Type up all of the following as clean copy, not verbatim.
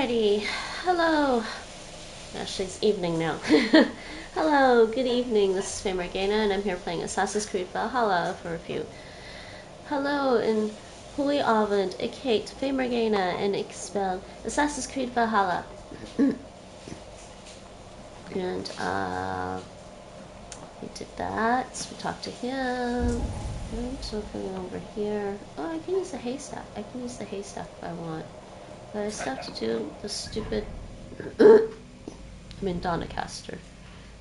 Alrighty, hello. Actually, it's evening now. Hello, good evening. This is Morgana, and I'm here playing Assassin's Creed Valhalla for a few. Hello, and Holy Avond, Ikate, Morgana, and Expel, Assassin's Creed Valhalla. And, we did that. So we talked to him. Oops, something over here. Oh, I can use the haystack. I can use the haystack if I want. But I still have to do the stupid... I'm in Donecaestre.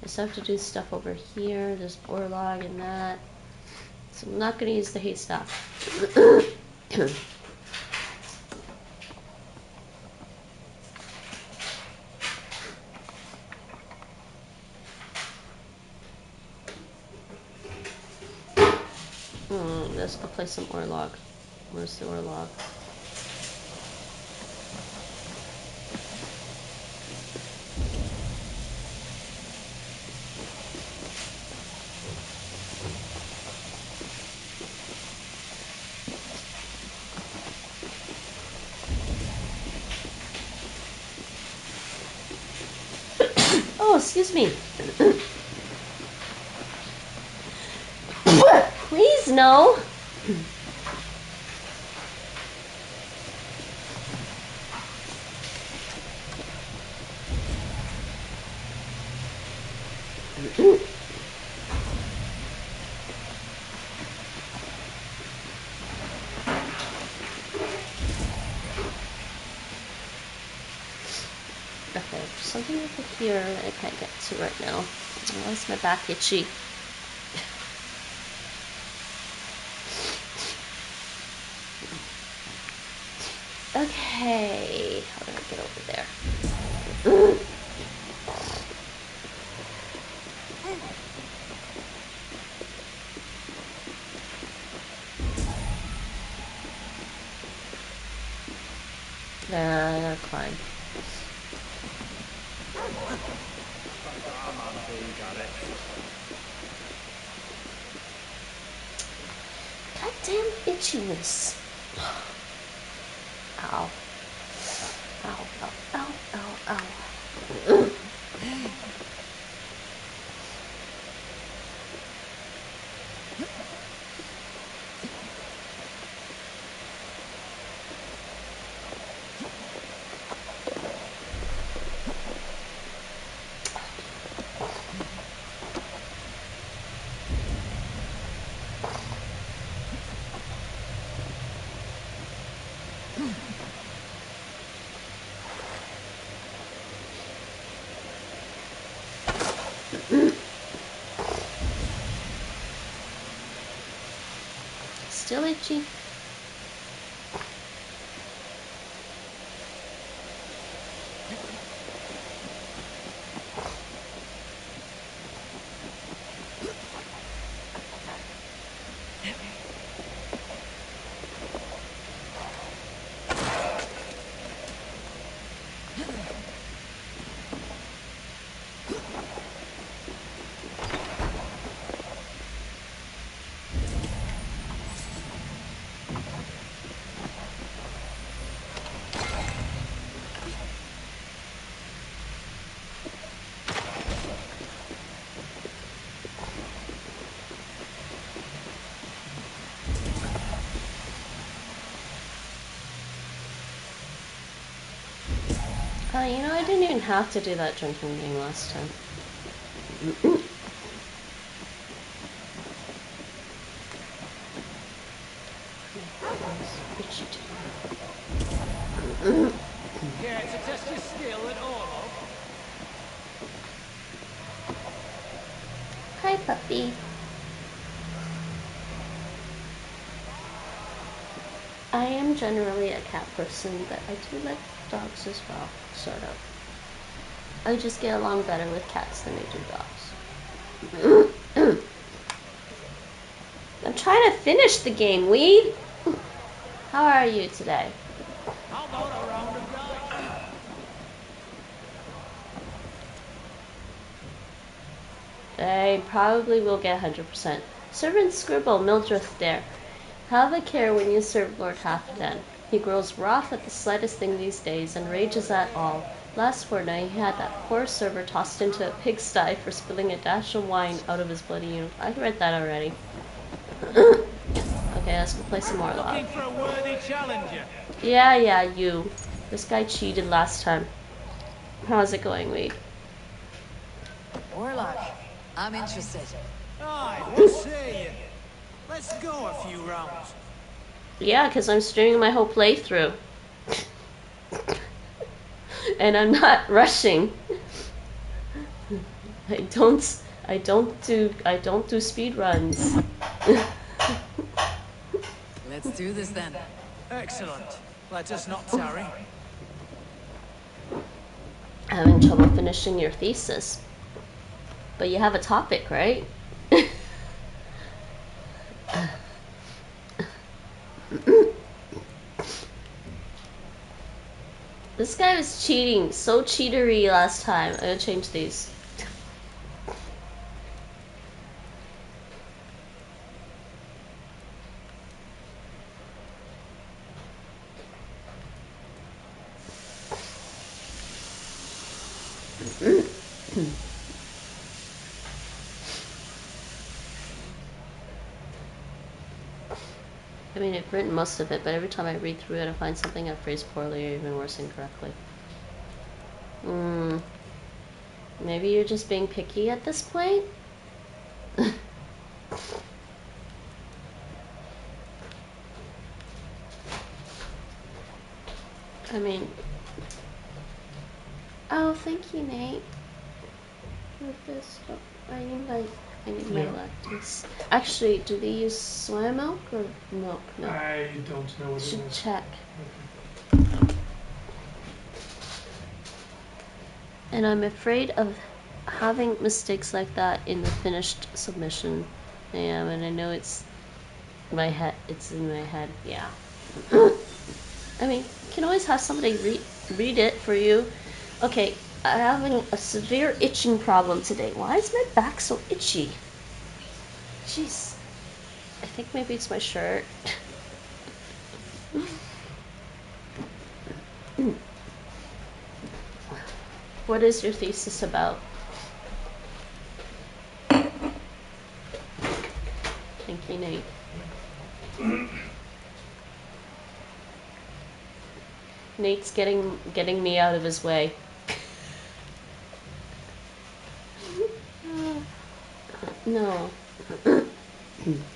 I still have to do stuff over here. There's Orlog and that. So I'm not going to use the haystack. Let's go play some Orlog. Where's the Orlog? Oh, excuse me. Please, no. Okay, something over here that I can't get to right now. Why is my back itchy? Okay, how do I get over there? I gotta climb. Goddamn itchiness. Ow. Ow, ow, ow, ow, ow. Still itchy. You know, I didn't even have to do that drinking game last time. Care to test your skill at Orlog? Hi, puppy. I am generally a cat person, but I do like dogs as well, sort of. I just get along better with cats than I do dogs. I'm trying to finish the game, weed! How are you today? How about a round of dice? I probably will get 100%. Servant Scribble, Mildreth there. Have a care when you serve Lord Halfdan. He grows wroth at the slightest thing these days and rages at all. Last fortnight he had that poor server tossed into a pigsty for spilling a dash of wine out of his bloody uniform. I read that already. Okay, let's go play some more Orlog. Looking for a worthy challenger. Yeah, you. This guy cheated last time. How's it going, Wade? Orlog, I'm interested. Aye, what say you? Let's go a few rounds. Yeah, because I'm streaming my whole playthrough. And I'm not rushing. I don't do speed runs. Let's do this then. Excellent. Let us not tarry. Having trouble finishing your thesis. But you have a topic, right? This guy was cheating, so cheatery last time. I'm gonna change these. I mean, I've written most of it, but every time I read through it, I find something I phrased poorly or even worse, incorrectly. Maybe you're just being picky at this point? I mean... Oh, thank you, Nate. With this, I need my lactose. Actually, do they use soy milk or milk? No. I don't know what it Should is. check. Okay. And I'm afraid of having mistakes like that in the finished submission. I am, and I know it's my head. It's in my head. Yeah. I mean, you can always have somebody read it for you. Okay, I'm having a severe itching problem today. Why is my back so itchy? Jeez. I think maybe it's my shirt. What is your thesis about? Thank you, Nate. Nate's getting me out of his way. No.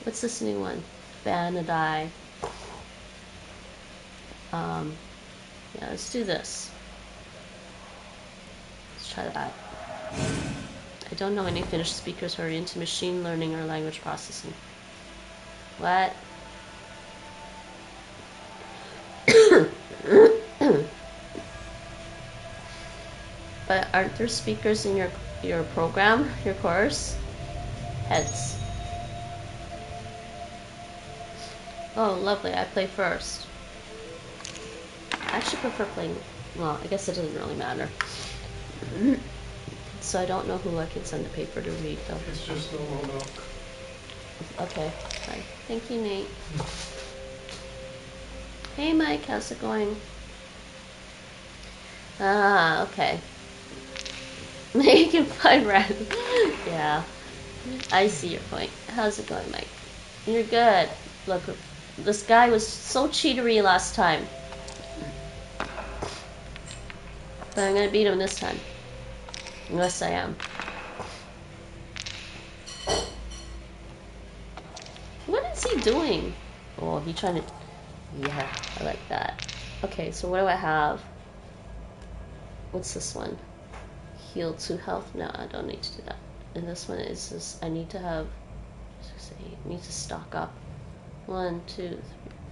What's this new one? Vanadai. Yeah, let's do this. Let's try that. I don't know any Finnish speakers who are into machine learning or language processing. What? But aren't there speakers in your program, your course? Heads. Oh, lovely. I play first. I actually prefer playing... Well, I guess it doesn't really matter. So I don't know who I can send a paper to read, though. It's just normal milk. Okay. Bye. Thank you, Nate. Hey, Mike. How's it going? Ah, okay. You can find random. Yeah. I see your point. How's it going, Mike? You're good. Look, this guy was so cheatery last time. But I'm gonna beat him this time. Unless I am. What is he doing? Oh, he trying to... Yeah, I like that. Okay, so what do I have? What's this one? Heal 2 health? No, I don't need to do that. And this one is just... I need to have... I need to stock up. 1, 2, 3,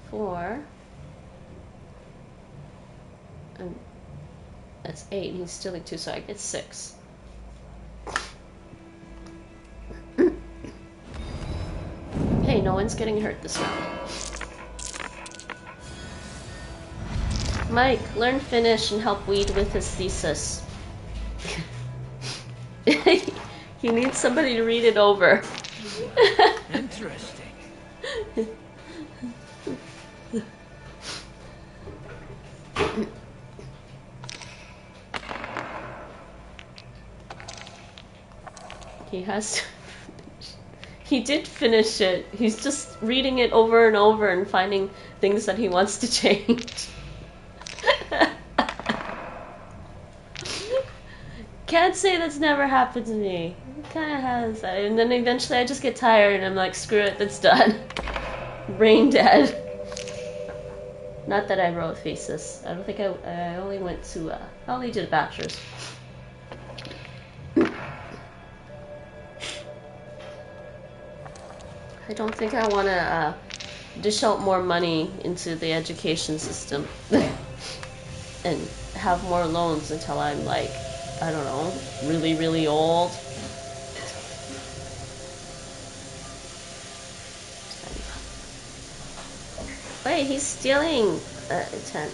4. And that's 8. He's stealing 2, so I get 6. Hey, no one's getting hurt this round. Mike, learn Finnish and help Weed with his thesis. He needs somebody to read it over. Interesting. has to. He did finish it. He's just reading it over and over and finding things that he wants to change. Can't say that's never happened to me. It kind of has. And then eventually I just get tired and I'm like, screw it, that's done. Brain dead. Not that I wrote a thesis. I don't think I only went to, I only did a bachelor's. I don't think I want to dish out more money into the education system and have more loans until I'm like, I don't know, really, really old. Wait, he's stealing a tent.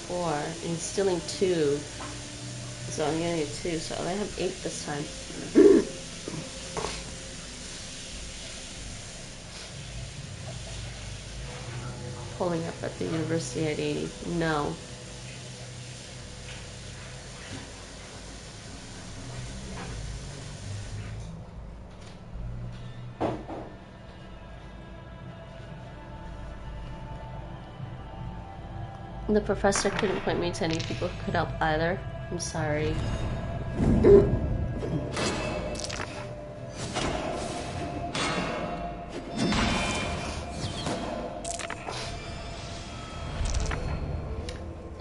Four, and he's stealing 2. So I'm gonna get 2, so I have 8 this time. Pulling up at the university at 80. No. The professor couldn't point me to any people who could help either. I'm sorry.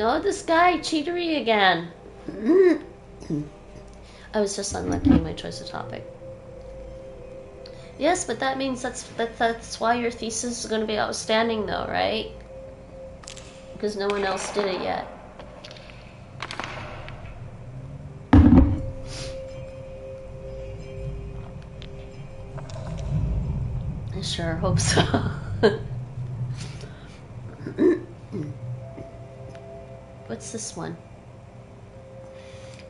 Oh, this guy, cheatery again. I was just unlucky in my choice of topic. Yes, but that means that's why your thesis is going to be outstanding, though, right? Because no one else did it yet. I sure hope so. What's this one?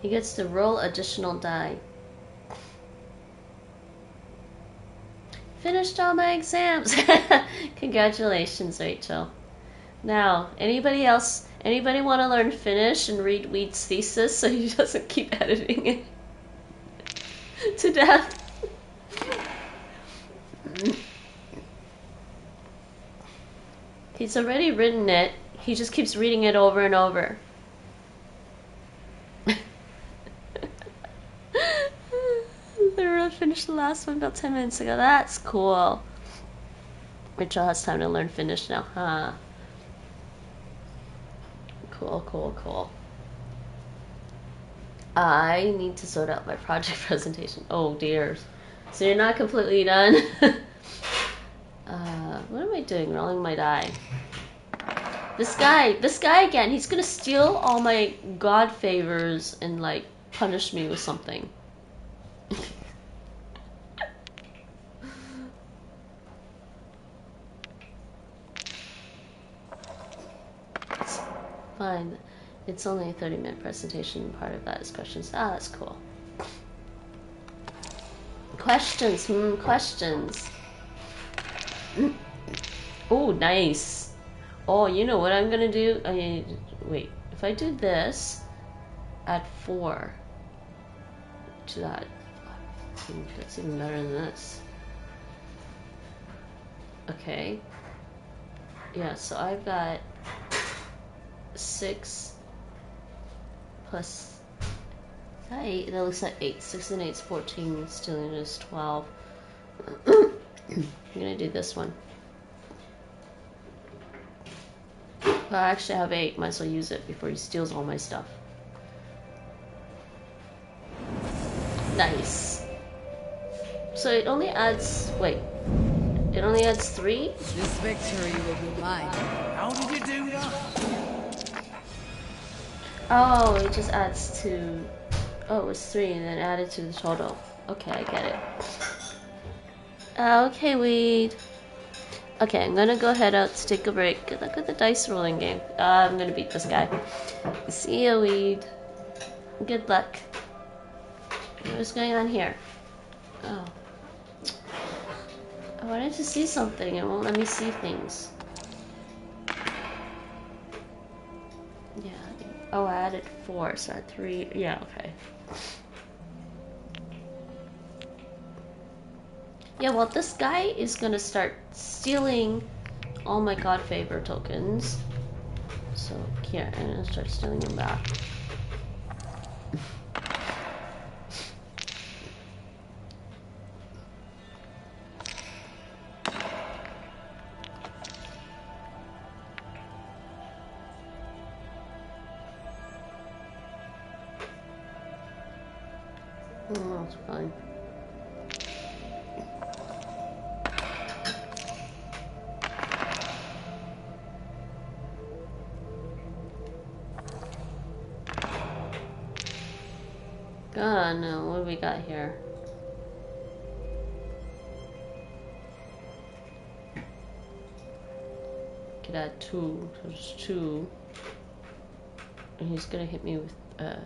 He gets to roll additional die. Finished all my exams. Congratulations, Rachel. Now, anybody else? Anybody want to learn Finnish and read Weed's thesis so he doesn't keep editing it to death? He's already written it. He just keeps reading it over and over. I finished the last one about 10 minutes ago. That's cool. Rachel has time to learn Finnish now, huh? Cool, cool, cool. I need to sort out my project presentation. Oh dear. So you're not completely done? What am I doing? Rolling my die. This guy again, he's gonna steal all my god favors and like punish me with something. It's fine. It's only a 30-minute presentation. Part of that is questions. Ah, that's cool. Questions. Questions. Oh, nice. Oh, you know what I'm gonna do? Wait. If I do this, add 4 to that. I think that's even better than this. Okay. Yeah, so I've got 6 plus 8. That looks like 8. 6 and 8 is 14. Stealing is 12. I'm gonna do this one. Well, I actually have 8. Might as well use it before he steals all my stuff. Nice. So it only adds... Wait. It only adds 3? This victory will be mine. How did you do that? Oh, it just adds to... Oh, it was 3 and then added to the total. Okay, I get it. Okay, Weed. Okay, I'm gonna go head out to take a break. Good luck with the dice rolling game. I'm gonna beat this guy. See ya, Weed. Good luck. What's going on here? Oh. I wanted to see something. It won't let me see things. Yeah, Oh, I added 4, so I had 3. Yeah, okay. Yeah, well, this guy is gonna start stealing all my God Favor tokens. So, here, I'm gonna start stealing them back. Oh, that's fine. God, no, what do we got here? Could add 2, so there's 2. And he's gonna hit me with a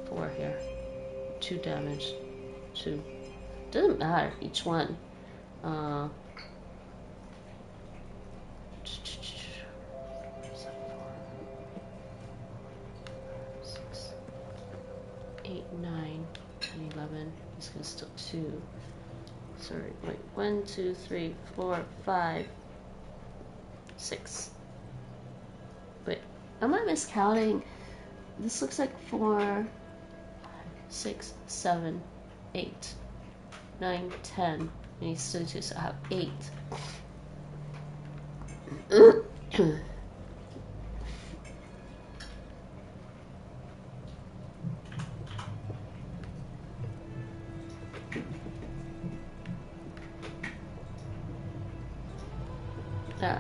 4 here. 2 damage. 2. Doesn't matter, each one. 8, 9, 10, 11. He's gonna steal 2. Sorry, wait. 1, 2, 3, 4, 5, 6. Wait, am I miscounting? This looks like 4, 6, 7, 8, 9, 10. And he's still 2, so I have 8.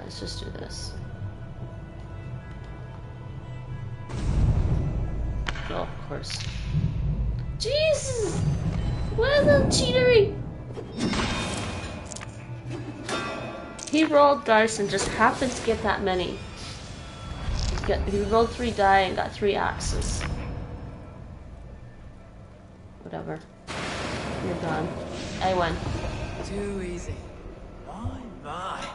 Let's just do this. Oh, of course. Jesus! What is that cheatery? He rolled dice and just happened to get that many. He rolled 3 die and got 3 axes. Whatever. You're gone. I won. Too easy. My.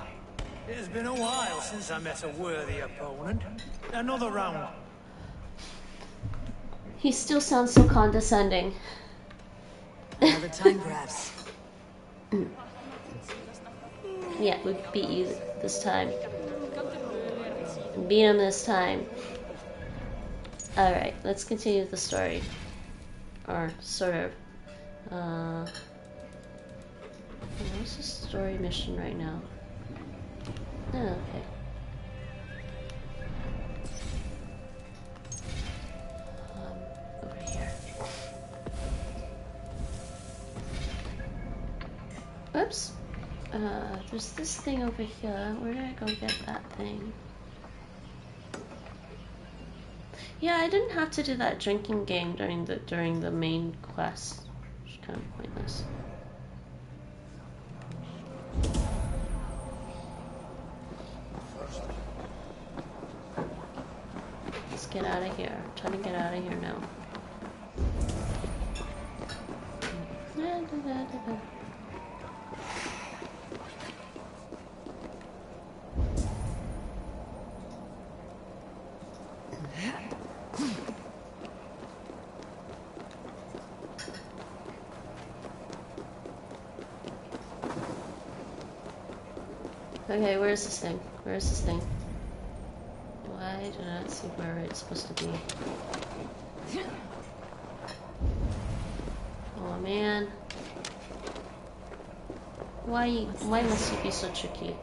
It's been a while since I met a worthy opponent. Another round. He still sounds so condescending. Another time grabs. Yeah, we beat you this time. Beat him this time. Alright, let's continue the story. Or, sort of. What's the story mission right now? Oh, okay. Over here. Oops. There's this thing over here. Where did I go get that thing? Yeah, I didn't have to do that drinking game during the main quest. Which is kind of pointless. Let's get out of here. I'm trying to get out of here now. Okay, where's this thing? Where's this thing? Why do I not see where it's supposed to be? Oh man. Why must it be so tricky?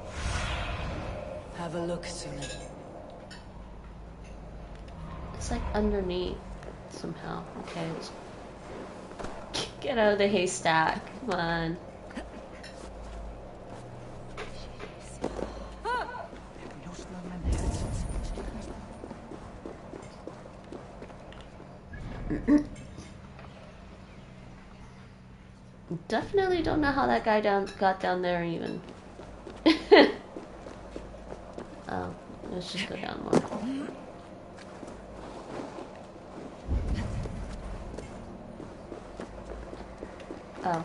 Have a look, Sunan. It's like underneath somehow. Okay, let's get out of the haystack. Come on. Definitely don't know how that guy got down there even. Oh, let's just go down more. Oh,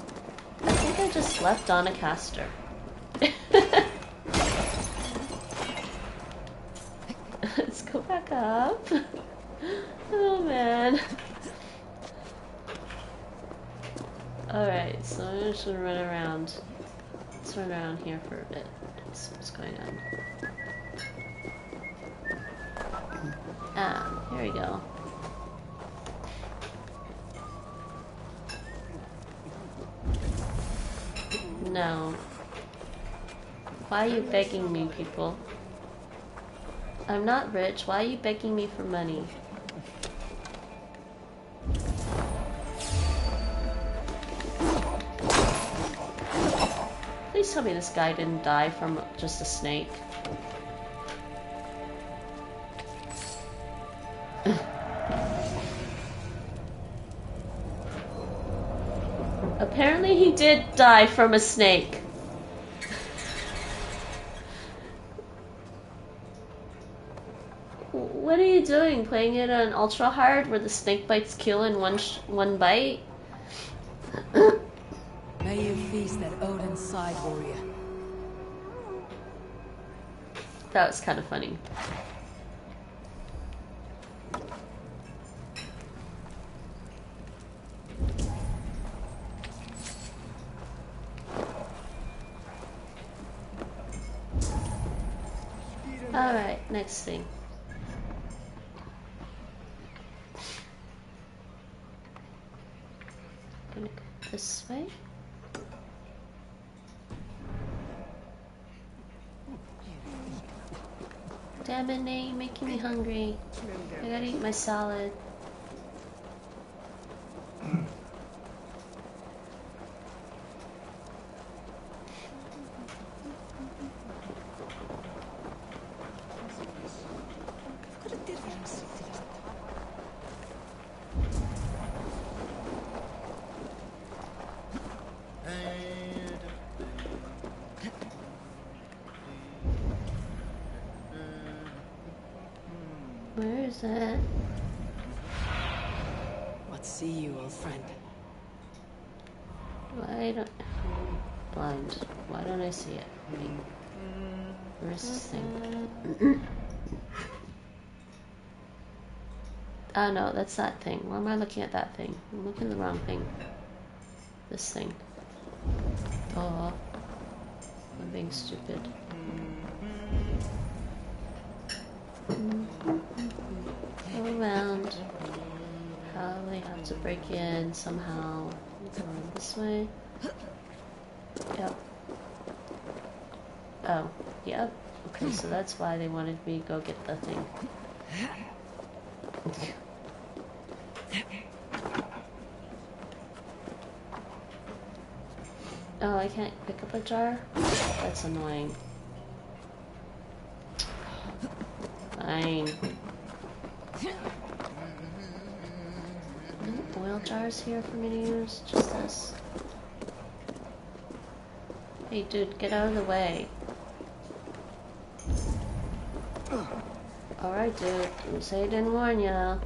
I think I just left Donecaestre. Let's go back up. Oh man. Alright, so I'm just gonna run around. Let's run around here for a bit. See what's going on. Ah, here we go. No. Why are you begging me, people? I'm not rich. Why are you begging me for money? Please tell me this guy didn't die from just a snake. Apparently he did die from a snake. What are you doing? Playing it on ultra hard where the snake bites kill in one bite? May you feast at Odin's side, warrior. That was kind of funny. Alright, next thing. Gonna go this way. Damn it, Nate, you're making me hungry. I gotta eat my salad. Where is it? What see you, old friend? Why don't... I'm blind. Why don't I see it? Wait. Where's this thing? Oh no, that's that thing. Why am I looking at that thing? I'm looking at the wrong thing. This thing. Oh. I'm being stupid. Go around. Probably have to break in somehow. Go around this way. Yep. Oh, yep. Okay, so that's why they wanted me to go get the thing. Oh, I can't pick up a jar? That's annoying. Fine. No oil jars here for me to use? Just this. Hey dude, get out of the way. Alright dude, didn't say I didn't warn ya.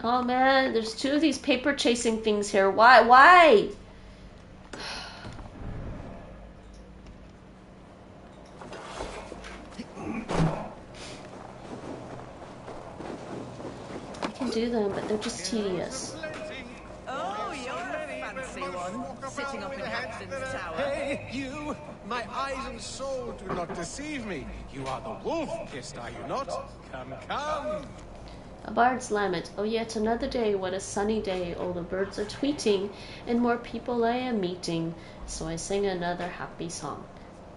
Oh man, there's two of these paper chasing things here. Why? Why? I can do them, but they're just tedious. Oh, you're a fancy one, sitting up in Halfdan's tower. Hey, you! My eyes and soul do not deceive me. You are the wolf-kissed, are you not? Come, come! A bard's lament. Oh, yet another day, what a sunny day. All the birds are tweeting, and more people I am meeting. So I sing another happy song.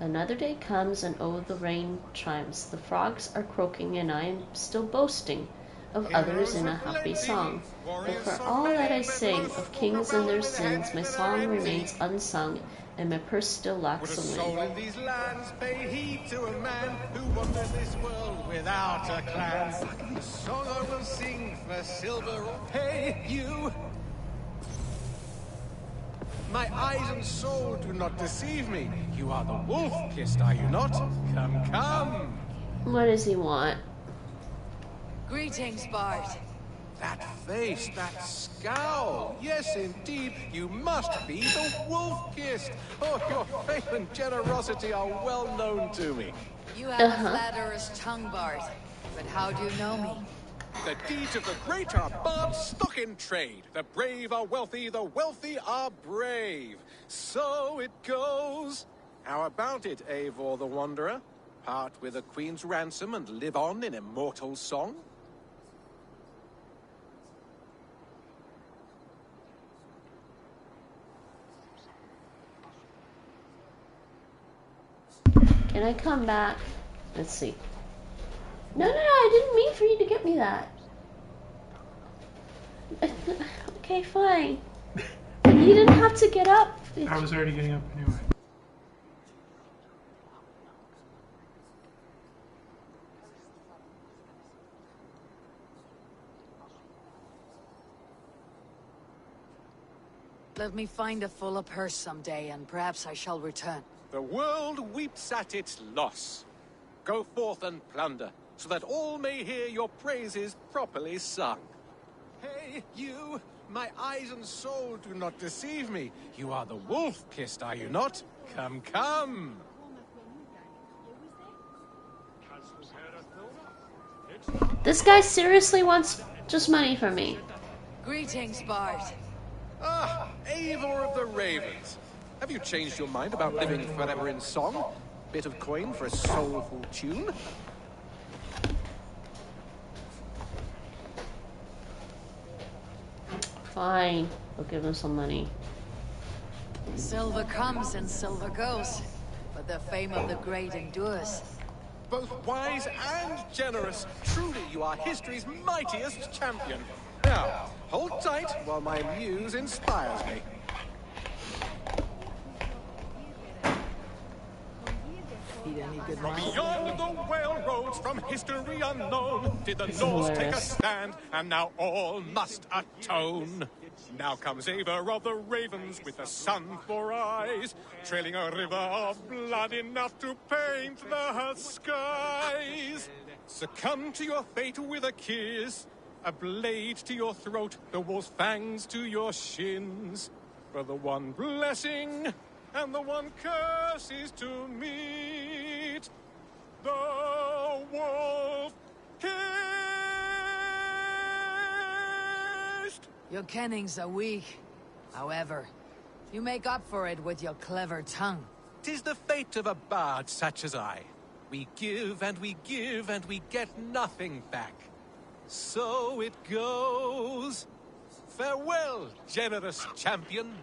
Another day comes, and oh, the rain chimes. The frogs are croaking, and I am still boasting of others in a happy song. But for all that I sing of kings and their sins, my song remains unsung, And my purse still Would lacks a a soul win. in these lands pay heed to a man who wanders this world without a clan? The song I will sing for silver or pay you. My eyes and soul do not deceive me. You are the wolf-kissed, are you not? Come, come. What does he want? Greetings, Bard. That face, that scowl. Yes, indeed, you must be the wolf-kissed. Oh, your faith and generosity are well known to me. You have a flatterer's tongue, Bard. But how do you know me? The deeds of the great are bards stock in trade. The brave are wealthy, the wealthy are brave. So it goes. How about it, Eivor the Wanderer? Part with a queen's ransom and live on in immortal song? Can I come back? Let's see. No, I didn't mean for you to get me that. Okay, fine. You didn't have to get up. I was already getting up anyway. Let me find a fuller purse someday, and perhaps I shall return. The world weeps at its loss. Go forth and plunder, so that all may hear your praises properly sung. Hey, you! My eyes and soul do not deceive me. You are the wolf-kissed, are you not? Come, come! This guy seriously wants just money from me. Greetings, Bard. Ah, Eivor of the Ravens. Have you changed your mind about living forever in song? Bit of coin for a soulful tune? Fine, I'll give him some money. Silver comes and silver goes, but the fame of the great endures. Both wise and generous. Truly, you are history's mightiest champion. Now, hold tight while my muse inspires me. Need any good From wine? beyond the whale roads, from history unknown, did the Norse take a hilarious. stand, and now all must atone. Now comes Eivor of the Ravens with the sun for eyes, trailing a river of blood enough to paint the skies. Succumb to your fate with a kiss, a blade to your throat, the wolf's fangs to your shins. For the one blessing and the one curse is to meet the wolf kissed. Your kennings are weak. However, you make up for it with your clever tongue. 'Tis the fate of a bard such as I. We give and we give and we get nothing back. So it goes. Farewell, generous champion.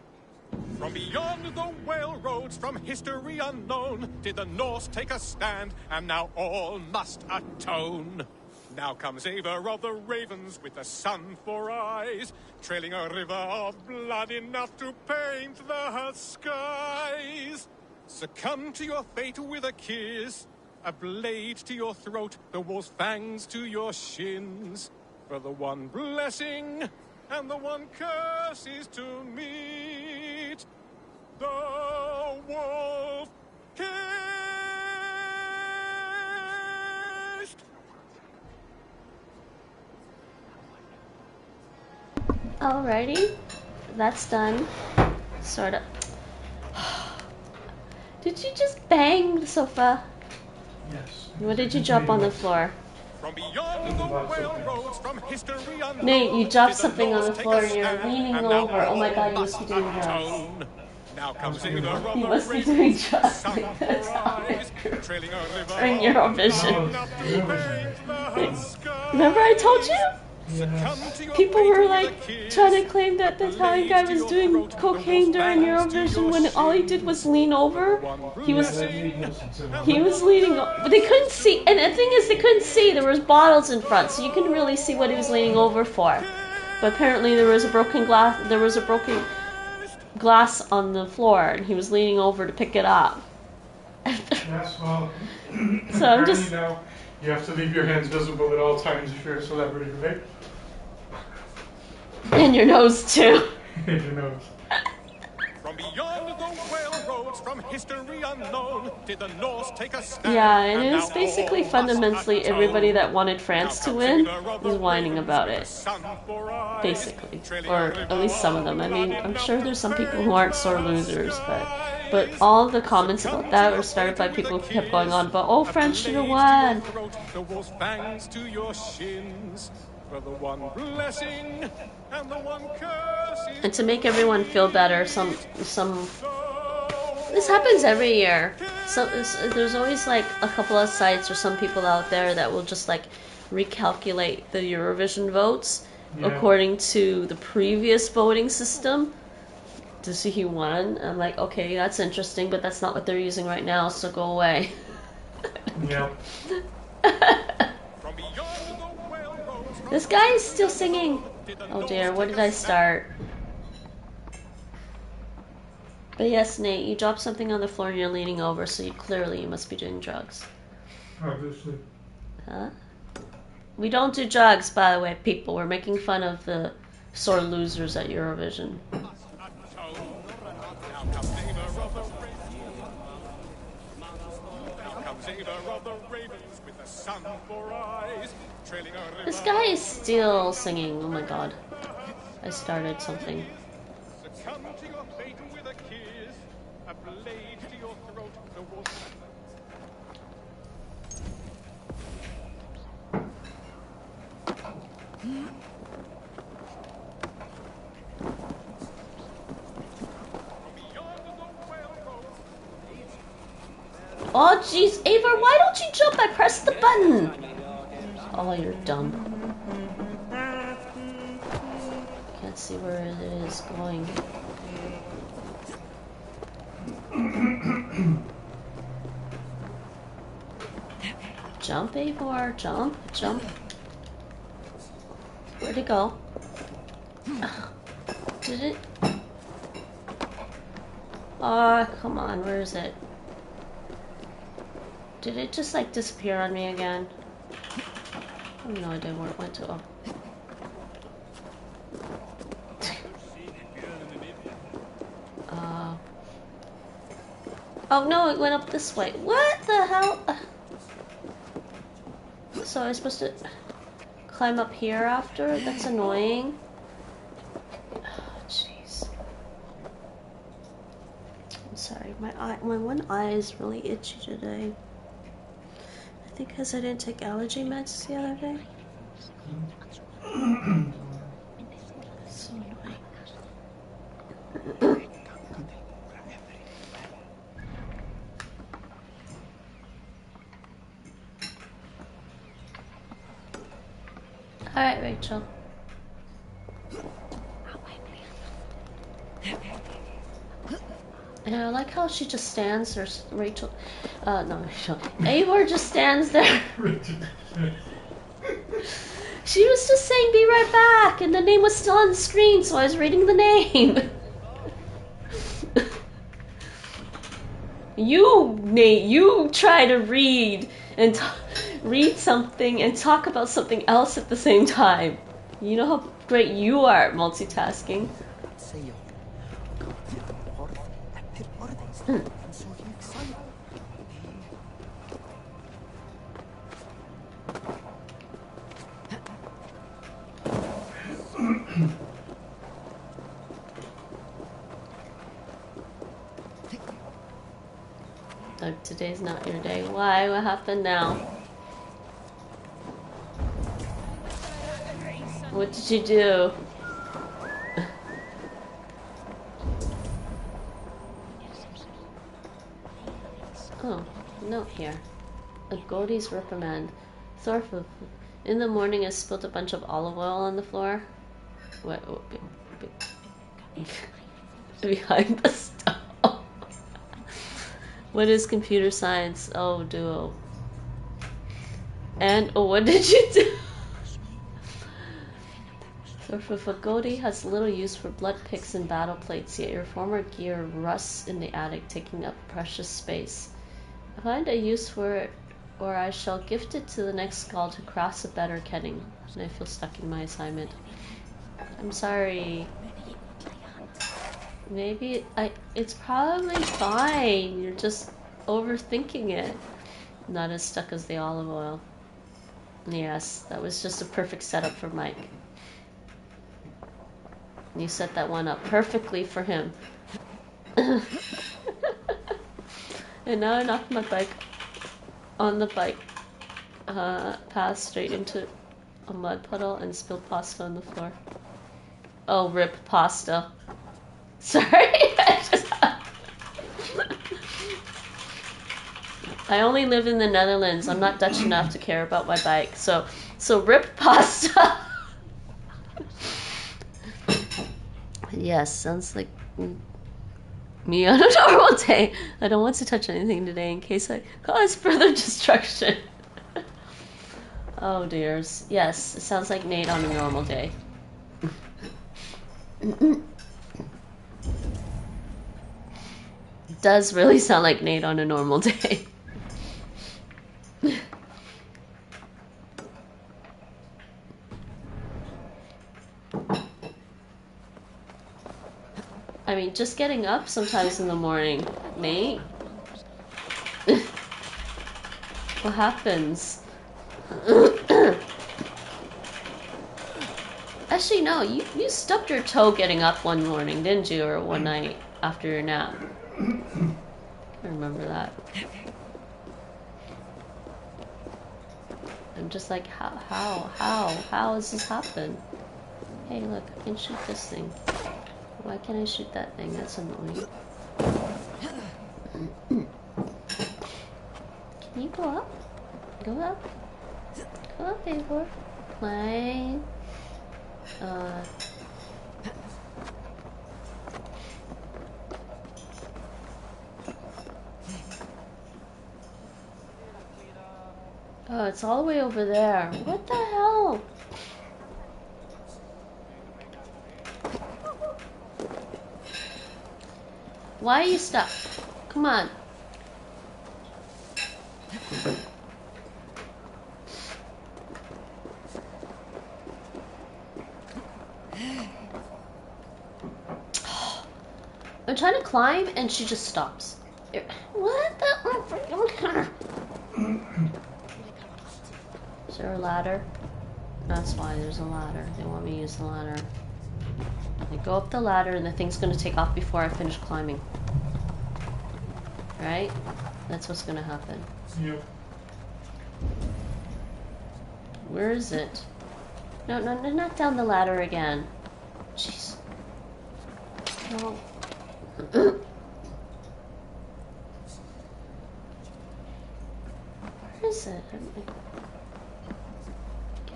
From beyond the whale roads, from history unknown, did the Norse take a stand, and now all must atone. Now comes Eivor of the Ravens with the sun for eyes, trailing a river of blood enough to paint the skies. Succumb to your fate with a kiss, a blade to your throat, the wolf's fangs to your shins. For the one blessing and the one curse is to meet the wolf kissed. Alrighty, that's done. Sorta. Did you just bang the sofa? Yes. What did you drop on the floor? From beyond the whale roads, from history unknown, Nate, you dropped did the something on Norse the take floor a and you're stand, leaning and now over. Oh my all god, you must must be doing drugs. atone. Now comes Eivor of You the must be Ravens, doing drugs sun because for eyes, trailing a river in Eurovision. enough to paint the skies. Remember I told you? Succumb to your People fate were with like a kiss. trying to claim that the Italian guy was doing cocaine during Eurovision when all he did was lean over. He was leaning over, but they couldn't see. And the thing is, they couldn't see. There was bottles in front, so you couldn't really see what he was leaning over for. But apparently, there was a broken glass. There was a broken glass on the floor, and he was leaning over to pick it up. Yes, well, So I'm just... you know, you have to leave your hands visible at all times if you're a celebrity, right? And your nose, too. In your nose. From beyond the railroads, from history unknown, did the Norse take a stand? Yeah, and it was now basically all fundamentally must everybody atone. that wanted France to win was whining about it. Basically. Or at least some of them. I mean, I'm sure there's some people who aren't sore losers, but all the comments about that were started by people who kept going on about, oh, France should have won. The wolf's fangs to your shins. For the one blessing and the one curse. And to make everyone feel better, some this happens every year. So there's always like a couple of sites or some people out there that will just like recalculate the Eurovision votes according to the previous voting system to see who won. I'm like, okay, that's interesting, but that's not what they're using right now, so go away. Yeah. This guy is still singing. Oh dear, what did I start? But yes, Nate, you dropped something on the floor and you're leaning over, so you must be doing drugs. Obviously. Huh? We don't do drugs, by the way, people. We're making fun of the sore losers at Eurovision. This guy is still singing. Oh my god. I started something. Oh jeez, Avar, why don't you jump? I pressed the button! Oh, you're dumb. Can't see where it is going. Jump, Avar, jump, jump. Where'd it go? Did it? Oh, come on, where is it? Did it just like disappear on me again? I have no idea where it went to. Oh no, it went up this way. What the hell? So I was supposed to climb up here after? That's annoying. Jeez. I'm sorry, my one eye is really itchy today. I think because I didn't take allergy meds the other day. So annoying. Alright, Rachel. And I like how she just stands there, Rachel. No, Rachel. Eivor just stands there. She was just saying, be right back, and the name was still on the screen, so I was reading the name. You, Nate, you try to read and read something and talk about something else at the same time. You know how great you are at multitasking. Oh, today's not your day. Why? What happened now? What did you do? Oh, note here. A Godie's reprimand. Thorfinn, in the morning I spilled a bunch of olive oil on the floor. What? Behind the stove. What is computer science? Oh, duo. And what did you do? Fagodi has little use for blood picks and battle plates, yet your former gear rusts in the attic, taking up precious space. Find a use for it, or I shall gift it to the next skull to craft a better ketting. And I feel stuck in my assignment. I'm sorry. Maybe it's probably fine. You're just overthinking it. Not as stuck as the olive oil. Yes, that was just a perfect setup for Mike. You set that one up perfectly for him. And now I knocked my bike on the bike path straight into a mud puddle and spilled pasta on the floor. Oh, rip pasta. Sorry. I only live in the Netherlands. I'm not Dutch enough to care about my bike. So rip pasta. Yes, sounds like me on a normal day. I don't want to touch anything today in case I cause further destruction. Oh dears. Yes, it sounds like Nate on a normal day. It does really sound like Nate on a normal day. I mean, just getting up sometimes in the morning, Nate. What happens? Actually, no, you stubbed your toe getting up one morning, didn't you? Or one night after your nap. I remember that. I'm just like, how has this happened? Hey, look, I can shoot this thing. Why can't I shoot that thing? That's annoying. Can you go up? Go up. Go up, Eivor. Play. Oh, it's all the way over there. What the hell? Why are you stuck? Come on. I'm trying to climb and she just stops. What the? Is there a ladder? That's why there's a ladder. They want me to use the ladder. I go up the ladder and the thing's gonna take off before I finish climbing. Right? That's what's gonna happen. Yep. Where is it? No, not down the ladder again. Jeez. No. Where is it?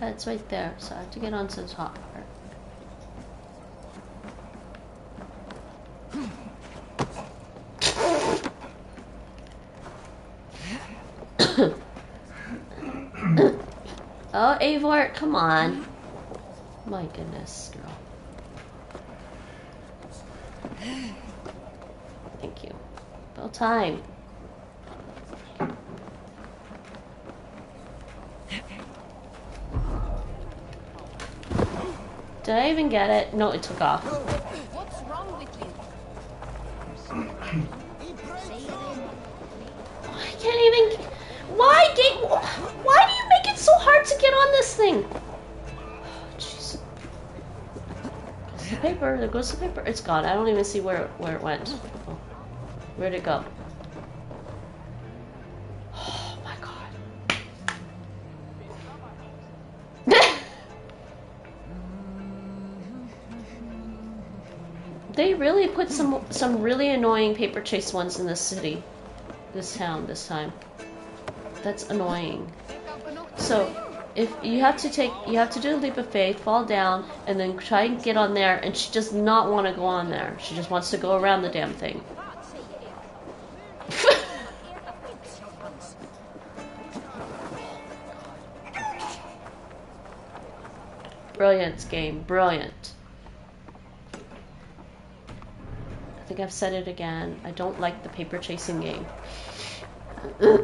Yeah, it's right there. So I have to get onto the top part. Oh, Eivor, come on. My goodness, girl. Thank you. About time. Did I even get it? No, it took off. What's wrong with you? I can't even... Why do you make it so hard to get on this thing? Jeez. The paper. There goes the paper. It's gone. I don't even see where it went. Oh. Where'd it go? Oh my god. They really put some really annoying paper chase ones in this city. This town this time. That's annoying. So, if you have to do a leap of faith, fall down, and then try and get on there, and she does not want to go on there. She just wants to go around the damn thing. Brilliant game. Brilliant. I think I've said it again. I don't like the paper chasing game. Okay,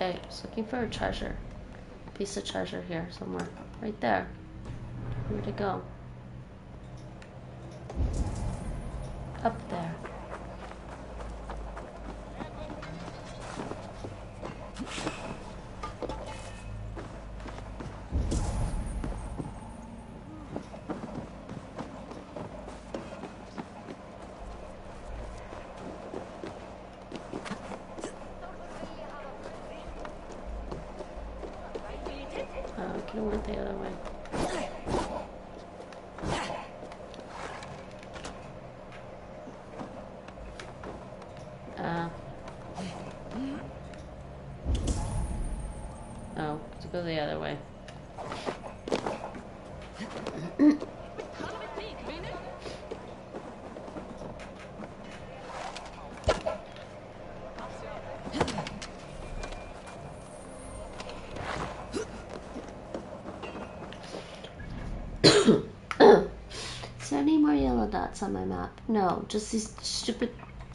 I was looking for a treasure. Piece of treasure here somewhere. Right there. Where'd it go? Up there. Could have went the other way. Oh, to go the other way. Is there any more yellow dots on my map? No, just these stupid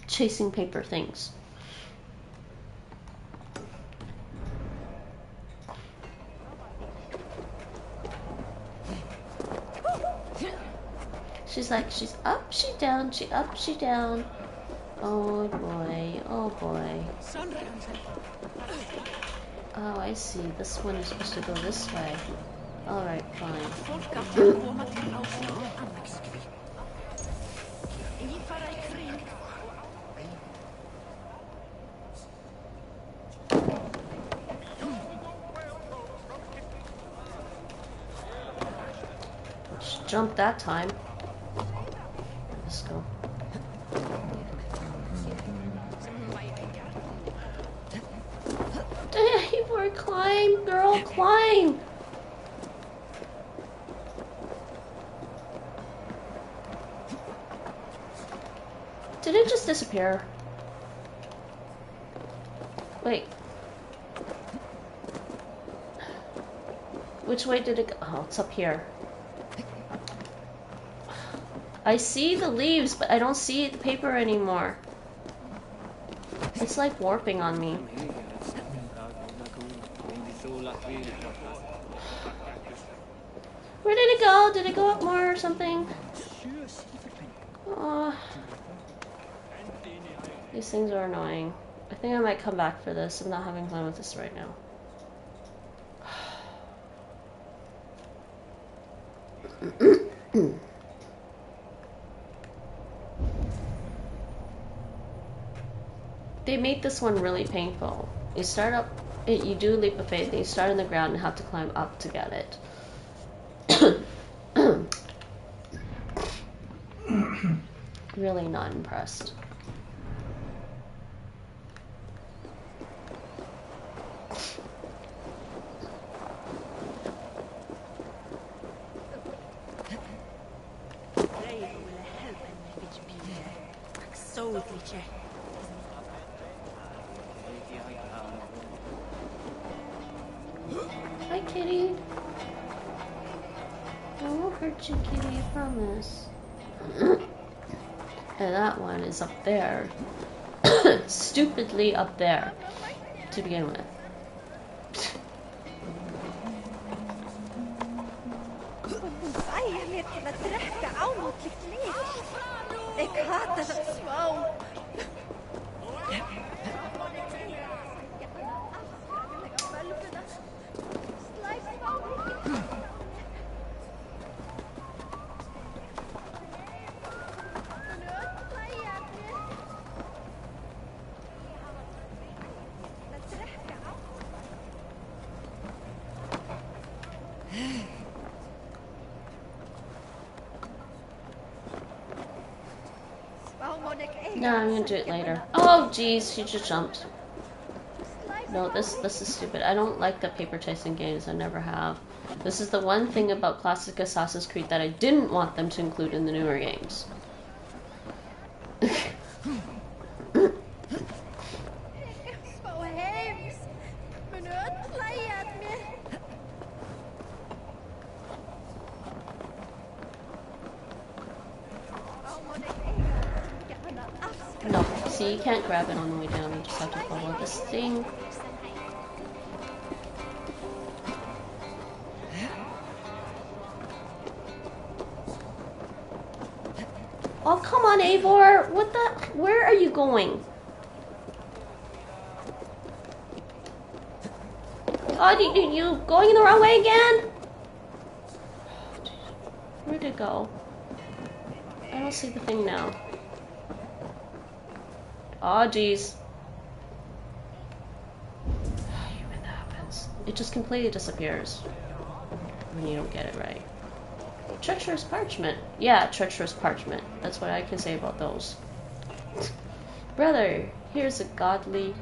chasing paper things. She's like, she's up, she down, she up, she down. Oh boy, oh boy. Oh, I see. This one is supposed to go this way. Alright, fine. Just jump that time. Let's go. You were climb, girl, climb! Did it just disappear? Wait. Which way did it go? Oh, it's up here. I see the leaves, but I don't see the paper anymore. It's like warping on me. Where did it go? Did it go up more or something? These things are annoying. I think I might come back for this. I'm not having fun with this right now. They made this one really painful. You start up, you do a leap of faith, and you start on the ground and have to climb up to get it. Really not impressed. Hi, kitty. I won't hurt you, kitty, I promise. And that one is up there. Stupidly up there. To begin with. No, I'm gonna do it later. Oh, jeez, she just jumped. No, this is stupid. I don't like the paper chasing games. I never have. This is the one thing about classic Assassin's Creed that I didn't want them to include in the newer games. No, see, you can't grab it on the way down. You just have to follow this thing. Oh, come on, Eivor! What the? Where are you going? Oh, you going the wrong way again? Where'd it go? I don't see the thing now. Oh, jeez. When that happens, it just completely disappears when you don't get it right. Treacherous parchment. Yeah, treacherous parchment. That's what I can say about those. Brother, here's a goodly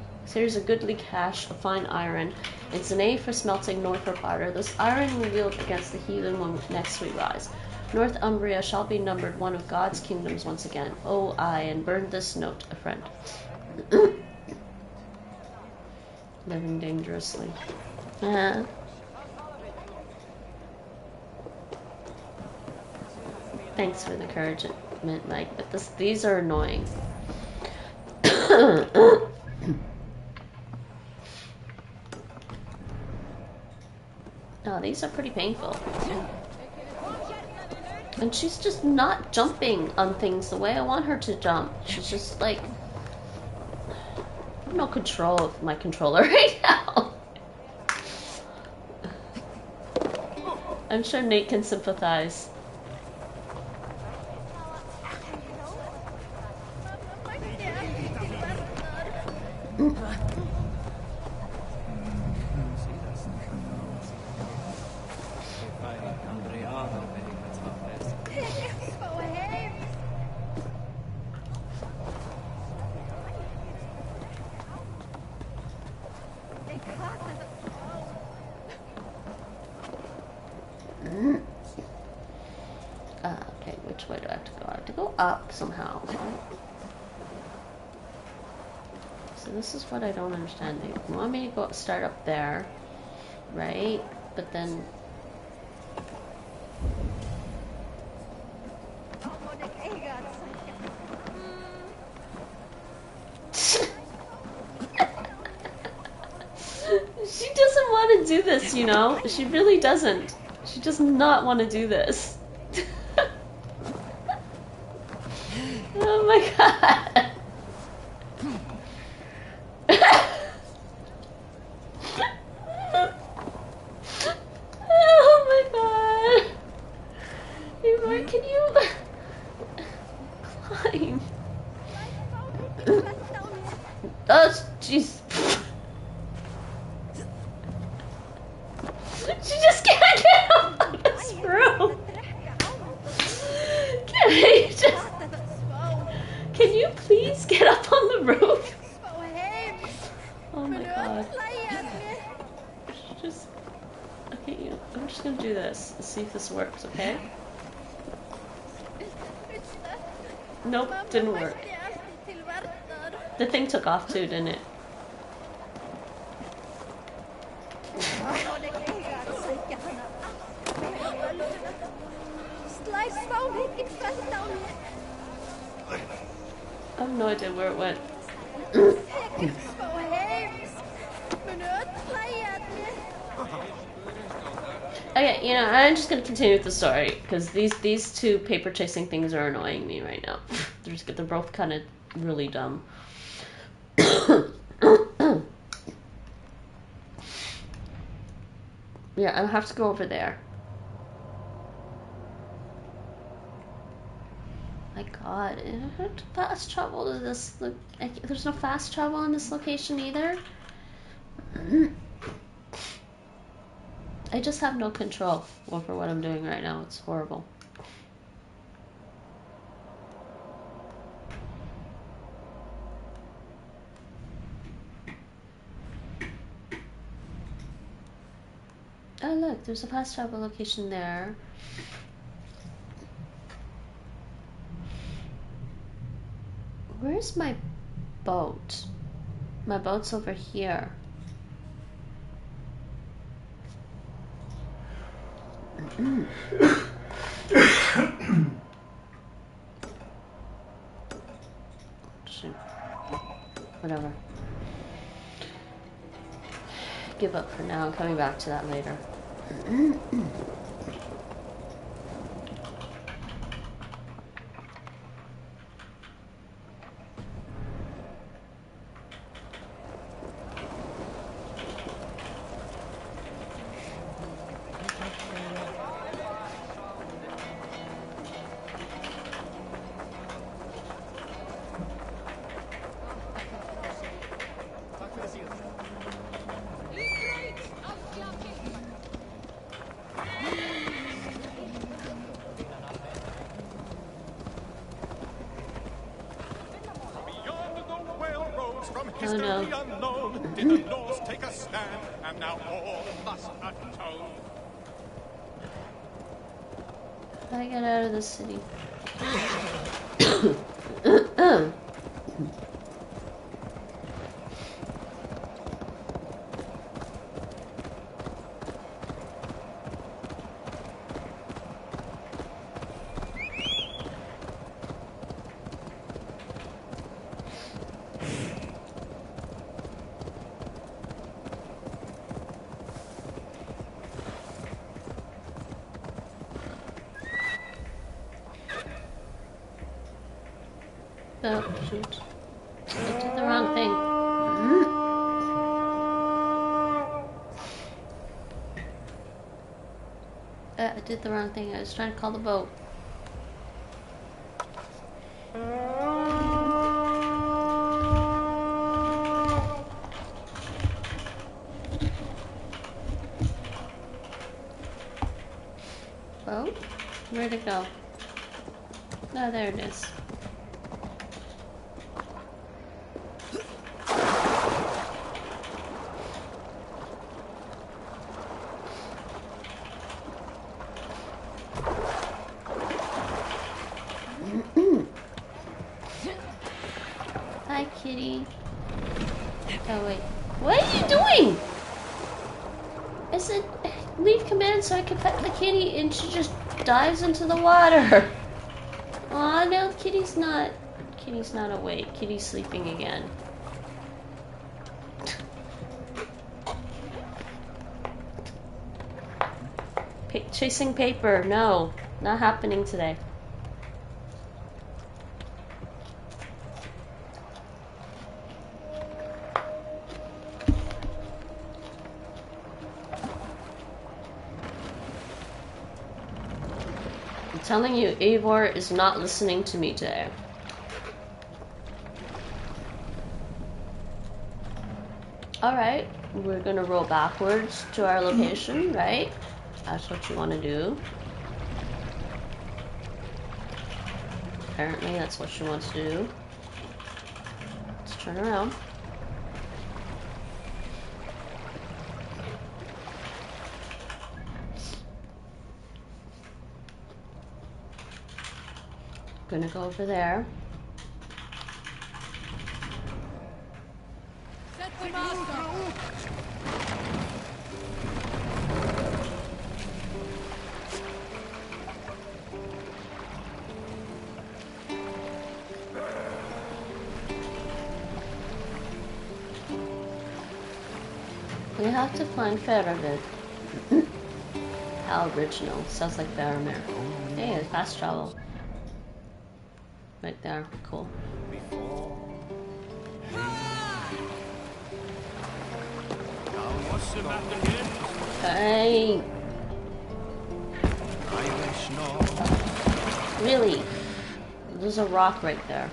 cache of fine iron. It's an A for smelting, north for powder. This iron will yield against the heathen when next we rise. Northumbria shall be numbered one of God's kingdoms once again. Oh, aye, and burn this note, a friend. Living dangerously. Thanks for the encouragement, Mike, but these are annoying. Oh, these are pretty painful. And she's just not jumping on things the way I want her to jump. She's just like... I have no control of my controller right now. I'm sure Nate can sympathize. Okay, which way do I have to go? I have to go up somehow. So this is what I don't understand. They want me to go start up there, right? But then... She doesn't want to do this, you know? She really doesn't. She does not want to do this. Oh my god. Oh my god. Eivor, can you climb? Oh, jeez. She just can't get up on this roof. Can you please get up on the roof? Oh my god. Just... Okay, you know, I'm just gonna do this. Let's see if this works, okay? Nope, didn't work. The thing took off too, didn't it? I have no idea where it went. Okay, you know, I'm just gonna continue with the story because these two paper chasing things are annoying me right now. They're both kind of really dumb. Yeah, I'll have to go over there. My god, I have to fast travel to this. There's no fast travel in this location either. I just have no control over what I'm doing right now. It's horrible. Oh look, there's a fast travel location there. Where's my boat? My boat's over here. Should whatever. Give up for now. I'm coming back to that later. Oh no. Unknown, did the Norse take a stand, and now all must atone. How do I get out of this city? Oh, shoot. I did the wrong thing. I did the wrong thing. I was trying to call the boat. Boat? Where'd it go? Oh, there it is. Hi, kitty. Oh, wait. What are you doing? I said leave command so I can pet the kitty, and she just dives into the water. Aw, no, kitty's not awake. Kitty's sleeping again. Chasing paper. No, not happening today. I'm telling you, Eivor is not listening to me today. Alright, we're gonna roll backwards to our location, right? That's what you want to do. Apparently that's what she wants to do. Let's turn around. Gonna go over there. We have to find Faramir. How original. Sounds like Faramir. Hey, fast travel. Right there. Cool. Hey. Really? There's a rock right there.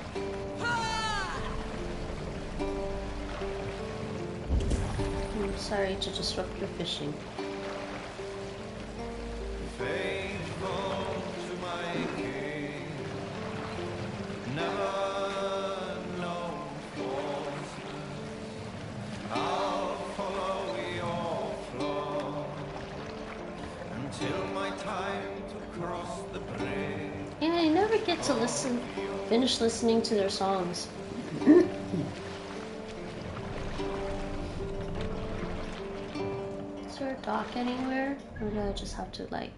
I'm sorry to disrupt your fishing. Yeah, you never get to finish listening to their songs. Is there a dock anywhere? Or do I just have to, like...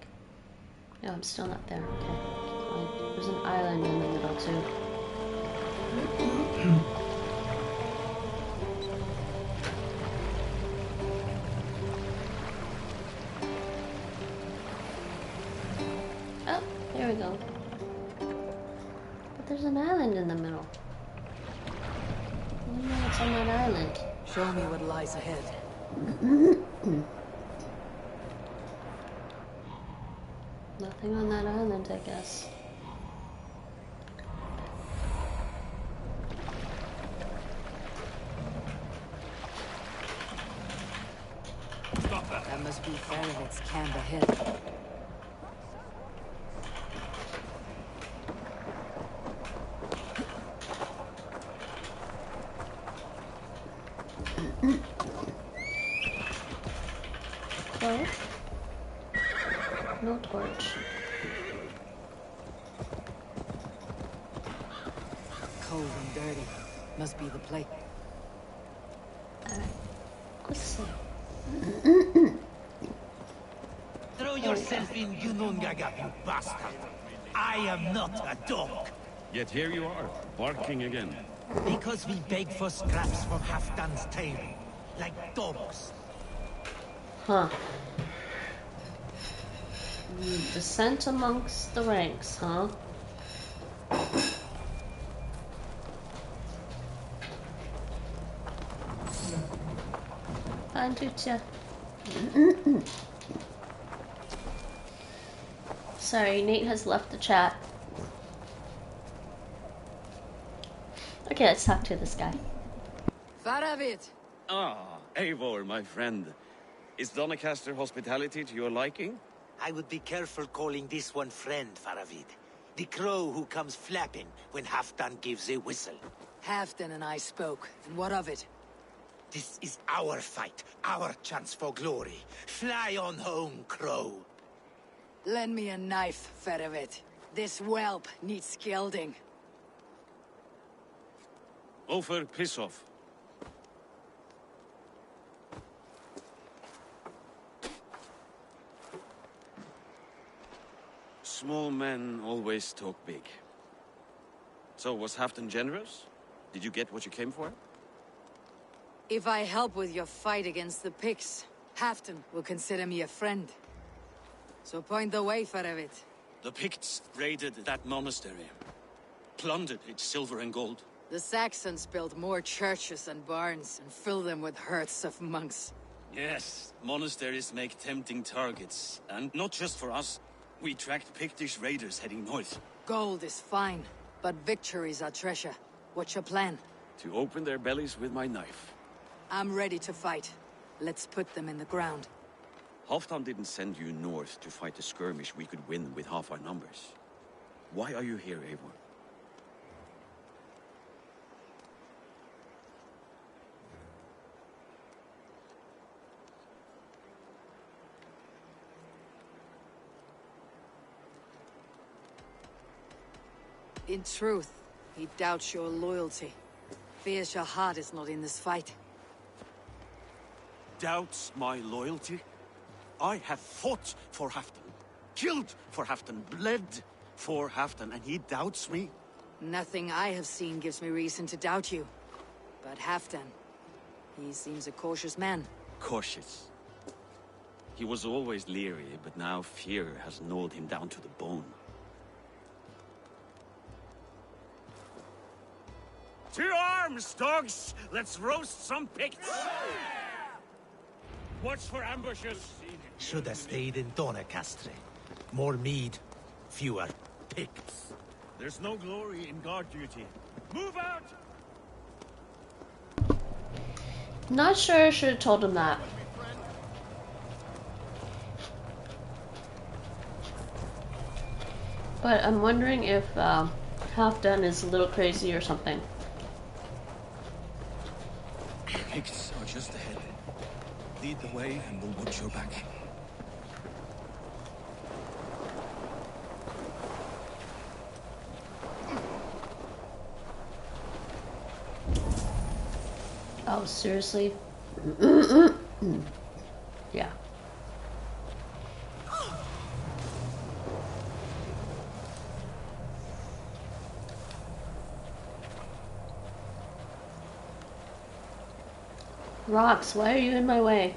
No, I'm still not there. Okay. There's an island in the middle, too. Oh, there we go. But there's an island in the middle. I wonder what's on that island. Show me what lies ahead. Nothing on that island, I guess. That must be Farovit's camp ahead. Close. No torch. Cold and dirty. Must be the plate. Alright. Let's see. Throw yourself in Gunungagap, you bastard! I am not a dog! Yet here you are, barking again. Because we beg for scraps from Halfdan's table, like dogs. Huh. Descent amongst the ranks, huh? Antucha. Sorry, Nate has left the chat. Okay, let's talk to this guy. Farovit! Ah, Eivor, my friend. Is Donecaestre hospitality to your liking? I would be careful calling this one friend, Faravid. The crow who comes flapping when Halfdan gives a whistle. Halfdan and I spoke, and what of it? This is our fight, our chance for glory. Fly on home, crow. Lend me a knife, Farovit. This whelp needs scalding. Over, piss off. Small men always talk big. So, was Halfdan generous? Did you get what you came for? If I help with your fight against the Picts, Halfdan will consider me a friend. So point the way, Farovit. The Picts raided that monastery. Plundered its silver and gold. The Saxons built more churches and barns, and filled them with herds of monks. Yes, monasteries make tempting targets. And not just for us. We tracked Pictish raiders heading north. Gold is fine, but victories are treasure. What's your plan? To open their bellies with my knife. I'm ready to fight. Let's put them in the ground. Halfdan didn't send you north to fight a skirmish we could win with half our numbers. Why are you here, Eivor? In truth, he doubts your loyalty. Fears your heart is not in this fight. Doubts my loyalty? I have fought for Halfdan, killed for Halfdan, bled for Halfdan, and he doubts me? Nothing I have seen gives me reason to doubt you. But Halfdan, he seems a cautious man. Cautious. He was always leery, but now fear has gnawed him down to the bone. To arms, dogs! Let's roast some Picts! Watch for ambushes! Should have stayed in Donecaestre. More mead, fewer Picts. There's no glory in guard duty. Move out! Not sure I should have told him that. But I'm wondering if Halfdan is a little crazy or something. Picts are just ahead. Lead the way and we'll watch your back. Oh, seriously? Yeah. Rocks, why are you in my way?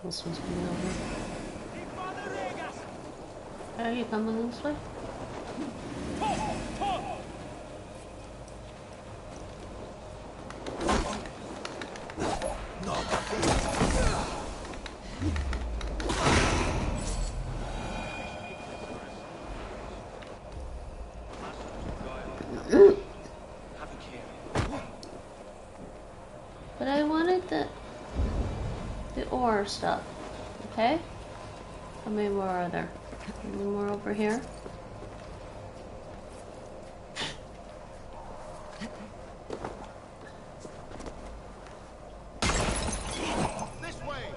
This one's coming over. Are you coming this way? But I wanted the ore stuff. Okay? How many more are there? Any more over here? This way.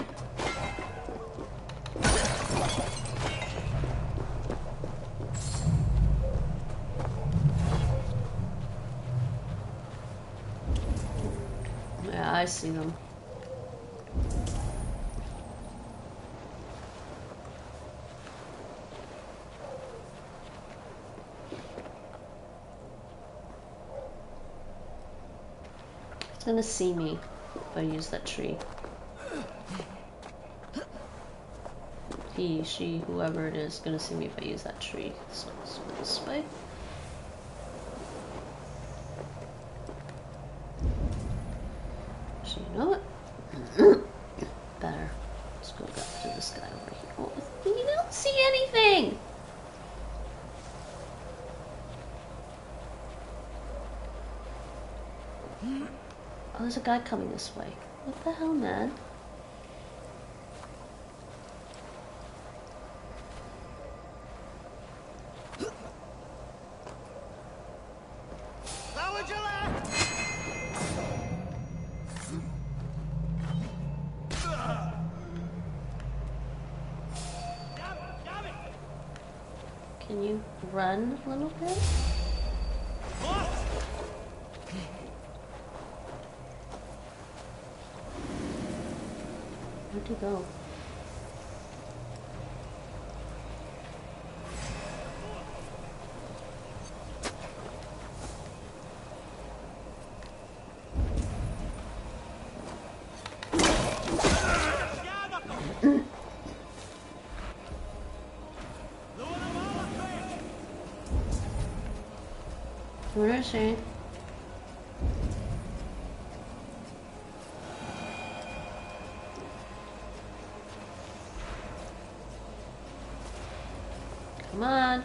Yeah, I see them. It's gonna see me if I use that tree. He, she, whoever it is, gonna see me if I use that tree. So let's go this way. So you know what? Better. Let's go back to this guy over here. Oh, you don't see anything! Oh, there's a guy coming this way. What the hell, man? Can you run a little bit? Where'd you go? Where is she? Come on.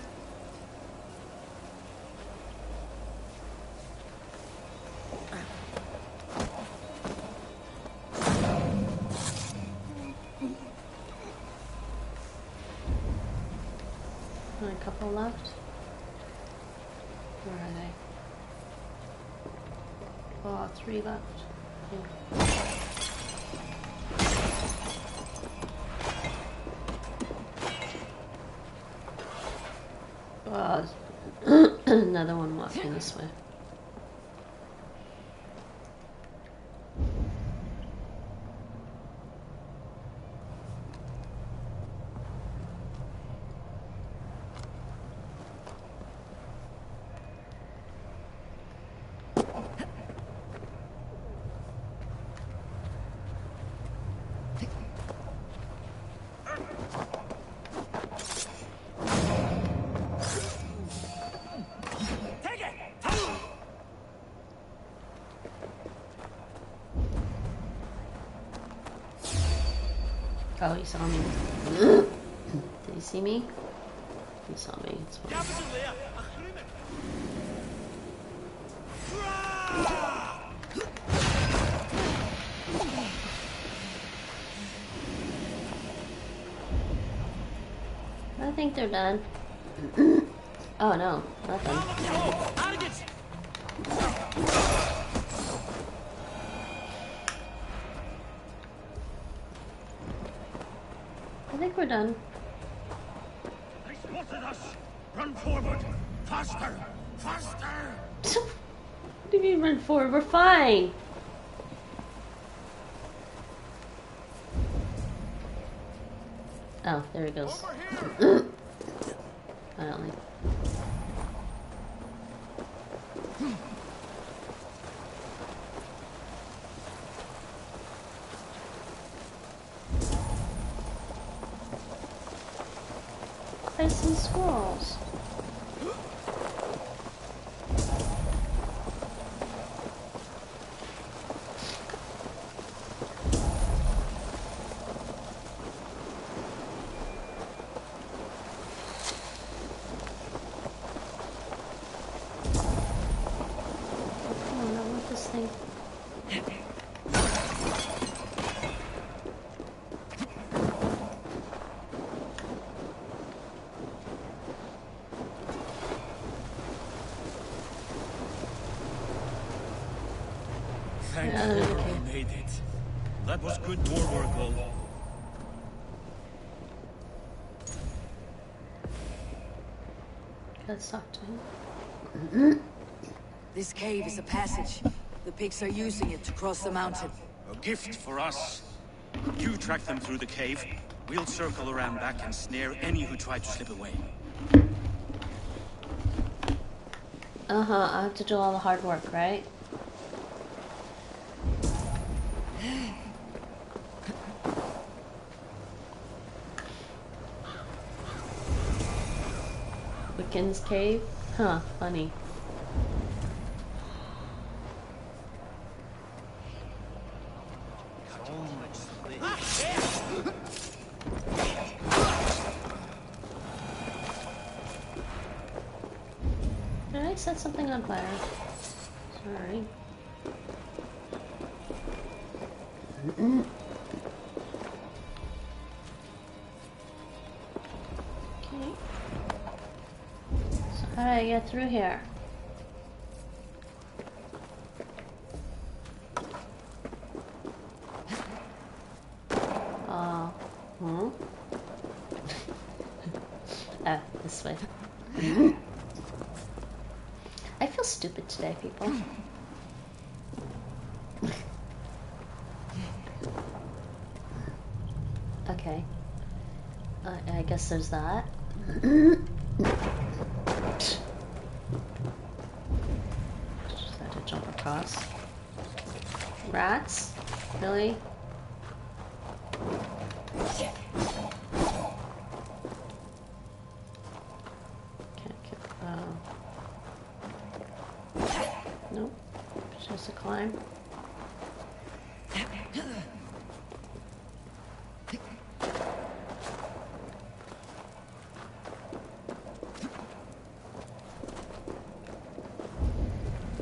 Only a couple left. Where are they? Oh, 3 left. Oh, another one walking this way. Oh, he saw me. Did he see me? He saw me. It's fine. I think they're done. Oh no, not done. I think we're done. They spotted us! Run forward! Faster! Faster! What do you mean run forward? We're fine! Oh, there he goes. I don't like. enticing squirrels. Thank God we made it. That was good war work, all. Let's talk to him. This cave is a passage. The Picts are using it to cross the mountain. A gift for us. You track them through the cave. We'll circle around back and snare any who try to slip away. I have to do all the hard work, right? Wiccan's cave? Huh, funny. Did I set something on fire? Sorry. Okay. So how do I get through here? Oh, this way. I feel stupid today, people. Okay. I guess there's that. Just had to jump across. Rats? Really? Can't get... Nope. Just a climb.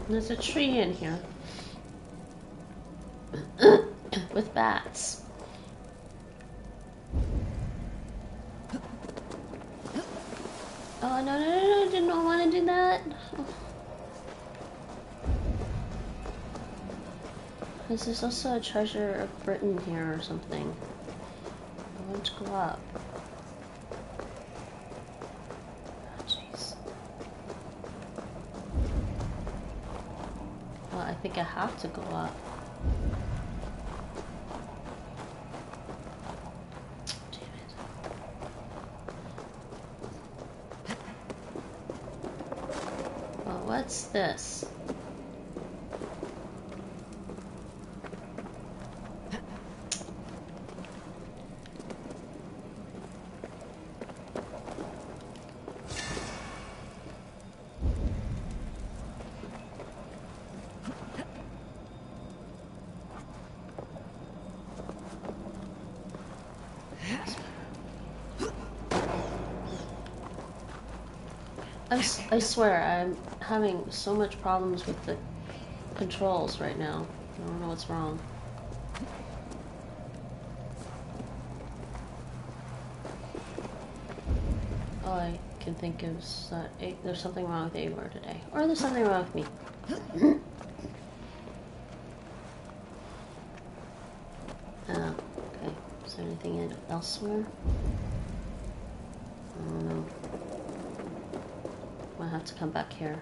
There's a tree in here with bats. Oh, no, did not want to do that. There's also a treasure of Britain here or something. I want to go up. Oh, jeez. Well, I think I have to go up. Damn it. Well, what's this? I swear, I'm having so much problems with the controls right now. I don't know what's wrong. All I can think of is that there's something wrong with Eivor today. Or there's something wrong with me. Okay. Is there anything elsewhere? I don't know. I'll have to come back here.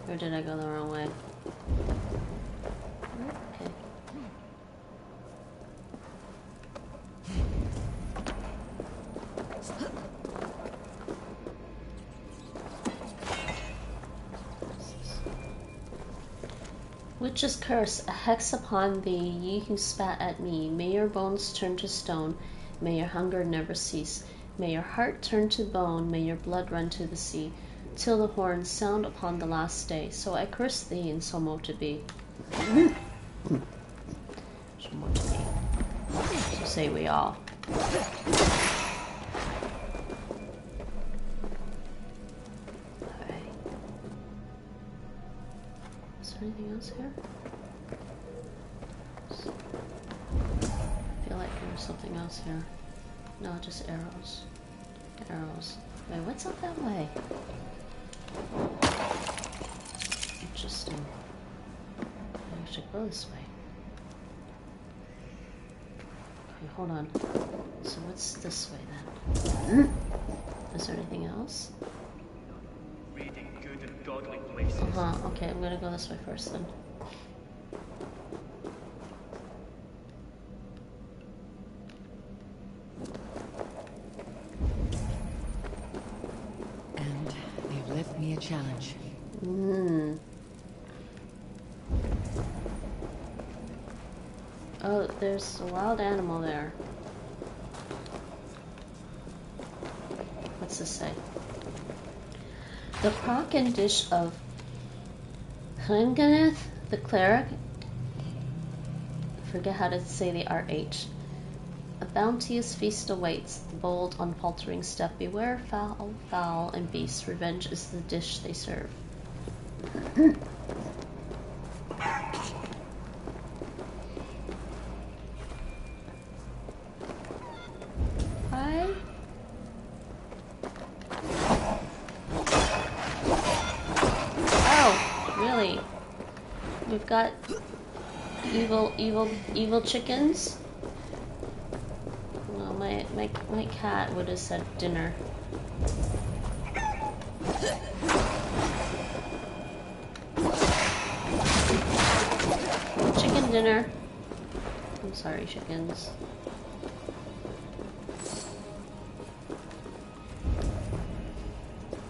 Or did I go the wrong way? Okay. Witch's curse, a hex upon thee, ye who spat at me. May your bones turn to stone. May your hunger never cease. May your heart turn to bone. May your blood run to the sea, till the horns sound upon the last day. So I curse thee, and so mote it be. So mote it be. So say we all. Alright. Is there anything else here? I feel like there's something else here. No, just arrows. Arrows. Wait, what's up that way? Interesting. I should go this way. Okay, hold on. So what's this way then? Is there anything else? Reading good and godly places. Okay, I'm gonna go this way first then. And they've left me a challenge. Oh, there's a wild animal there. What's this say? The crock and dish of Hringaneth, the cleric. I forget how to say the RH. A bounteous feast awaits, the bold, unfaltering step. Beware fowl, and beast. Revenge is the dish they serve. Hi. Oh, really? We've got evil chickens? Well, my cat would have said dinner. Chicken dinner. I'm sorry, chickens.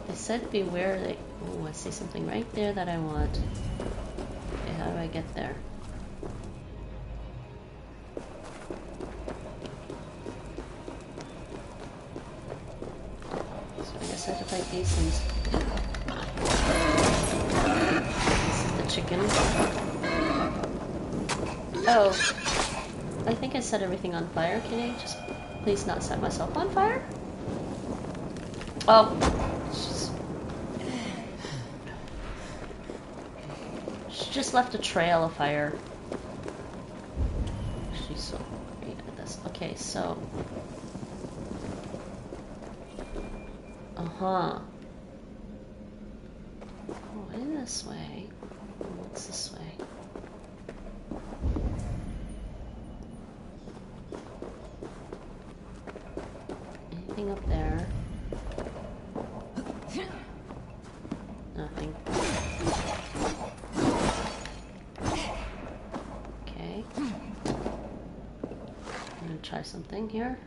I said beware that. Oh, I see something right there that I want. Okay, how do I get there? So I guess I have to fight these things. This is the chicken. Oh, I think I set everything on fire. Can I just please not set myself on fire? Oh, she just left a trail of fire. She's so great at this. Okay, so. Oh, in this way. What's this way? Anything up there? Nothing. Okay. I'm gonna try something here.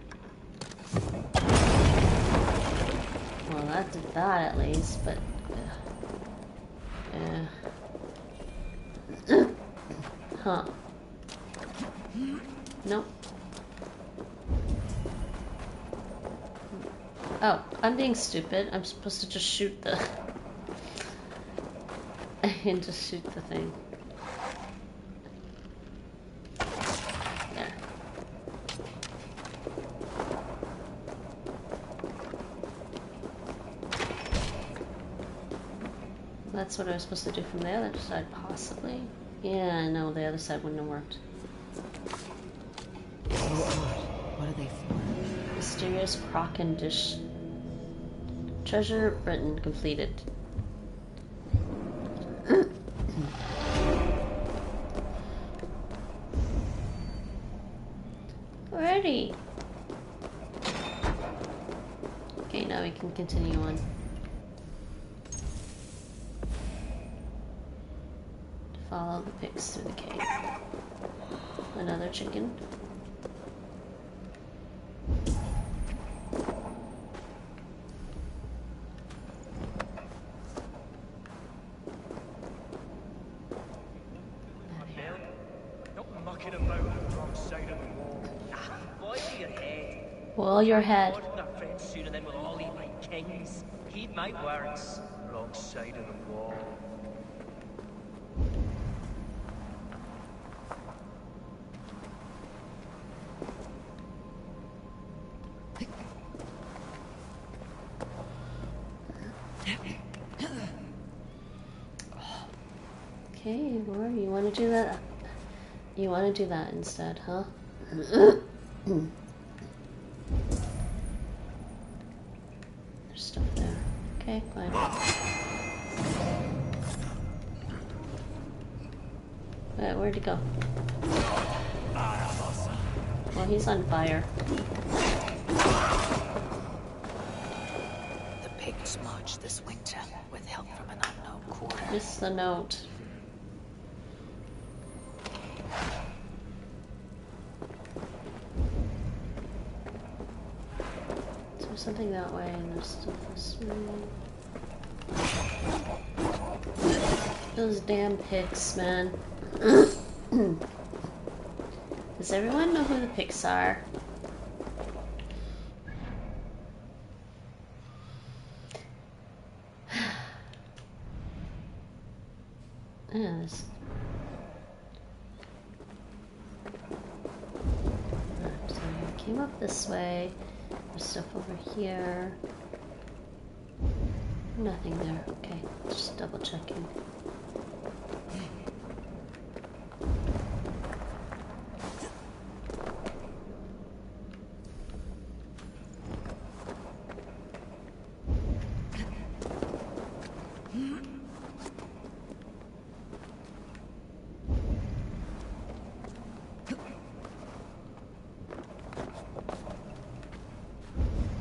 Well, that did that at least, but huh. Nope. Oh, I'm being stupid. I'm supposed to just shoot the and just shoot the thing. There. That's what I was supposed to do from the other side, possibly. Yeah, no, the other side wouldn't have worked. What are they for? Mysterious crock and dish. Treasure Britain completed. Alrighty. Okay, now we can continue on. Follow the Picts through the cave. Another chicken. Not mucking about on the wrong side of the wall. Boil your head. Well, your head. Our friends soon, and then we'll all eat like kings. Heed my words. Wrong side of the wall. Okay, or you want to do that? You want to do that instead, huh? There's stuff there. Okay, fine. Wait, where'd he go? Well, he's on fire. The Picts march this winter with help from an unknown quarter. Missed the note. So there's something that way, and there's stuff this way. Those damn Picts, man. Does everyone know who the Picts are? Yes. So I came up this way. There's stuff over here. Nothing there. Okay, just double checking.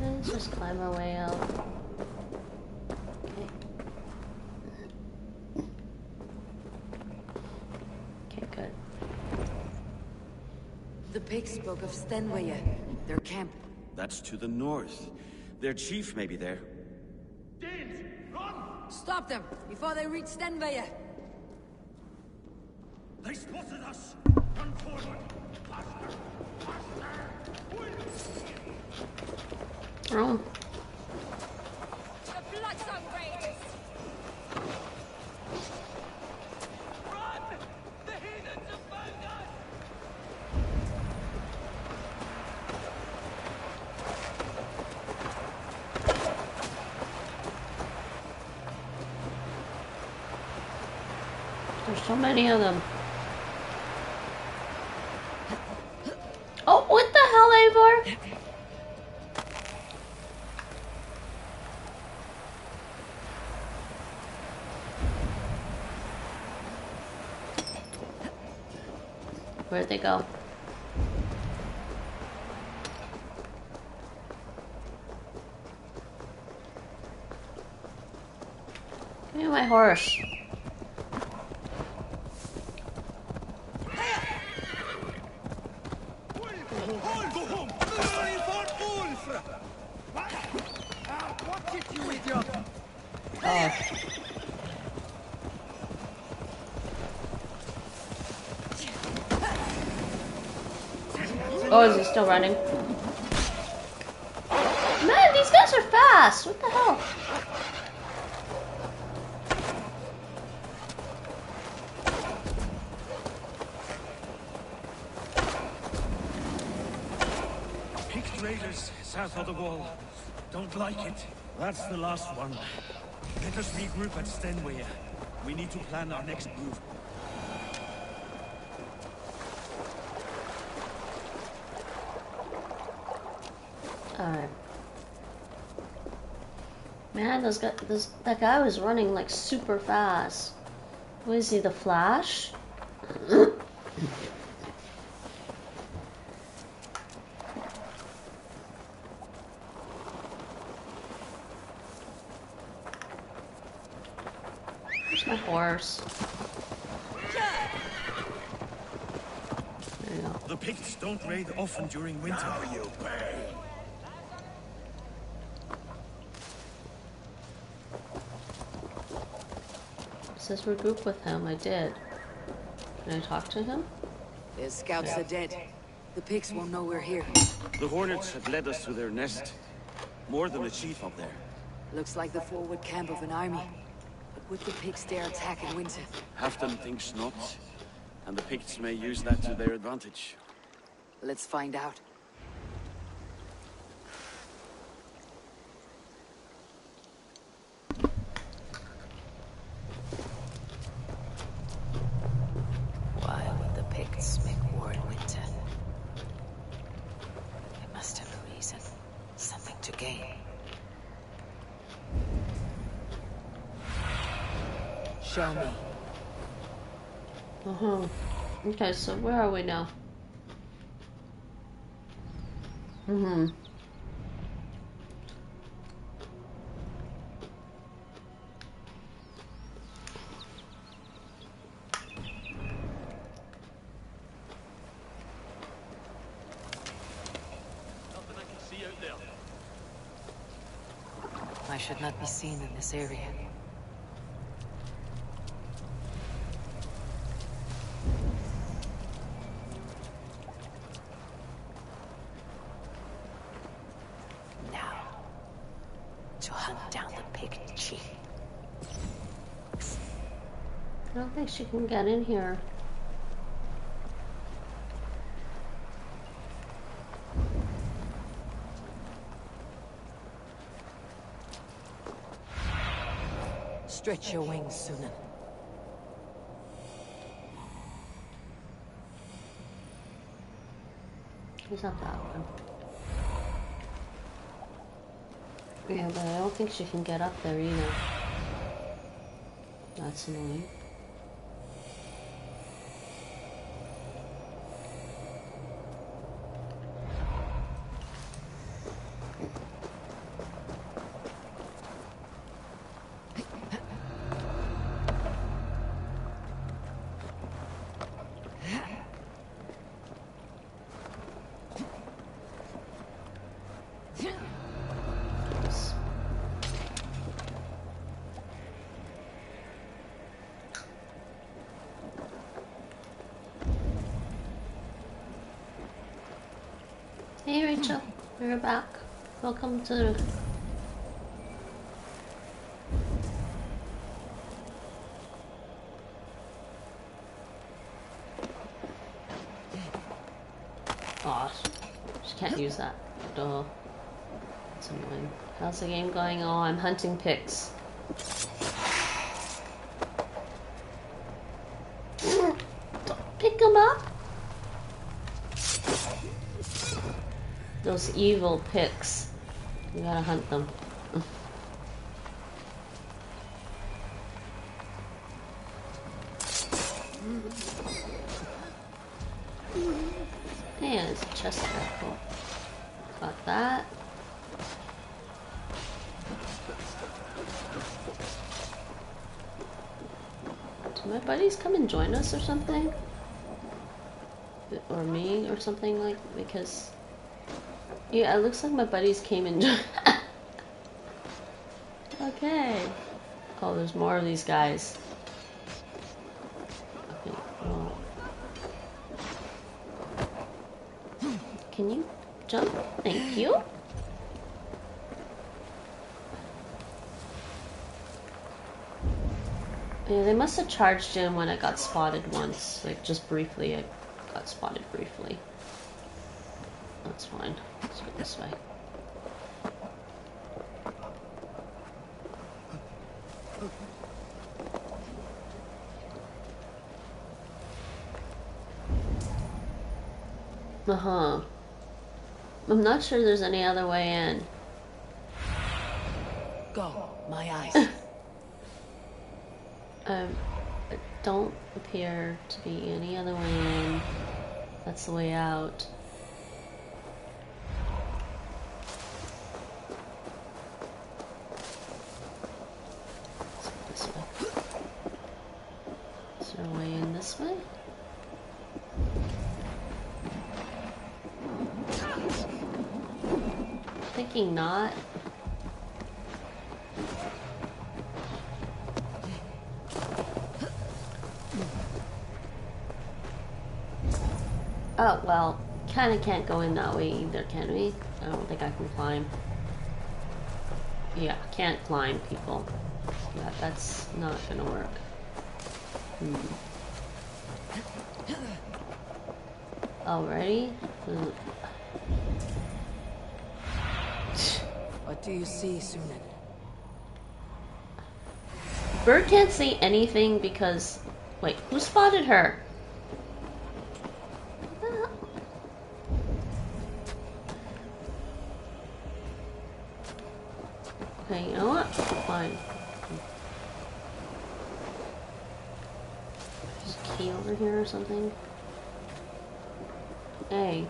Let's just climb our way out. Okay. Okay, good. The Picts spoke of Stenwaya, their camp. That's to the north. Their chief may be there. Danes, run! Stop them before they reach Stenwaya. They spotted us! Run forward! Faster! Faster! Oh. The bloodstone raiders! Run! The heathens have found us! There's so many of them. Oh, what the hell, Eivor? Where'd they go? Give me my horse. Oh. Oh, is he still running? Man, these guys are fast! What the hell? Pict raiders south of the wall. Don't like it. That's the last one. Let us regroup at Stenwaya. We need to plan our next move. Alright. Man, that guy was running like super fast. What is he, the Flash? Where's my horse? There you go. The Picts don't raid often during winter. Now you pay. It says regroup with him. I did. Can I talk to him? Their scouts are dead. The Picts won't know we're here. The Hornets have led us to their nest. More than a chief up there. Looks like the forward camp of an army. But would the Picts dare attack in winter? Halfdan thinks not. And the Picts may use that to their advantage. Let's find out. Why would the Picts make war in winter? They must have a reason. Something to gain. Show me. Okay, so where are we now? I should not be seen in this area. Now, to hunt down the Pict chief. I don't think she can get in here. Stretch your wings, Sunan. Who's up that one? Yeah, but I don't think she can get up there either. That's annoying. Hey Rachel, you're back. Welcome to... Aw, she can't use that. Duh. That's annoying. How's the game going? Oh, I'm hunting Picts. Don't pick them up! Those evil Picts. You gotta hunt them. Yeah, there's a chest there. Cool. Got that. Do my buddies come and join us or something? Or me or something, like, because... Yeah, it looks like my buddies came and joined. Okay. Oh, there's more of these guys. Okay, well. Can you jump? Thank you. Yeah, they must have charged in when I got spotted once. Like, just briefly. I got spotted briefly. That's fine. Let's go this way. I'm not sure there's any other way in. Go, my eyes. Don't appear to be any other way in. That's the way out. Let's go this way. Is there a way in this way? Thinking not. Oh, well, kind of can't go in that way either, can we? I don't think I can climb. Yeah, can't climb, people. Yeah, that's not gonna work. Alrighty. What do you see, Sunan? Bird can't see anything because... Wait, who spotted her? Okay, you know what? Fine. There's a key over here or something. Hey.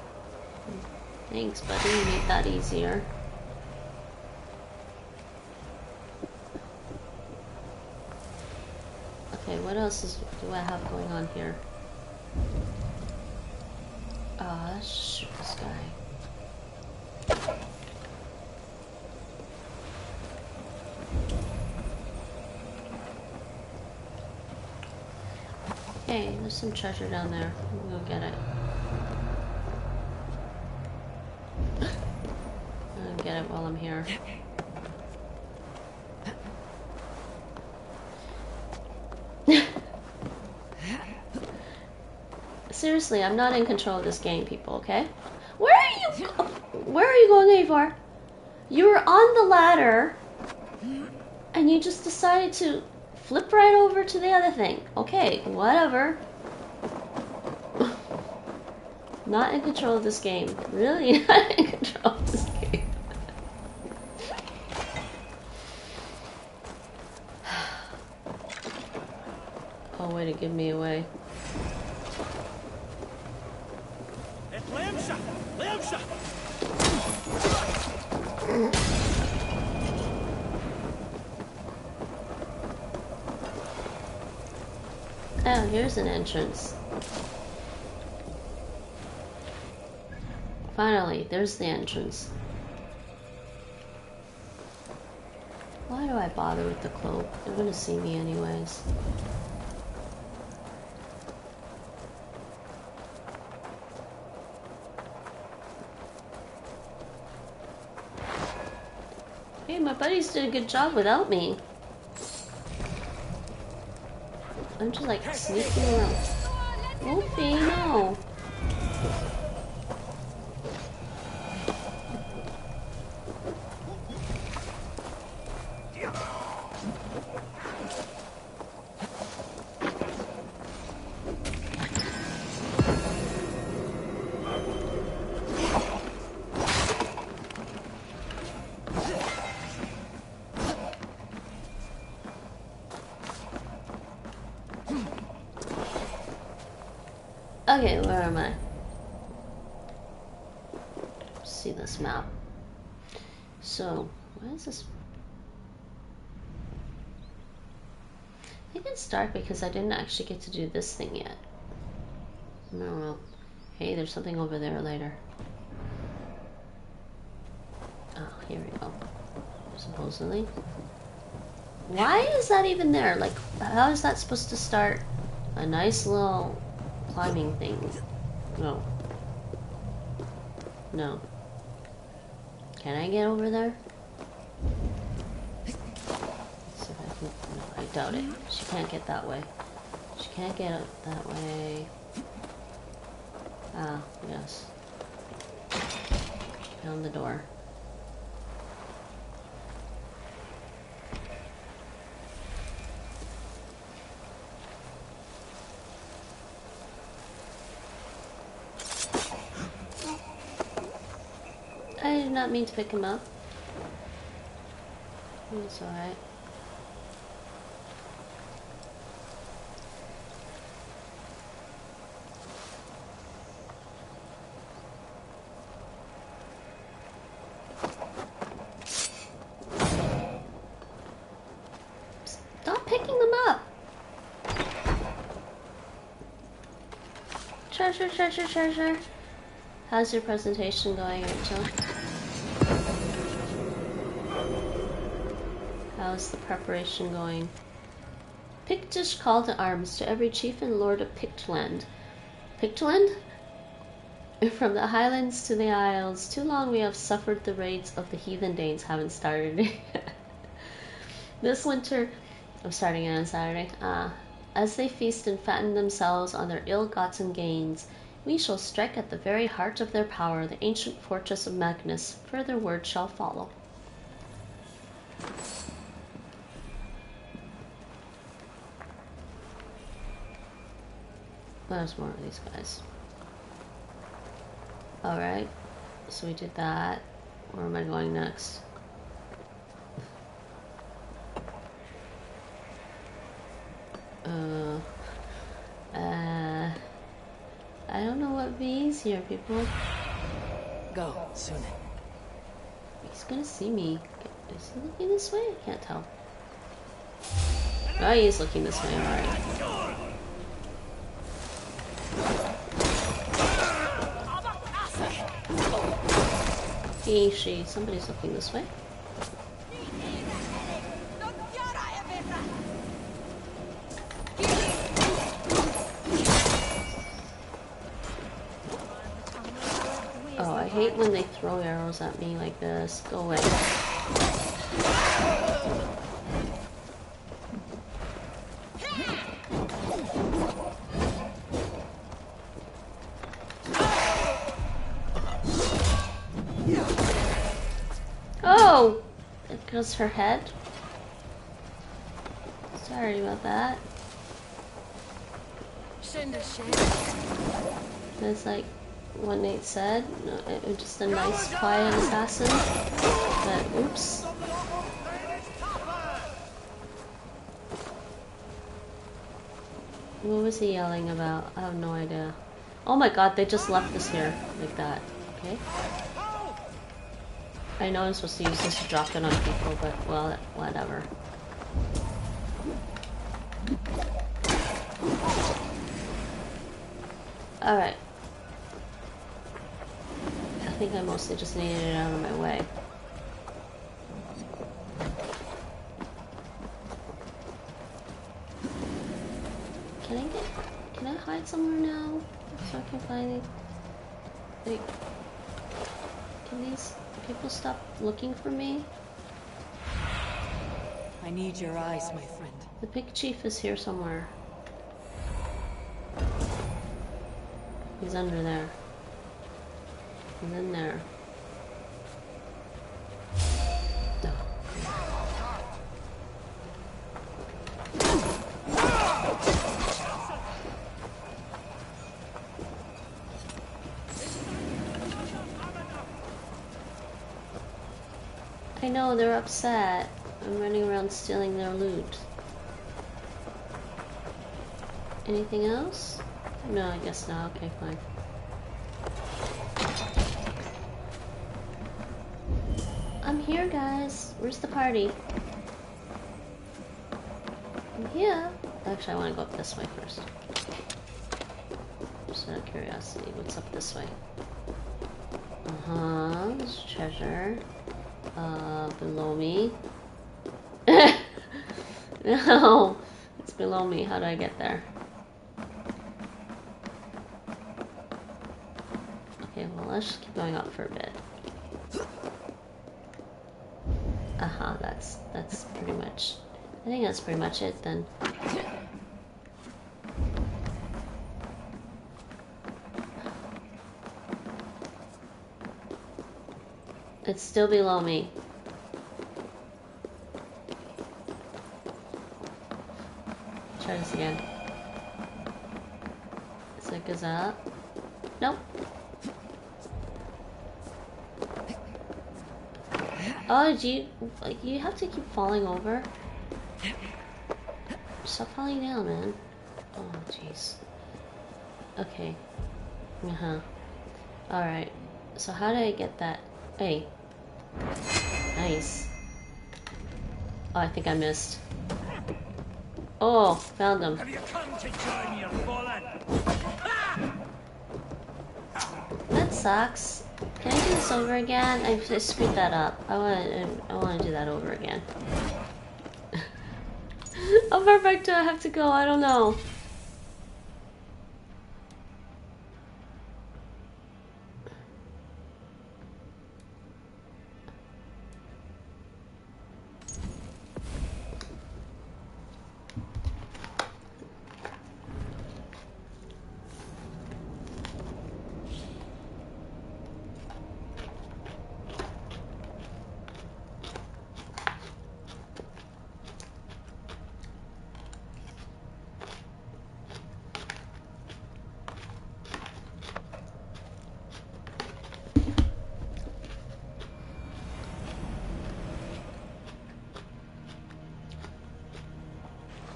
Thanks, buddy. You made that easier. Okay, what else do I have going on here? Let's shoot this guy. Hey, there's some treasure down there. We'll go get it. I'll get it while I'm here. Seriously, I'm not in control of this game, people, okay? Where are you going for? You were on the ladder and you just decided to flip right over to the other thing. Okay, whatever. Not in control of this game. Really not in control of this game. Oh, way to give me away. Oh, here's an entrance. Finally, there's the entrance. Why do I bother with the cloak? They're gonna see me anyways. Hey, my buddies did a good job without me. I'm just like sneaking around. Wolfie, no. Okay, where am I? See this map. So, why is this? I think it's dark because I didn't actually get to do this thing yet. No, well, hey, there's something over there later. Oh, here we go. Supposedly. Why is that even there? Like, how is that supposed to start a nice little climbing thing? No. No. Can I get over there? Let's see if I can. No, I doubt it. She can't get that way. She can't get up that way. Ah, yes. Found the door. I did not mean to pick him up. It's alright. Stop picking them up! Treasure, treasure, treasure. How's your presentation going, Rachel? How's the preparation going? Pictish call to arms to every chief and lord of Pictland. Pictland? From the highlands to the isles, too long we have suffered the raids of the heathen Danes haven't started yet. This winter, I'm starting it on Saturday. As they feast and fatten themselves on their ill-gotten gains, we shall strike at the very heart of their power, the ancient fortress of Magnus. Further word shall follow. There's more of these guys. Alright, so we did that. Where am I going next? I don't know what would be easier, people. Go, soon. He's gonna see me. Is he looking this way? I can't tell. Oh, he's looking this way, alright. She, somebody's looking this way. Oh, I hate when they throw arrows at me like this. Go away. Oh! It goes her head. Sorry about that. It's like what Nate said. No, it was just a nice, quiet assassin. But oops. What was he yelling about? I have no idea. Oh my god, they just left us here like that. Okay. I know I'm supposed to use this to drop it on people, but well, whatever. Alright. I think I mostly just needed it out of my way. Can I hide somewhere now? So I can find it? Like, can these people stop looking for me? I need your eyes, my friend. The Pict chief is here somewhere. He's under there. He's in there. No. I know, they're upset. I'm running around stealing their loot. Anything else? No, I guess not. Okay, fine. I'm here, guys. Where's the party? I'm here. Actually, I want to go up this way first. Just out of curiosity, what's up this way? There's treasure. Below me. No! It's below me. How do I get there? Okay, well, let's just keep going up for a bit. That's pretty much... I think that's pretty much it, then. It's still below me. Try this again. Is it goes up? Nope. Oh, you have to keep falling over? Stop falling down, man. Oh, jeez. Okay. Alright. So how do I get that? Hey. Nice. Oh, I think I missed. Oh, found him. Have you come to join your fallen? That sucks. Can I do this over again? I screwed that up. I want to do that over again. How far back do I have to go? I don't know.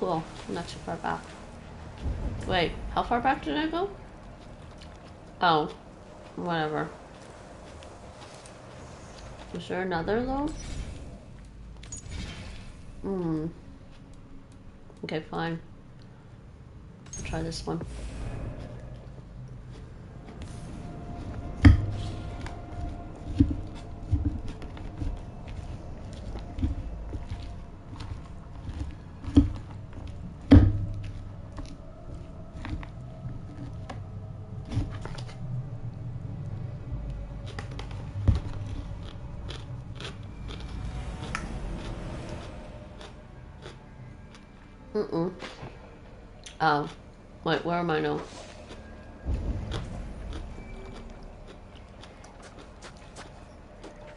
cool. I'm not too far back. Wait, how far back did I go? Oh, whatever. Is there another though? Okay, fine. I'll try this one. Oh. Wait, where am I now?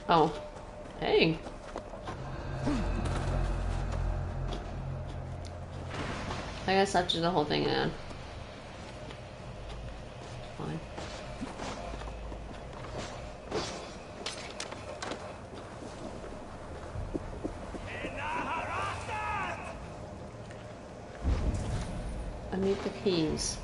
Oh. Hey. I guess I have to do the whole thing again. Fine. I need the keys.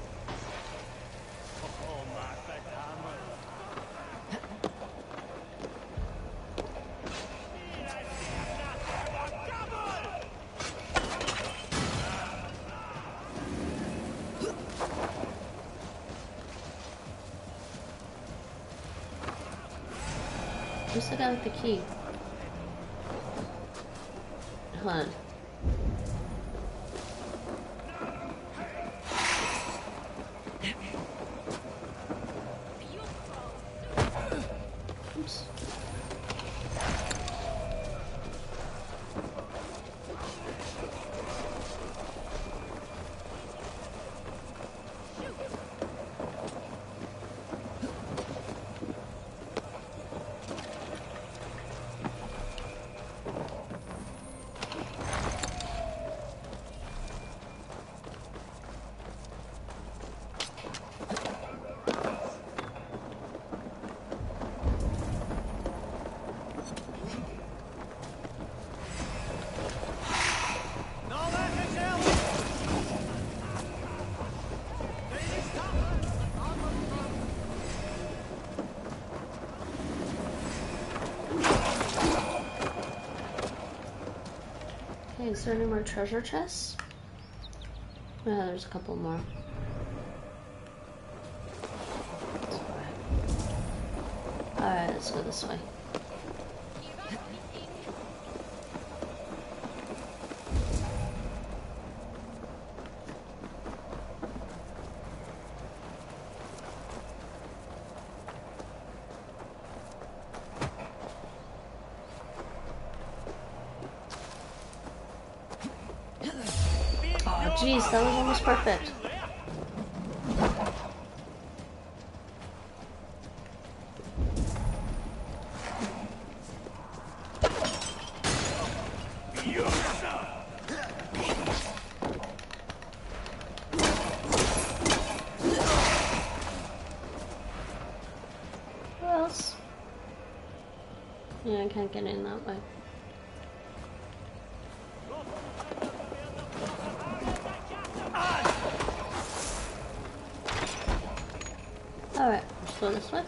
Who's the guy with the key? Hold on. Oops. Okay, is there any more treasure chests? Yeah, there's a couple more. Alright, let's go this way. Oh, jeez, that was almost perfect. Who else? Yeah, I can't get in that way. Alright, let's go this way.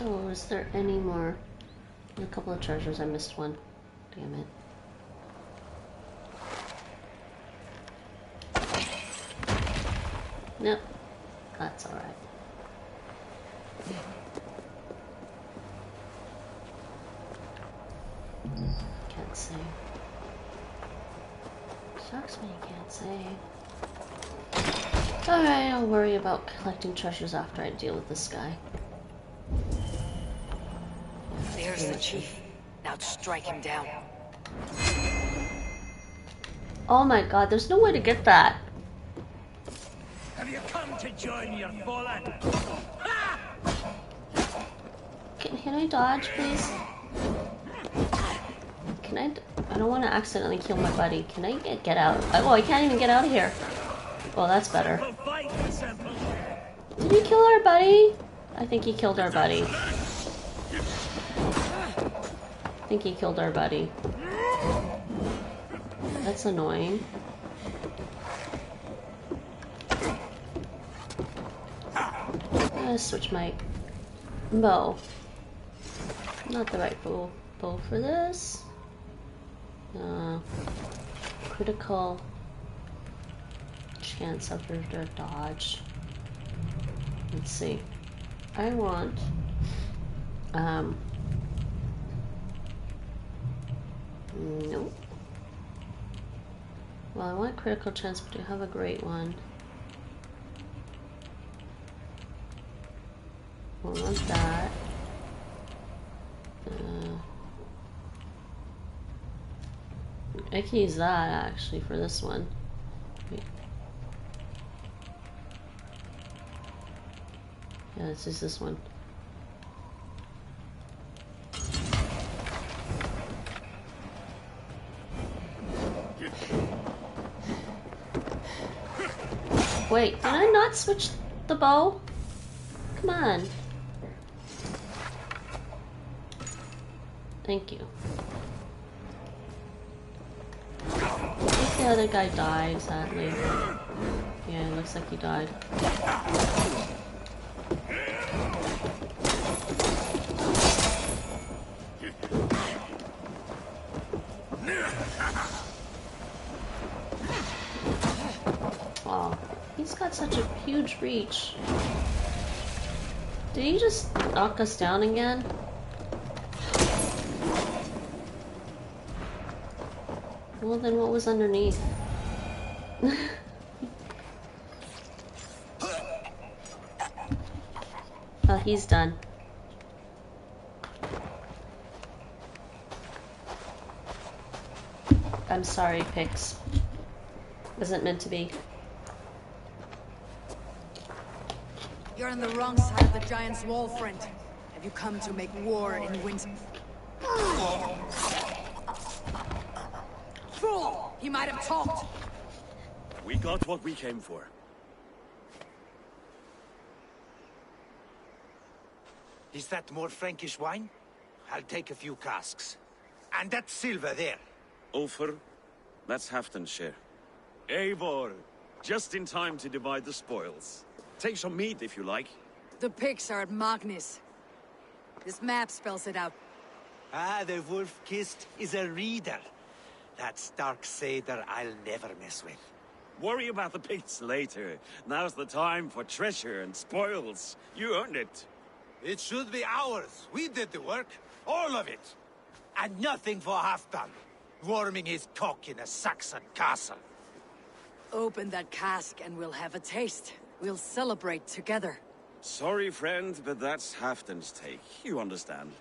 So, is there any more? A couple of treasures. I missed one. Damn it. Nope. That's alright. Can't say. Sucks when you can't say. Alright, I'll worry about collecting treasures after I deal with this guy. There's the chief. Now strike him down. Oh my god, there's no way to get that. Have you come to join your fallen? Can I dodge, please? Can I don't want to accidentally kill my buddy. Can I get out? Oh, I can't even get out of here. Well, that's better. Did he kill our buddy? I think he killed our buddy. I think he killed our buddy. That's annoying. I'm gonna switch my bow. Not the right bow for this. Critical chance of their dodge. Let's see. I want nope. Well, I want critical chance, but I have a great one. I want that. I can use that actually for this one. Wait. Yeah, let's use this one. Wait, did I not switch the bow? Come on. Thank you. I think the other guy died, sadly. Yeah, it looks like he died. Wow, he's got such a huge reach. Did he just knock us down again? Well, then what was underneath? Oh, he's done. I'm sorry, Pix. Wasn't meant to be. You're on the wrong side of the giant's wall, friend. Have you come to make war in winter? Fool! He might have talked. We got what we came for. Is that more Frankish wine? I'll take a few casks. And that silver there. Ulfr, that's Halfdan's share. Eivor, just in time to divide the spoils. Take some meat if you like. The Picts are at Magnus. This map spells it out. Ah, the wolf-kissed is a reader. That stark satyr I'll never mess with. Worry about the Picts later. Now's the time for treasure and spoils. You earned it. It should be ours. We did the work. All of it. And nothing for Halfdan. Warming his cock in a Saxon castle. Open that cask and we'll have a taste. We'll celebrate together. Sorry, friend, but that's Halfdan's take. You understand.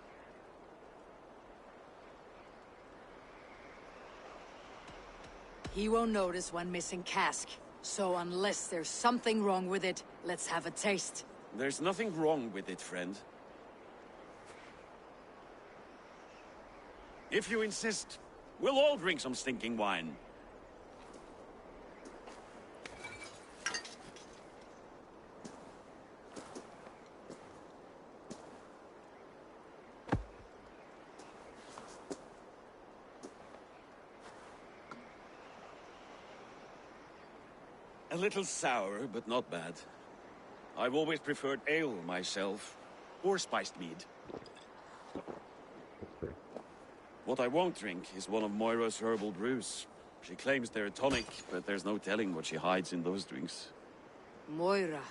He won't notice one missing cask. So unless there's something wrong with it, let's have a taste. There's nothing wrong with it, friend. If you insist, we'll all drink some stinking wine. A little sour, but not bad. I've always preferred ale myself. or spiced mead. What I won't drink is one of Moira's herbal brews. She claims they're a tonic, but there's no telling what she hides in those drinks. Moira.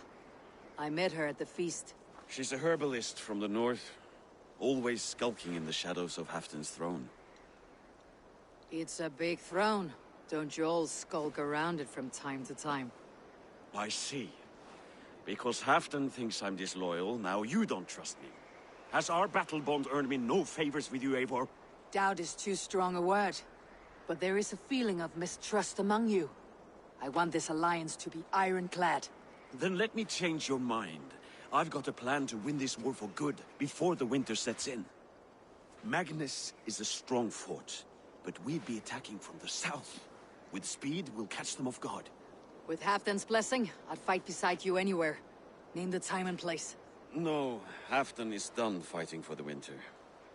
I met her at the feast. She's a herbalist from the north, always skulking in the shadows of Halfdan's throne. It's a big throne. Don't you all skulk around it from time to time? I see. Because Halfdan thinks I'm disloyal, now you don't trust me. Has our battle bond earned me no favors with you, Eivor? Doubt is too strong a word. But there is a feeling of mistrust among you. I want this alliance to be ironclad. Then let me change your mind. I've got a plan to win this war for good, before the winter sets in. Magnus is a strong fort, but we'd be attacking from the south. With speed, we'll catch them off guard. With Halfdan's blessing, I'd fight beside you anywhere. Name the time and place. No, Halfdan is done fighting for the winter.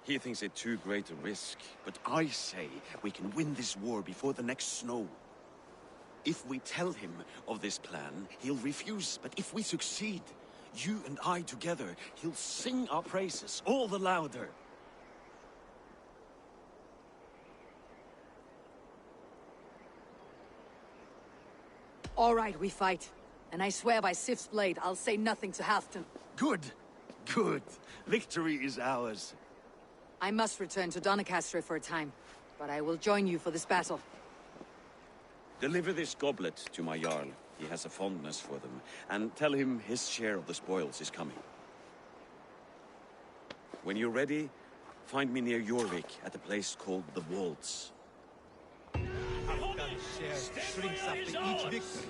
He thinks it too great a risk, but I say we can win this war before the next snow. If we tell him of this plan, he'll refuse, but if we succeed, you and I together, he'll sing our praises all the louder. All right, we fight. And I swear by Sif's blade, I'll say nothing to Halfdan. Good. Good. Victory is ours. I must return to Donecaestre for a time, but I will join you for this battle. Deliver this goblet to my Jarl. He has a fondness for them. And tell him his share of the spoils is coming. When you're ready, find me near Eurvic at a place called the Waltz. Halfdan's share shrinks after each victory,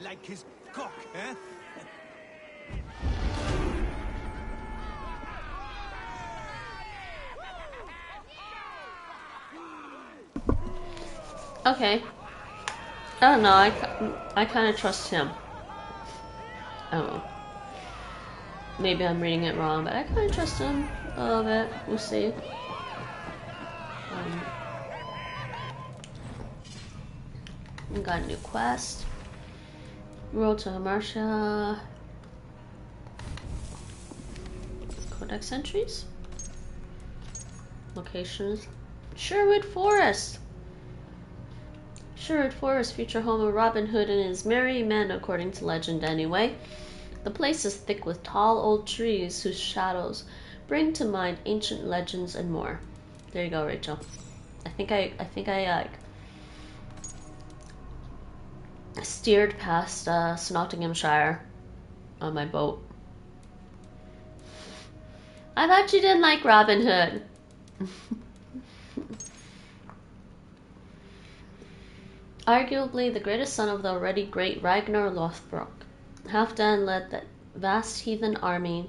like his cock, eh? Okay. I don't know, I kind of trust him. I don't know. Maybe I'm reading it wrong, but I kind of trust him a little bit. We'll see. We got a new quest. Road to Marcia. Codex entries. Locations. Sherwood Forest. Sherwood Forest, future home of Robin Hood and his merry men, according to legend anyway. The place is thick with tall old trees whose shadows bring to mind ancient legends and more. There you go, Rachel. I think I steered past Nottinghamshire on my boat. I thought you didn't like Robin Hood. Arguably the greatest son of the already great Ragnar Lothbrok, Halfdan led the vast heathen army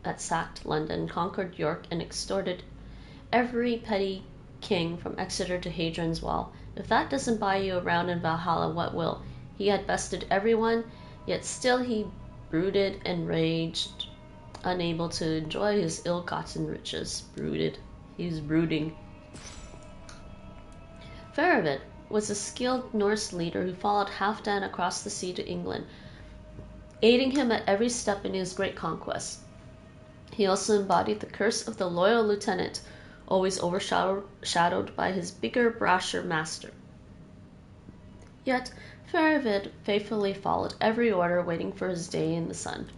that sacked London, conquered York, and extorted every petty king from Exeter to Hadrian's Wall. If that doesn't buy you around in Valhalla, what will? He had bested everyone, yet still he brooded and raged, unable to enjoy his ill-gotten riches. Brooded. He was brooding. Faravid was a skilled Norse leader who followed Halfdan across the sea to England, aiding him at every step in his great conquest. He also embodied the curse of the loyal lieutenant, always overshadowed by his bigger, brasher master. Yet, Faravid faithfully followed every order, waiting for his day in the sun.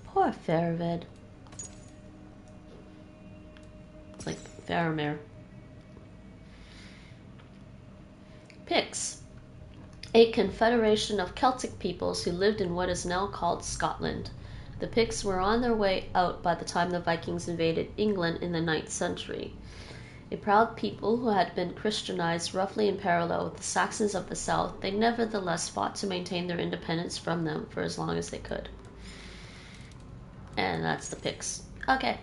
Poor Faravid. It's like Faramir. Picts, a confederation of Celtic peoples who lived in what is now called Scotland. The Picts were on their way out by the time the Vikings invaded England in the 9th century. A proud people who had been Christianized roughly in parallel with the Saxons of the south, they nevertheless fought to maintain their independence from them for as long as they could. And that's the Picts. Okay.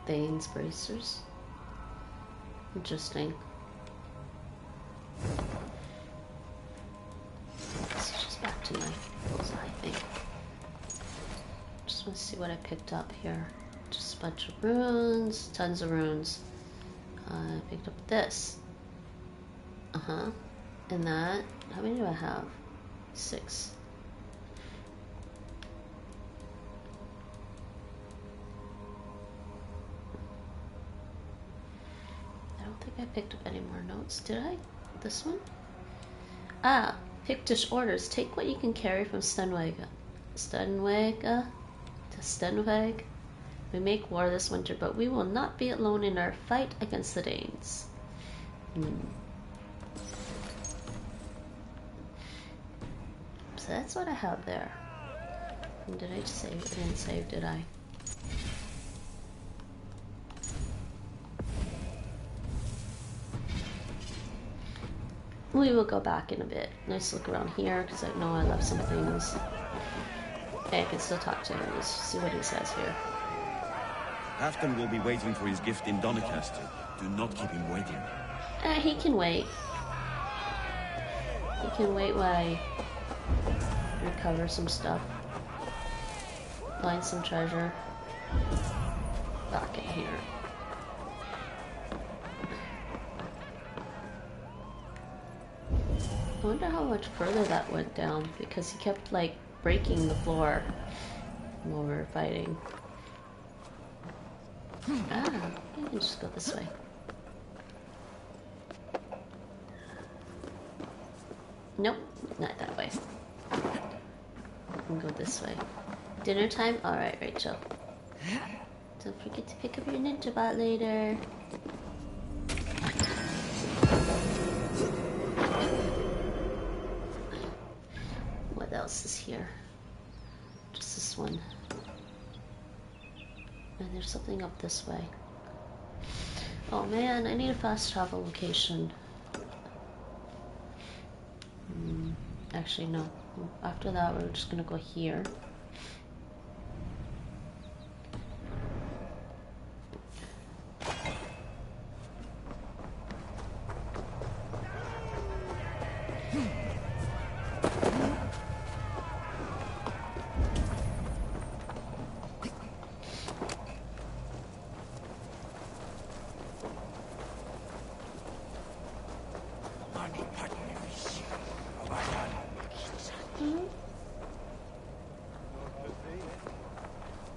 Thane's bracers. Interesting. This is just back to my bullseye, I think. Just want to see what I picked up here. Just a bunch of runes, tons of runes. I picked up this. And that. How many do I have? 6. I don't think I picked up any more notes. Did I? This one? Ah, Pictish orders. Take what you can carry from Stenweg to Stenweg. We make war this winter, but we will not be alone in our fight against the Danes. So that's what I have there. And did I save? I didn't save, did I? We will go back in a bit. Let's look around here because I know I left some things. Okay, I can still talk to him. Let's see what he says here. Halfdan will be waiting for his gift in Donecaestre. Do not keep him waiting. He can wait. He can wait while I recover some stuff. Find some treasure. Back in here. I wonder how much further that went down because he kept like breaking the floor while we were fighting. Ah, I can just go this way. Nope, not that way. I can go this way. Dinner time? Alright, Rachel. Don't forget to pick up your ninja bot later. What else is here? Just this one. And there's something up this way. Oh man, I need a fast travel location. Actually, no. After that, we're just gonna go here.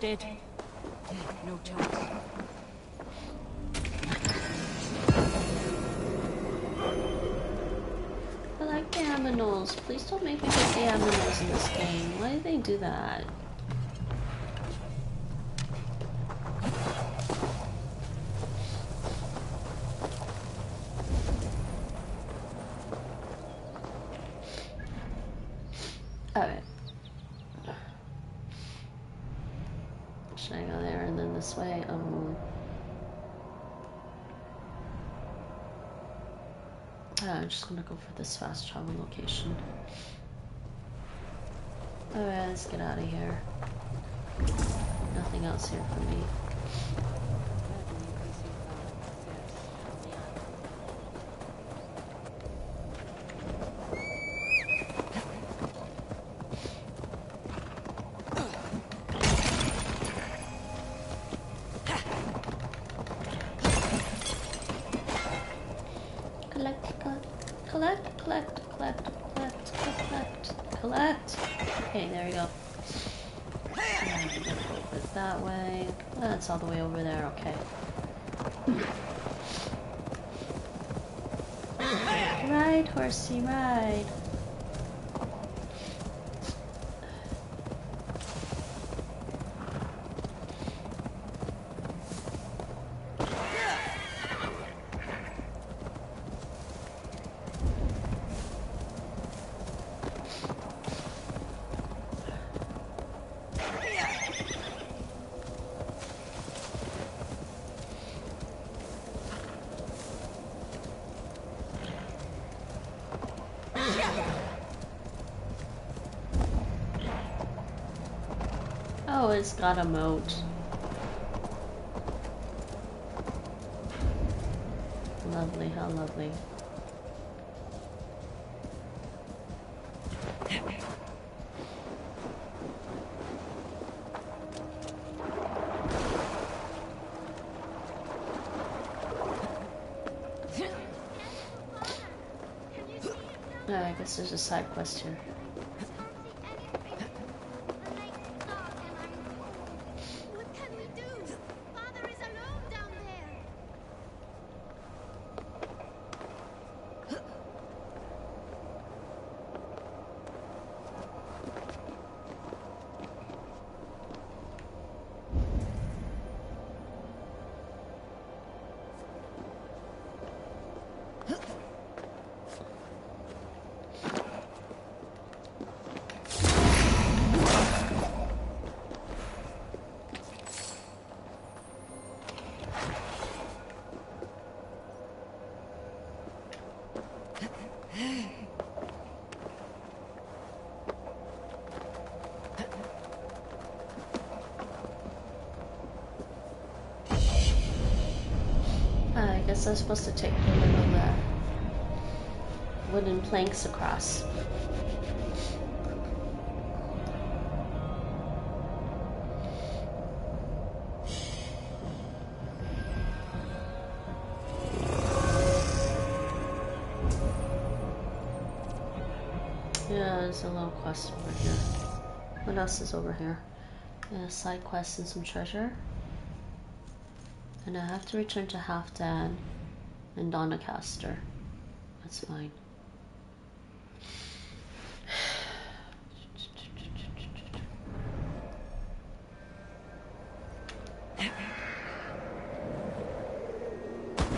Dead. No chance. I like the aminals. Please don't make me get the aminals in this game. Why do they do that? Alright. Should I go there and then this way? I'm just gonna go for this fast travel location. Alright, let's get out of here. Nothing else here for me. Collect. Okay, there we go. And I'm gonna go that way. That's all the way over there, okay. Ride, horsey, ride. Oh, it's got a moat. Lovely, how lovely. I guess there's a side quest here. What can we do? Father is alone down there. I guess I'm supposed to take the little wooden planks across. Yeah, there's a little quest over here. What else is over here? A side quest and some treasure. And I have to return to Halfdan and Donecaestre. That's fine.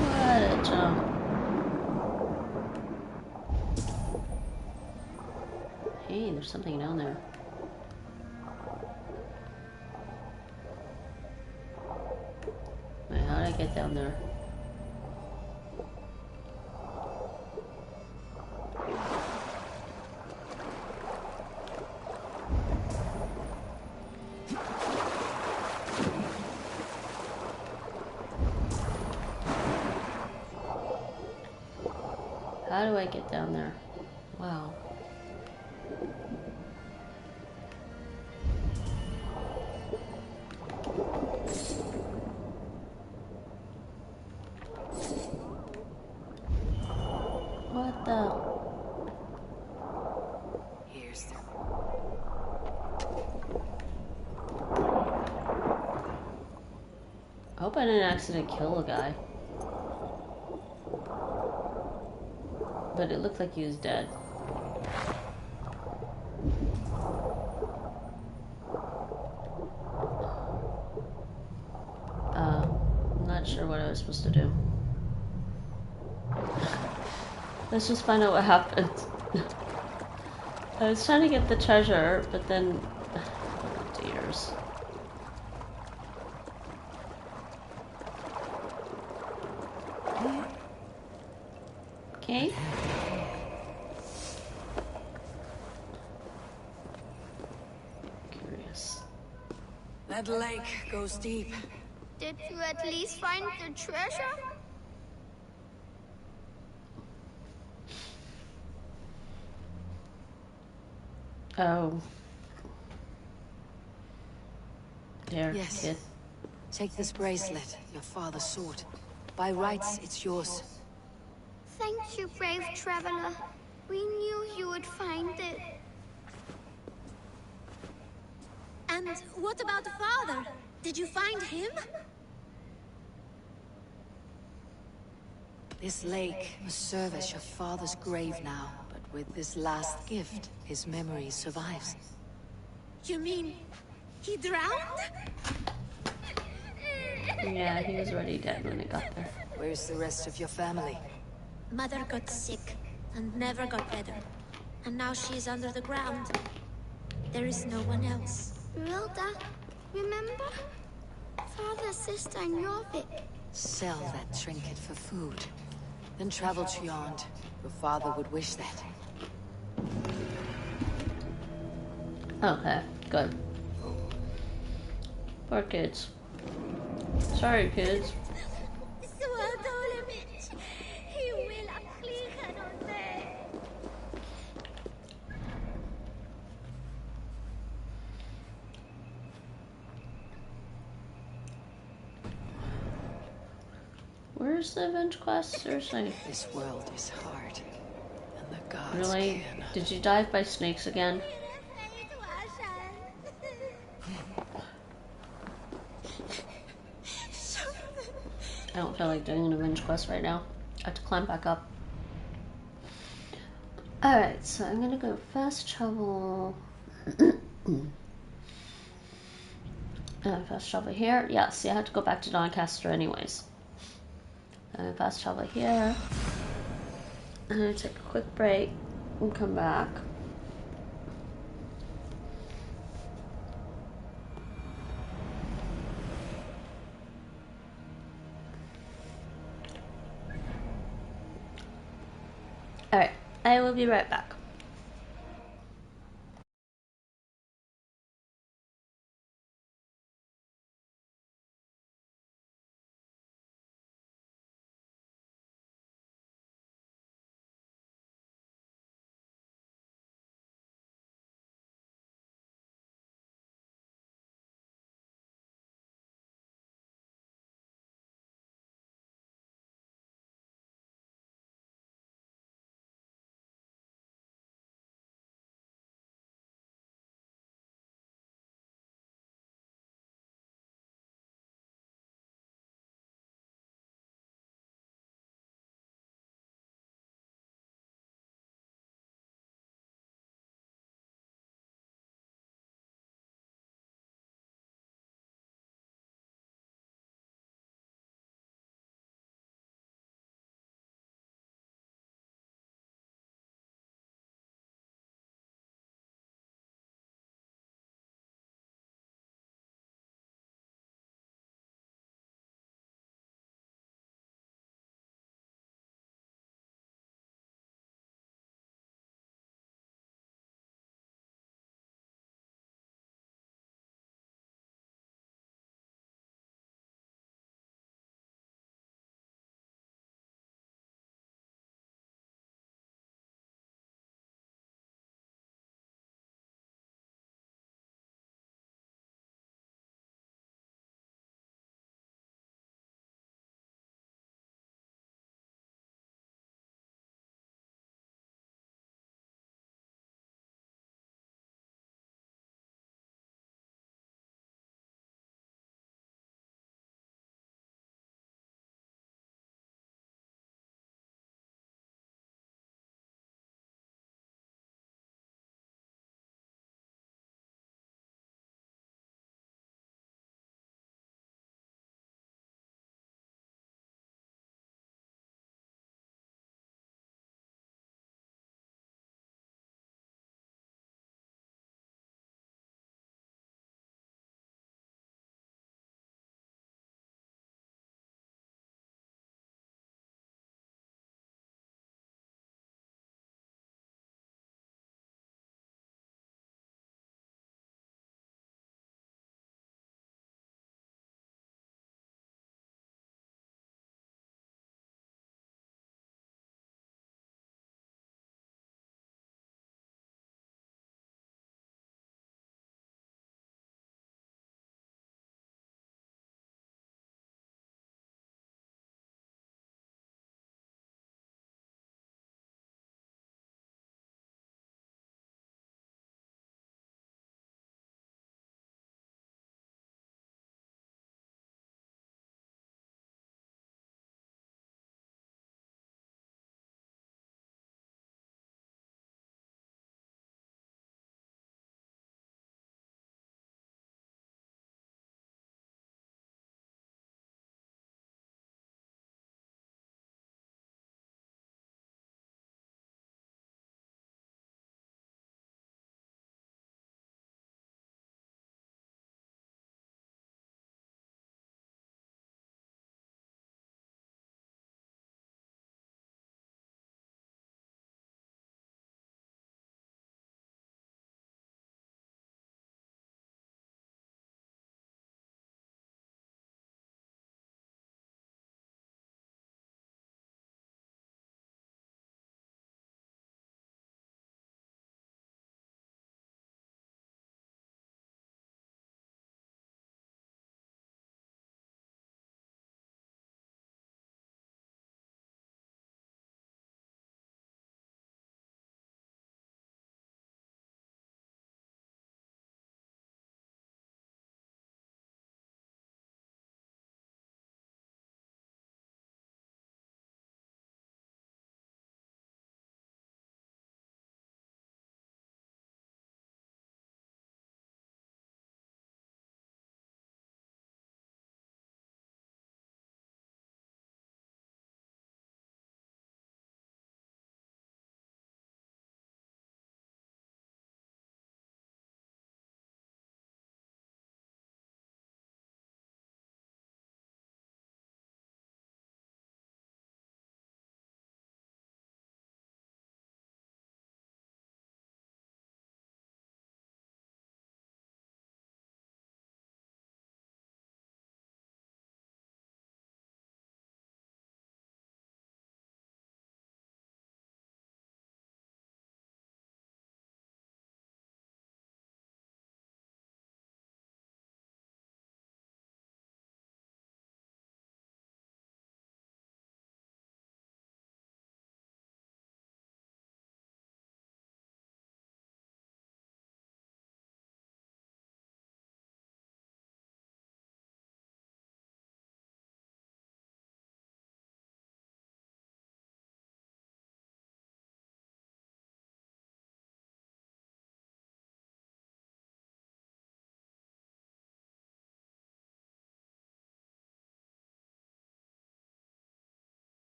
What a jump. Hey, there's something down there. Wait, how did I get down there? How do I get down there? Wow. What the? Here's the... I hope I didn't accidentally kill a guy. But it looked like he was dead. I'm not sure what I was supposed to do. Let's just find out what happened. I was trying to get the treasure, but then... Oh, dears. Okay. Curious. That lake goes deep. Did you at least find the treasure? Oh. There, Yes. kid. Take this bracelet, your father sought. By rights, it's yours. Thank you, brave traveler. We knew you would find it. And what about father? Did you find him? This lake must serve as your father's grave now, but with this last gift, his memory survives. You mean he drowned? Yeah, he was already dead when it got there. Where's the rest of your family? Mother got sick and never got better. And now she is under the ground. There is no one else. Rilda, remember? Father, sister, and Jorvik. Sell that trinket for food. Then travel to Yond. Your father would wish that. Okay, good. Poor kids. Sorry, kids. Where's the avenge quest? Seriously. This world is hard, and the gods Really? Did you dive by snakes again? I don't feel like doing an revenge quest right now. I have to climb back up. Alright, so I'm gonna go fast travel. Fast travel here. Yeah, see, I have to go back to Donecaestre anyways. Fast travel here. I'm gonna take a quick break and come back. Alright, I will be right back.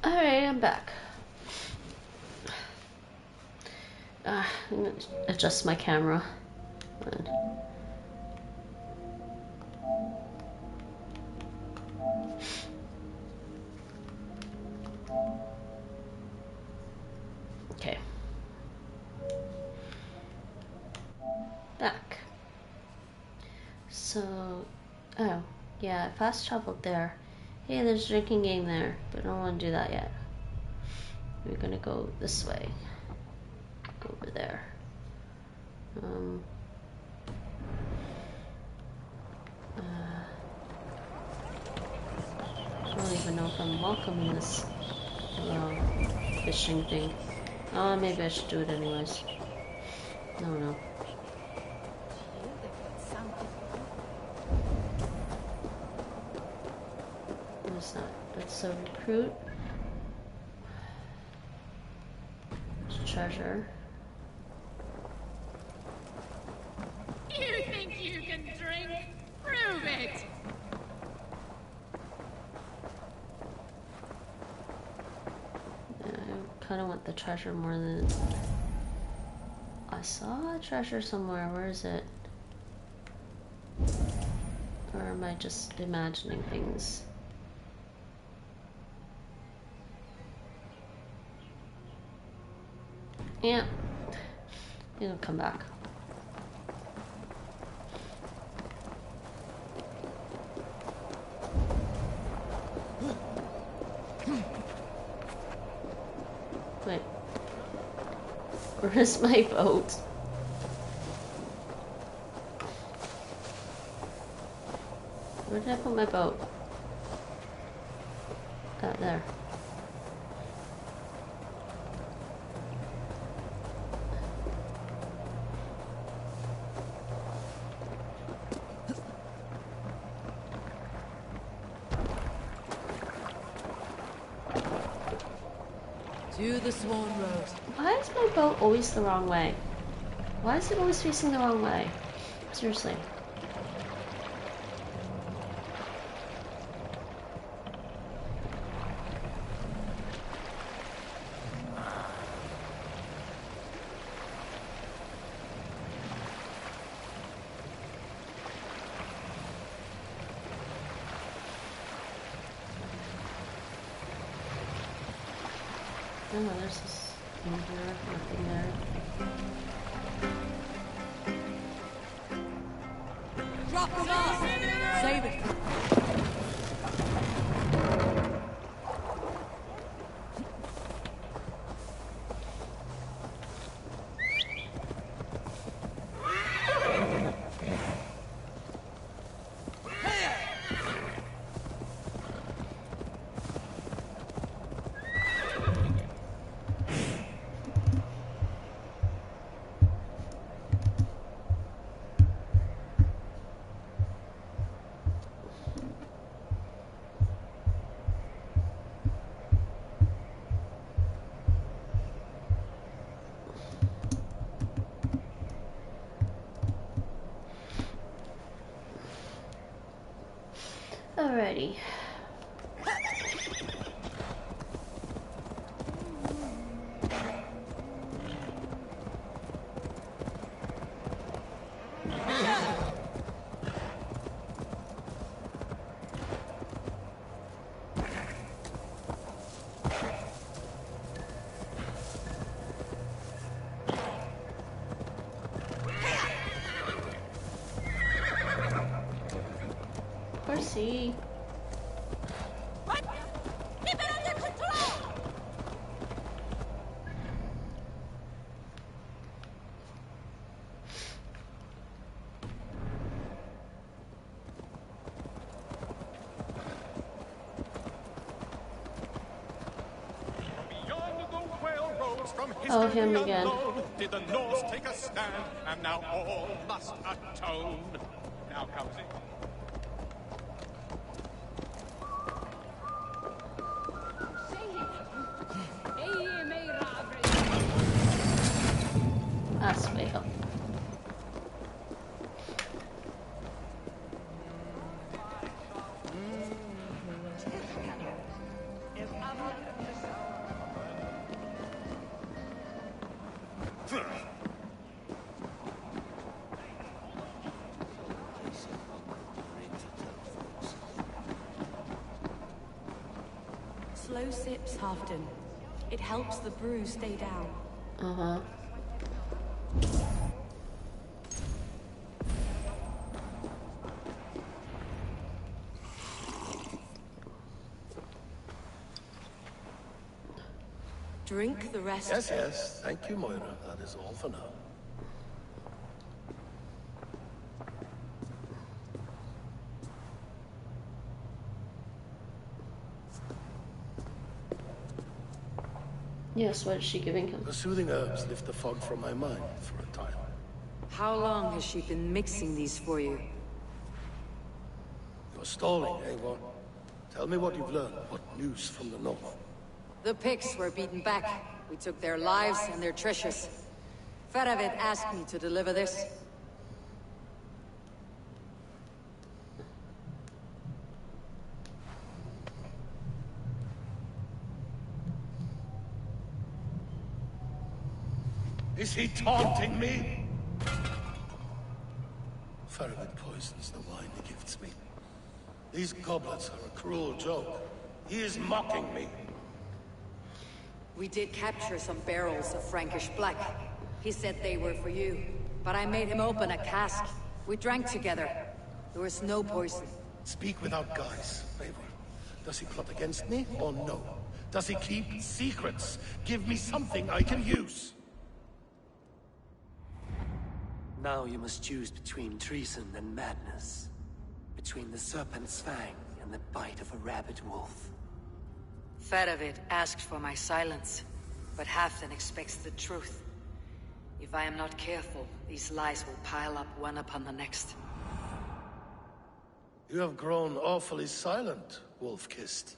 Alright, I'm back. I'm gonna adjust my camera. Okay. Back. So, oh, yeah, I fast traveled there. Hey, there's a drinking game there, but I don't want to do that yet. We're gonna go this way. Go over there. I don't even know if I'm welcome in this fishing thing. Maybe I should do it anyways. No. What's that? That's a recruit. It's treasure. You think you can drink? Prove it! I kind of want the treasure more than... I saw a treasure somewhere. Where is it? Or am I just imagining things? Yeah. It'll come back. Wait. Where's my boat? Where did I put my boat? There. To the Swan Road. Why is my boat always the wrong way? Why is it always facing the wrong way? Seriously. Oh, there's this in here, nothing there. Drop it off! Save it! Alrighty. Horsey. Keep it under control! Oh, him again. Did the Norse take a stand, and now all must atone. Now comes it. That's way up. slow sips, Halfdan. It helps the brew stay down. Uh-huh. Drink the rest. Yes, yes. Thank you, Moira. That is all for now. Yes, what is she giving him? The soothing herbs lift the fog from my mind for a time. How long has she been mixing these for you? You're stalling, Avon. Tell me what you've learned. What news from the north? The Picts were beaten back. We took their lives and their treasures. Faravid asked me to deliver this. Is he taunting me? Faravid poisons the wine he gifts me. These goblets are a cruel joke. He is mocking me. We did capture some barrels of Frankish black. He said they were for you, but I made him open a cask. We drank together. There was no poison. Speak without guise, Eivor. Does he plot against me, or no? Does he keep secrets? Give me something I can use. Now you must choose between treason and madness. Between the serpent's fang and the bite of a rabid wolf. Faravid asked for my silence, but Halfdan expects the truth. If I am not careful, these lies will pile up one upon the next. You have grown awfully silent, wolf-kissed.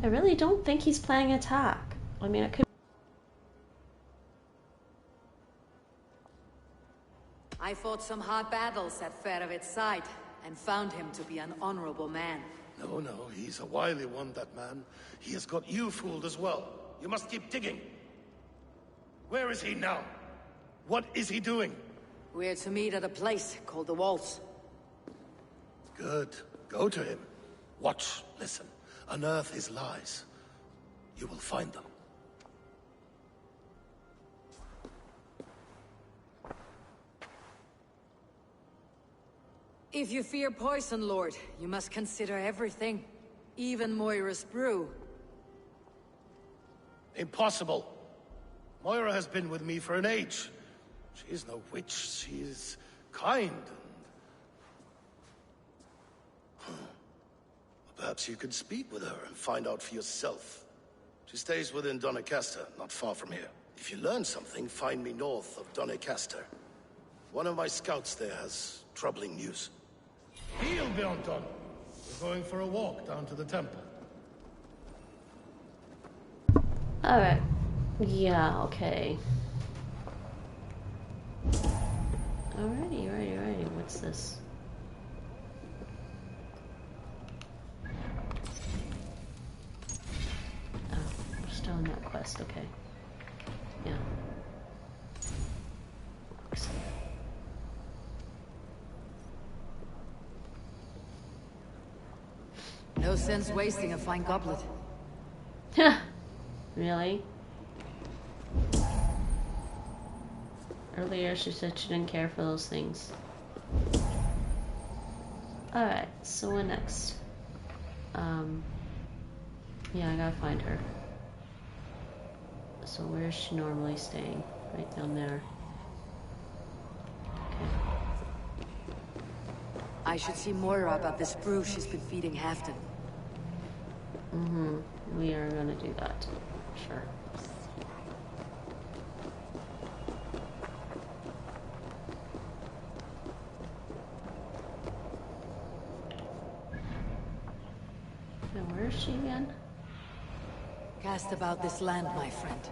I really don't think he's planning an attack. I mean, it could. I fought some hard battles at Faravid's side, and found him to be an honorable man. No, no, he's a wily one, that man. He has got you fooled as well. You must keep digging. Where is he now? What is he doing? We're to meet at a place called the Walls. Good. Go to him. Watch, listen. Unearth his lies. You will find them. If you fear poison, Lord, you must consider everything. Even Moira's brew. Impossible. Moira has been with me for an age. She is no witch. She is kind and... Perhaps you could speak with her and find out for yourself. She stays within Donecaestre, not far from here. If you learn something, find me north of Donecaestre. One of my scouts there has troubling news. Heel, Bjornton! We're going for a walk down to the temple. Alright. Yeah, okay. Alrighty. What's this? Oh, we're still on that quest, okay. Yeah. No sense wasting a fine goblet. Really? Earlier she said she didn't care for those things. Alright, so what next? Yeah, I gotta find her. So where is she normally staying? Right down there. Okay. I should see Moira about this brew she's been feeding Halfdan. We are gonna do that. Sure. Now where is she again? Cast about this land, my friend.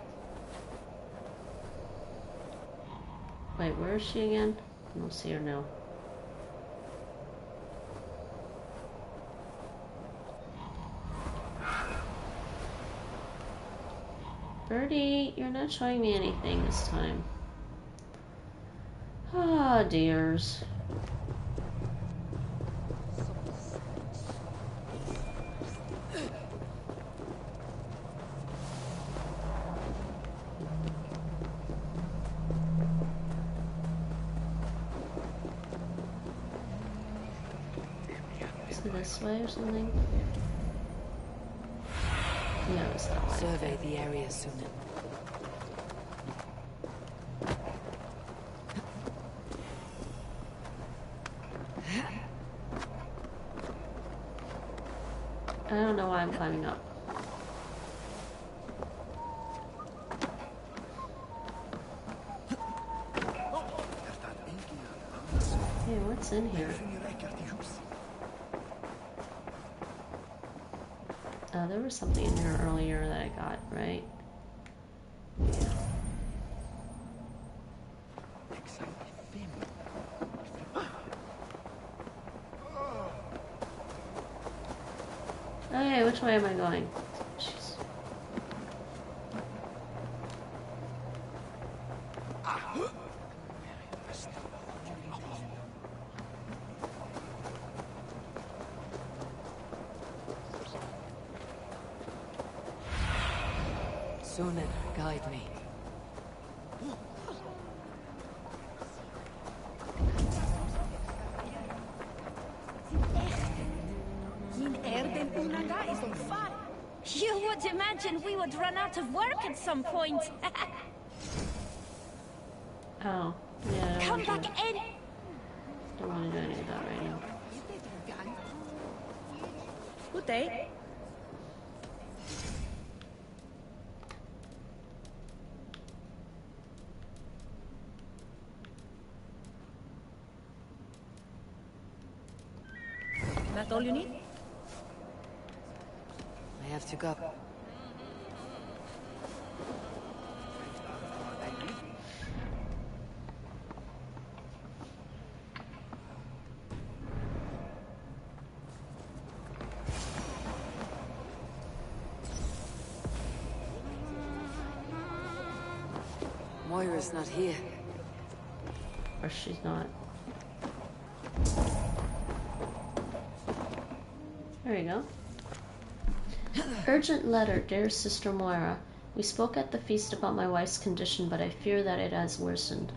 Wait, where is she again? I don't see her now. Birdie, you're not showing me anything this time. Ah, dears. Is it this way or something? Yeah, it was that way. Survey the area soon. I don't know why I'm climbing up. Hey, what's in here? There was something in here earlier that I got, right? Yeah. Okay, which way am I going? Jeez. Sunan, guide me. You would imagine we would run out of work at some point. Oh, yeah. Come back in. Don't want to do any of that right now. Good day. That all you need? I have to go. Moira's not here. Or she's not. There you go. Urgent letter, dear Sister Moira. We spoke at the feast about my wife's condition, but I fear that it has worsened.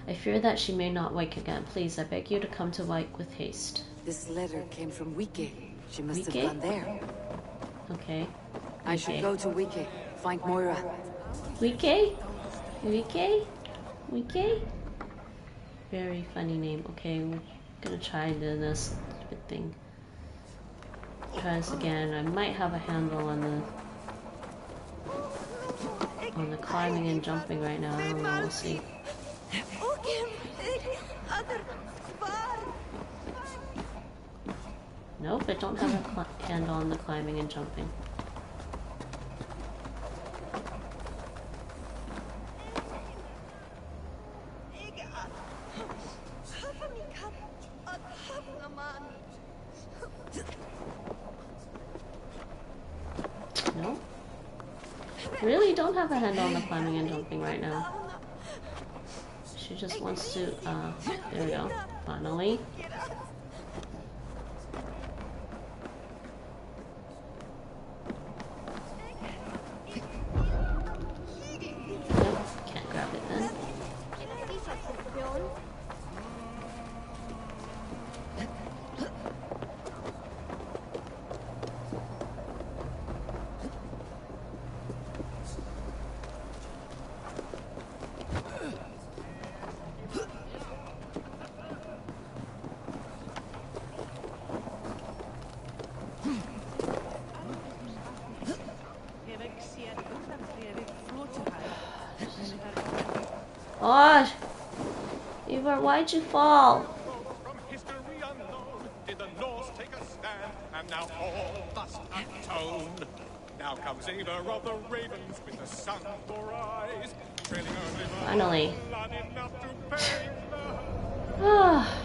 I fear that she may not wake again. Please, I beg you to come to Wyke with haste. This letter came from Wiccan. She must Wiccan? have gone there. Okay. I should go to Wiccan. Find Moira. Wiccan? Wiccan? Wiccan? Very funny name. Okay, we're gonna try doing this stupid thing. Try this again. I might have a handle on the climbing and jumping right now. I don't know. We'll see. Nope, I don't have a handle on the climbing and jumping. No? Really don't have a handle on the climbing and jumping right now. She just wants to, there we go. Finally. Nope, can't grab it then. Oh, Ivor, why'd you fall? From history unknown, did the Norse take a stand, and now all must atone. Now comes Ava of the Ravens with the sun for eyes, trailing only by Finally. blood enough to pay the Ah.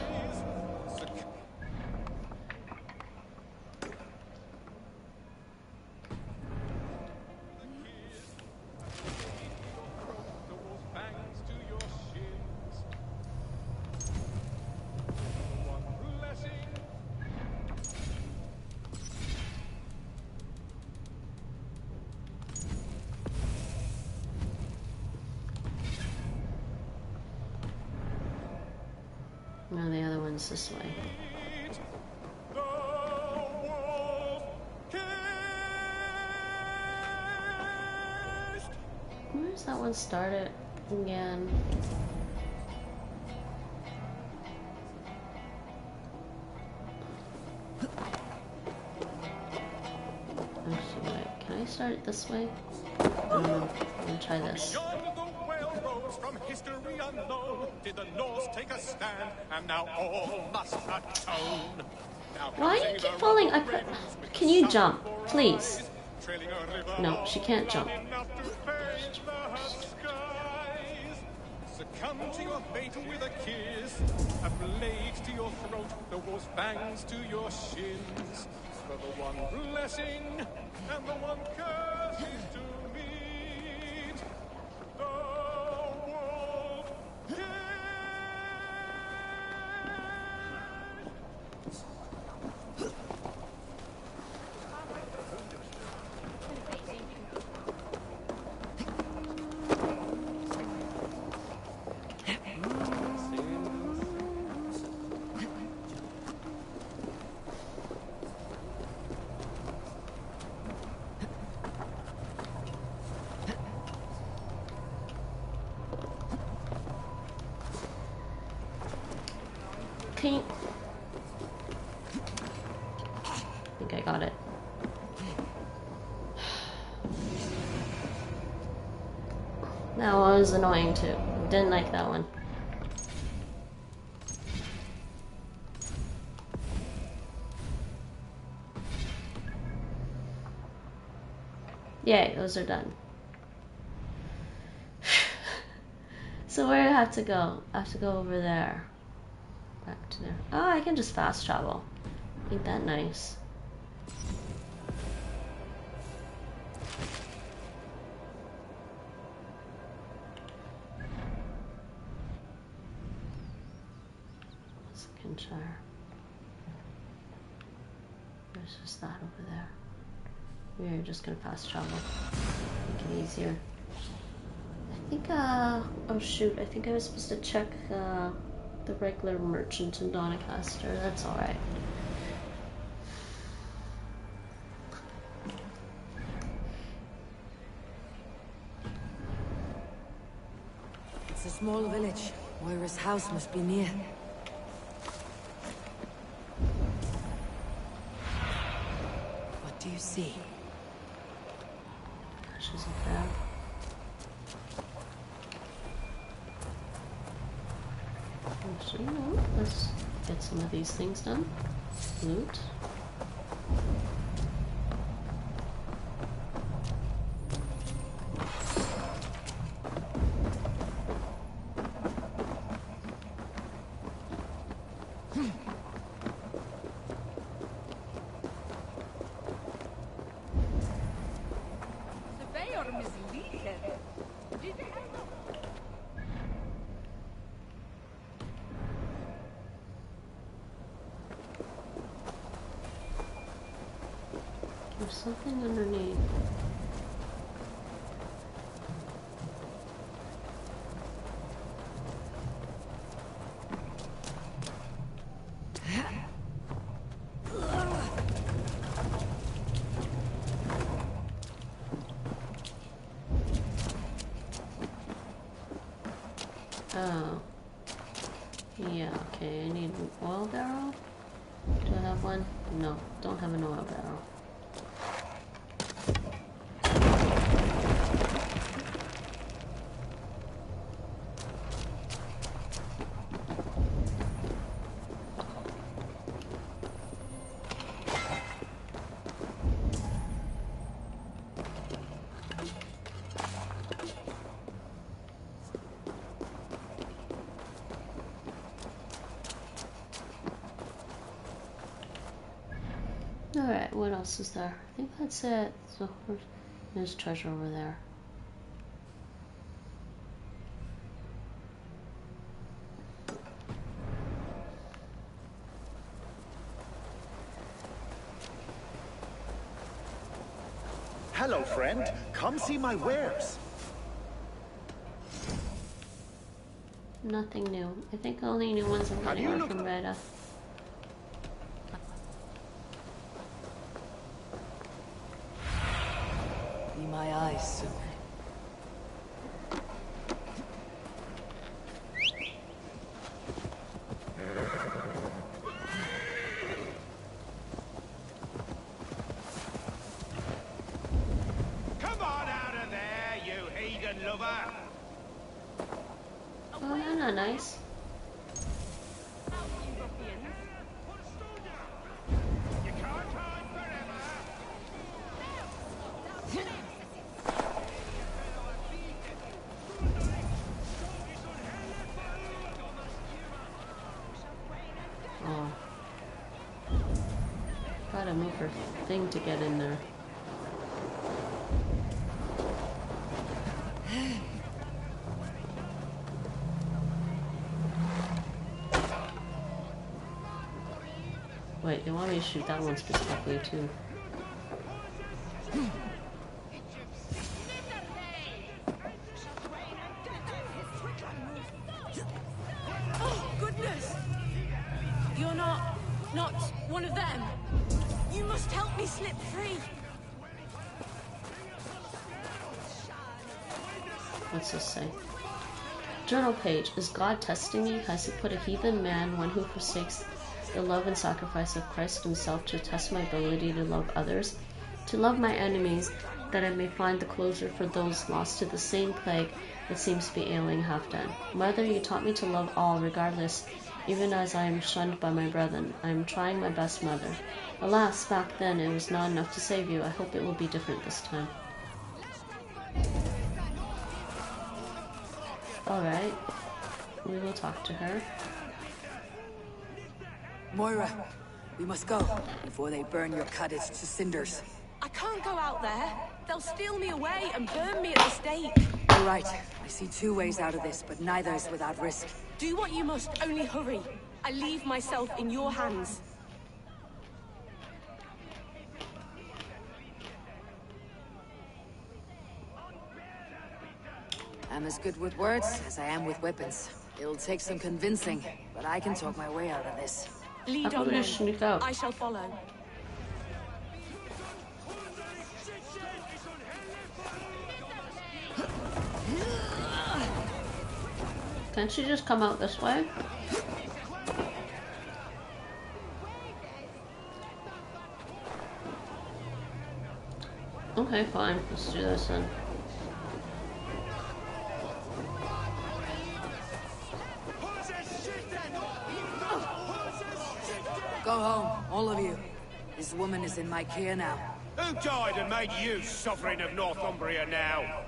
No, the other one's this way. Where's that one started again? Actually, wait, can I start it this way? I'm gonna try this. From history unknown, did the Norse take a stand, and now all must atone. Why do you keep falling? Can you jump, please? No, she can't jump. Succumb to your fate with a kiss, a blade to your throat, the wolf's fangs to your shins. For the one blessing and the one curse is to meet. The wolf I think I got it. That one was annoying too. Didn't like that one. Yay, those are done. So where do I have to go? I have to go over there. Back to there. Oh, I can just fast travel. Ain't that nice? Second chair. There's just that over there. We're just gonna fast travel. Make it easier. I think, oh shoot, I think I was supposed to check, the regular merchant in Donecaestre. That's alright. It's a small village. Moira's house must be near. What do you see? She's up there. Actually, no, let's get some of these things done. Loot. There's something underneath. Oh. Yeah, okay, I need an oil barrel. Do I have one? No, don't have an oil barrel. Alright, what else is there? I think that's it. So there's treasure over there. Hello, friend. Come see my wares. Nothing new. I think the only new ones I'm getting are from Reda. Be my eyes soon. Come on out of there, you heathen lover! Oh, they're not nice. Oh. Gotta move her thing to get in there. Wait, they want me to shoot that one specifically too. Oh, goodness! You're not one of them. You must help me slip free. What's this say? Journal page. Is God testing me? Has he put a heathen man, one who forsakes the love and sacrifice of Christ himself, to test my ability to love others, to love my enemies, that I may find the closure for those lost to the same plague that seems to be ailing Halfdan. Mother, you taught me to love all, regardless, even as I am shunned by my brethren. I am trying my best, Mother. Alas, back then it was not enough to save you. I hope it will be different this time. Alright, we will talk to her. Moira, we must go before they burn your cottage to cinders. I can't go out there. They'll steal me away and burn me at the stake. You're right. I see two ways out of this, but neither is without risk. Do what you must, only hurry. I leave myself in your hands. I'm as good with words as I am with weapons. It'll take some convincing, but I can talk my way out of this. Lead on then. I shall follow. Can't she just come out this way? Okay, fine. Let's do this then. Go home, all of you. This woman is in my care now. Who died and made you sovereign of Northumbria now?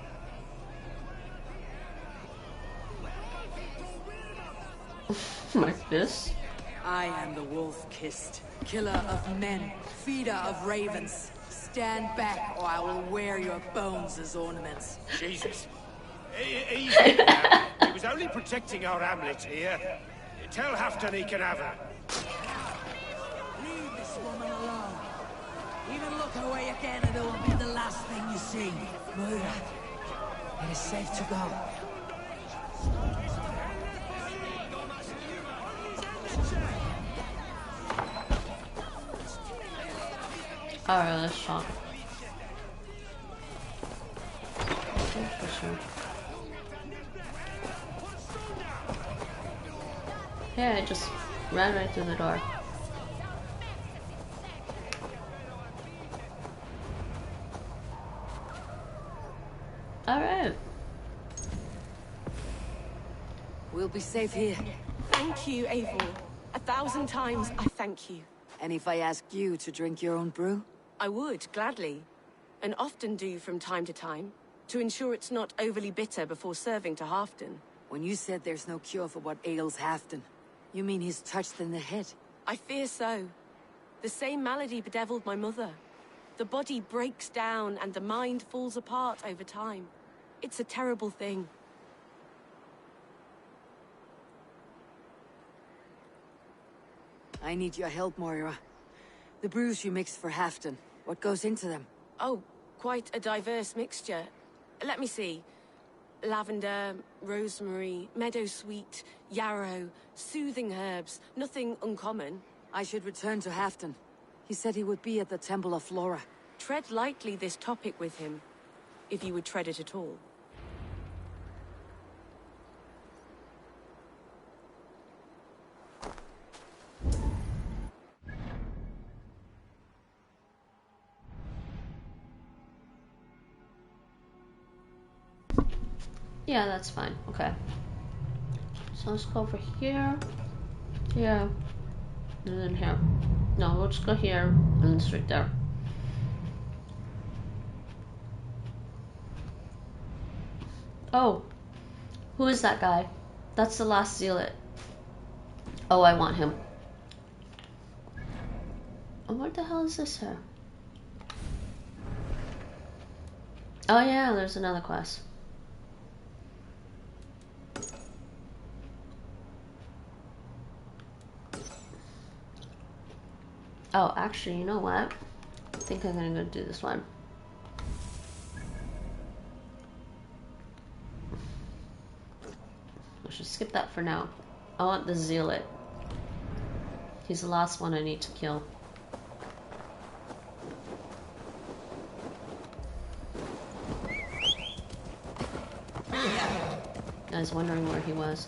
Like this? I am the wolf-kissed, killer of men, feeder of ravens. Stand back, or I will wear your bones as ornaments. Jesus. Easy now. He was only protecting our hamlet here. Tell Halfdan he can have her. Leave this woman alone. Even look away again and it will be the last thing you see. Moira, it is safe to go. Alright, let's shop. Yeah, I just ran right through the door. Alright. We'll be safe here. Thank you, Eivor. 1,000 times I thank you. And if I asked you to drink your own brew? I would, gladly. And often do from time to time, to ensure it's not overly bitter before serving to Halfdan. When you said there's no cure for what ails Halfdan, you mean he's touched in the head? I fear so. The same malady bedeviled my mother. The body breaks down and the mind falls apart over time. It's a terrible thing. I need your help, Moira. The brews you mixed for Halfdan, what goes into them? Oh, quite a diverse mixture. Let me see. Lavender, rosemary, meadowsweet, yarrow, soothing herbs. Nothing uncommon. I should return to Halfdan. He said he would be at the Temple of Flora. Tread lightly this topic with him, if you would tread it at all. Yeah, that's fine. Okay. So let's go over here, here, and then here. No, we'll just go here and then straight there. Oh, who is that guy? That's the last zealot. Oh, I want him. Oh, what the hell is this here? Oh yeah, there's another quest. Oh, actually, you know what? I think I'm gonna go do this one. I should skip that for now. I want the zealot. He's the last one I need to kill. I was wondering where he was.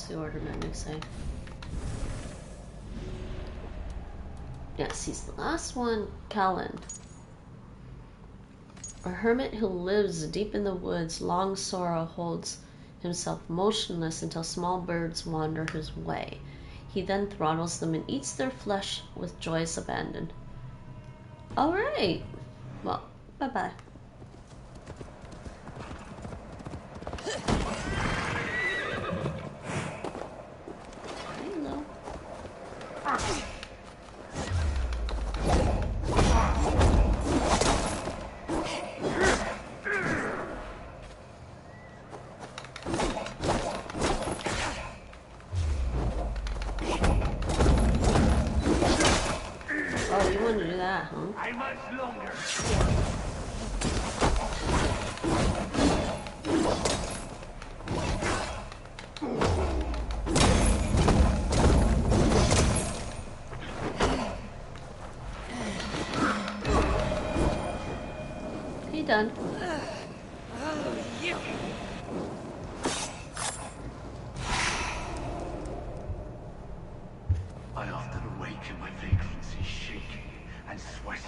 The order menu say. Yes, he's the last one. Callin. A hermit who lives deep in the woods, long sorrow holds himself motionless until small birds wander his way. He then throttles them and eats their flesh with joyous abandon. Alright. Well, bye-bye. Done. I often awaken my vacancy shaking and sweating.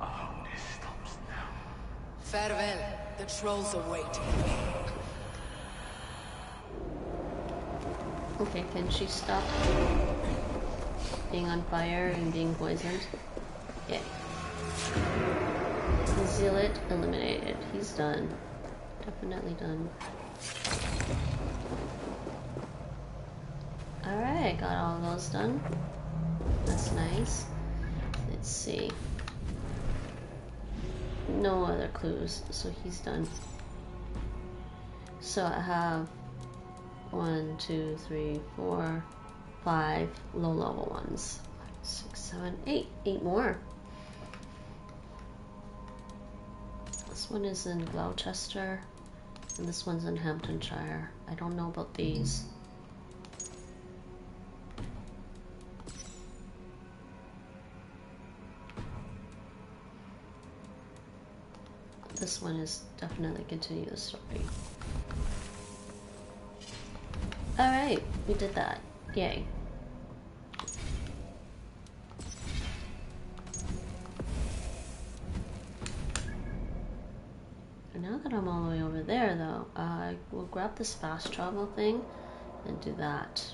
I hope this stops now. Farewell. The trolls await. Okay, can she stop being on fire and being poisoned? Yeah. The zealot eliminated. He's done. Definitely done. Alright, got all those done. That's nice. Let's see. No other clues, so he's done. So I have 1, 2, 3, 4, 5 low level ones. 6, 7, 8. 8 more. one is in Gloucester, and this one's in Hamptonshire. I don't know about these. This one is definitely continue the story. Alright, we did that. Yay. And now that I'm all the way over there though, I will grab this fast travel thing and do that.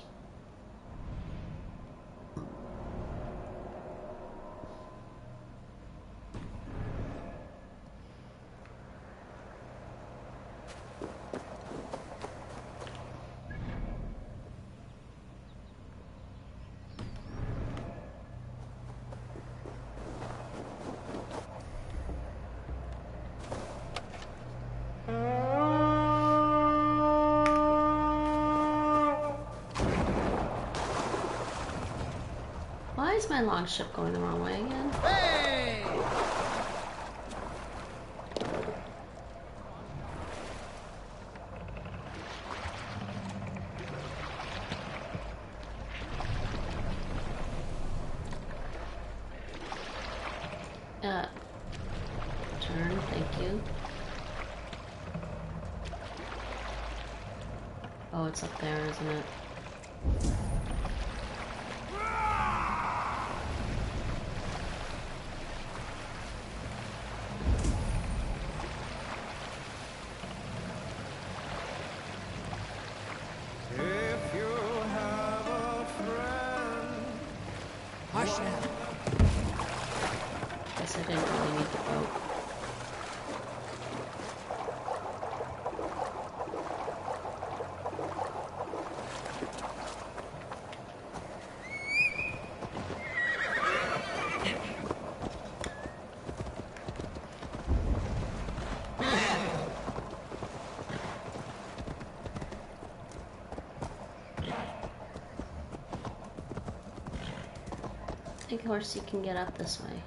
Why is my longship going the wrong way again? Hey! Turn, thank you. Oh, it's up there, isn't it? If you have a friend. Hush now. Guess I didn't really need the boat. Of course, you can get up this way.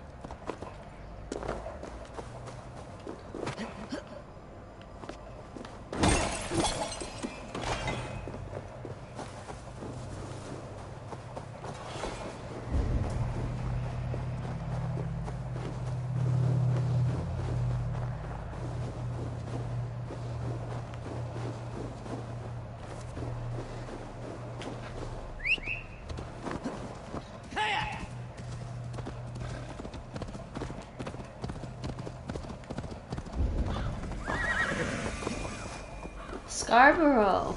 Scarborough!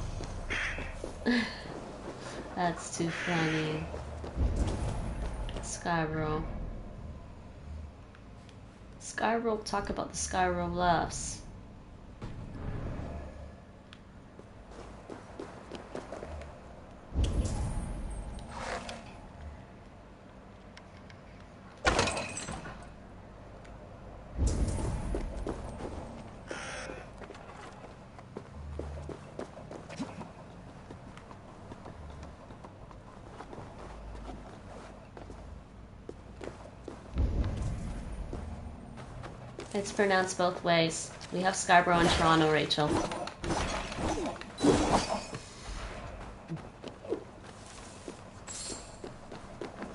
That's too funny. Scarborough. Scarborough, talk about the Scarborough Bluffs. It's pronounced both ways. We have Scarborough and Toronto, Rachel.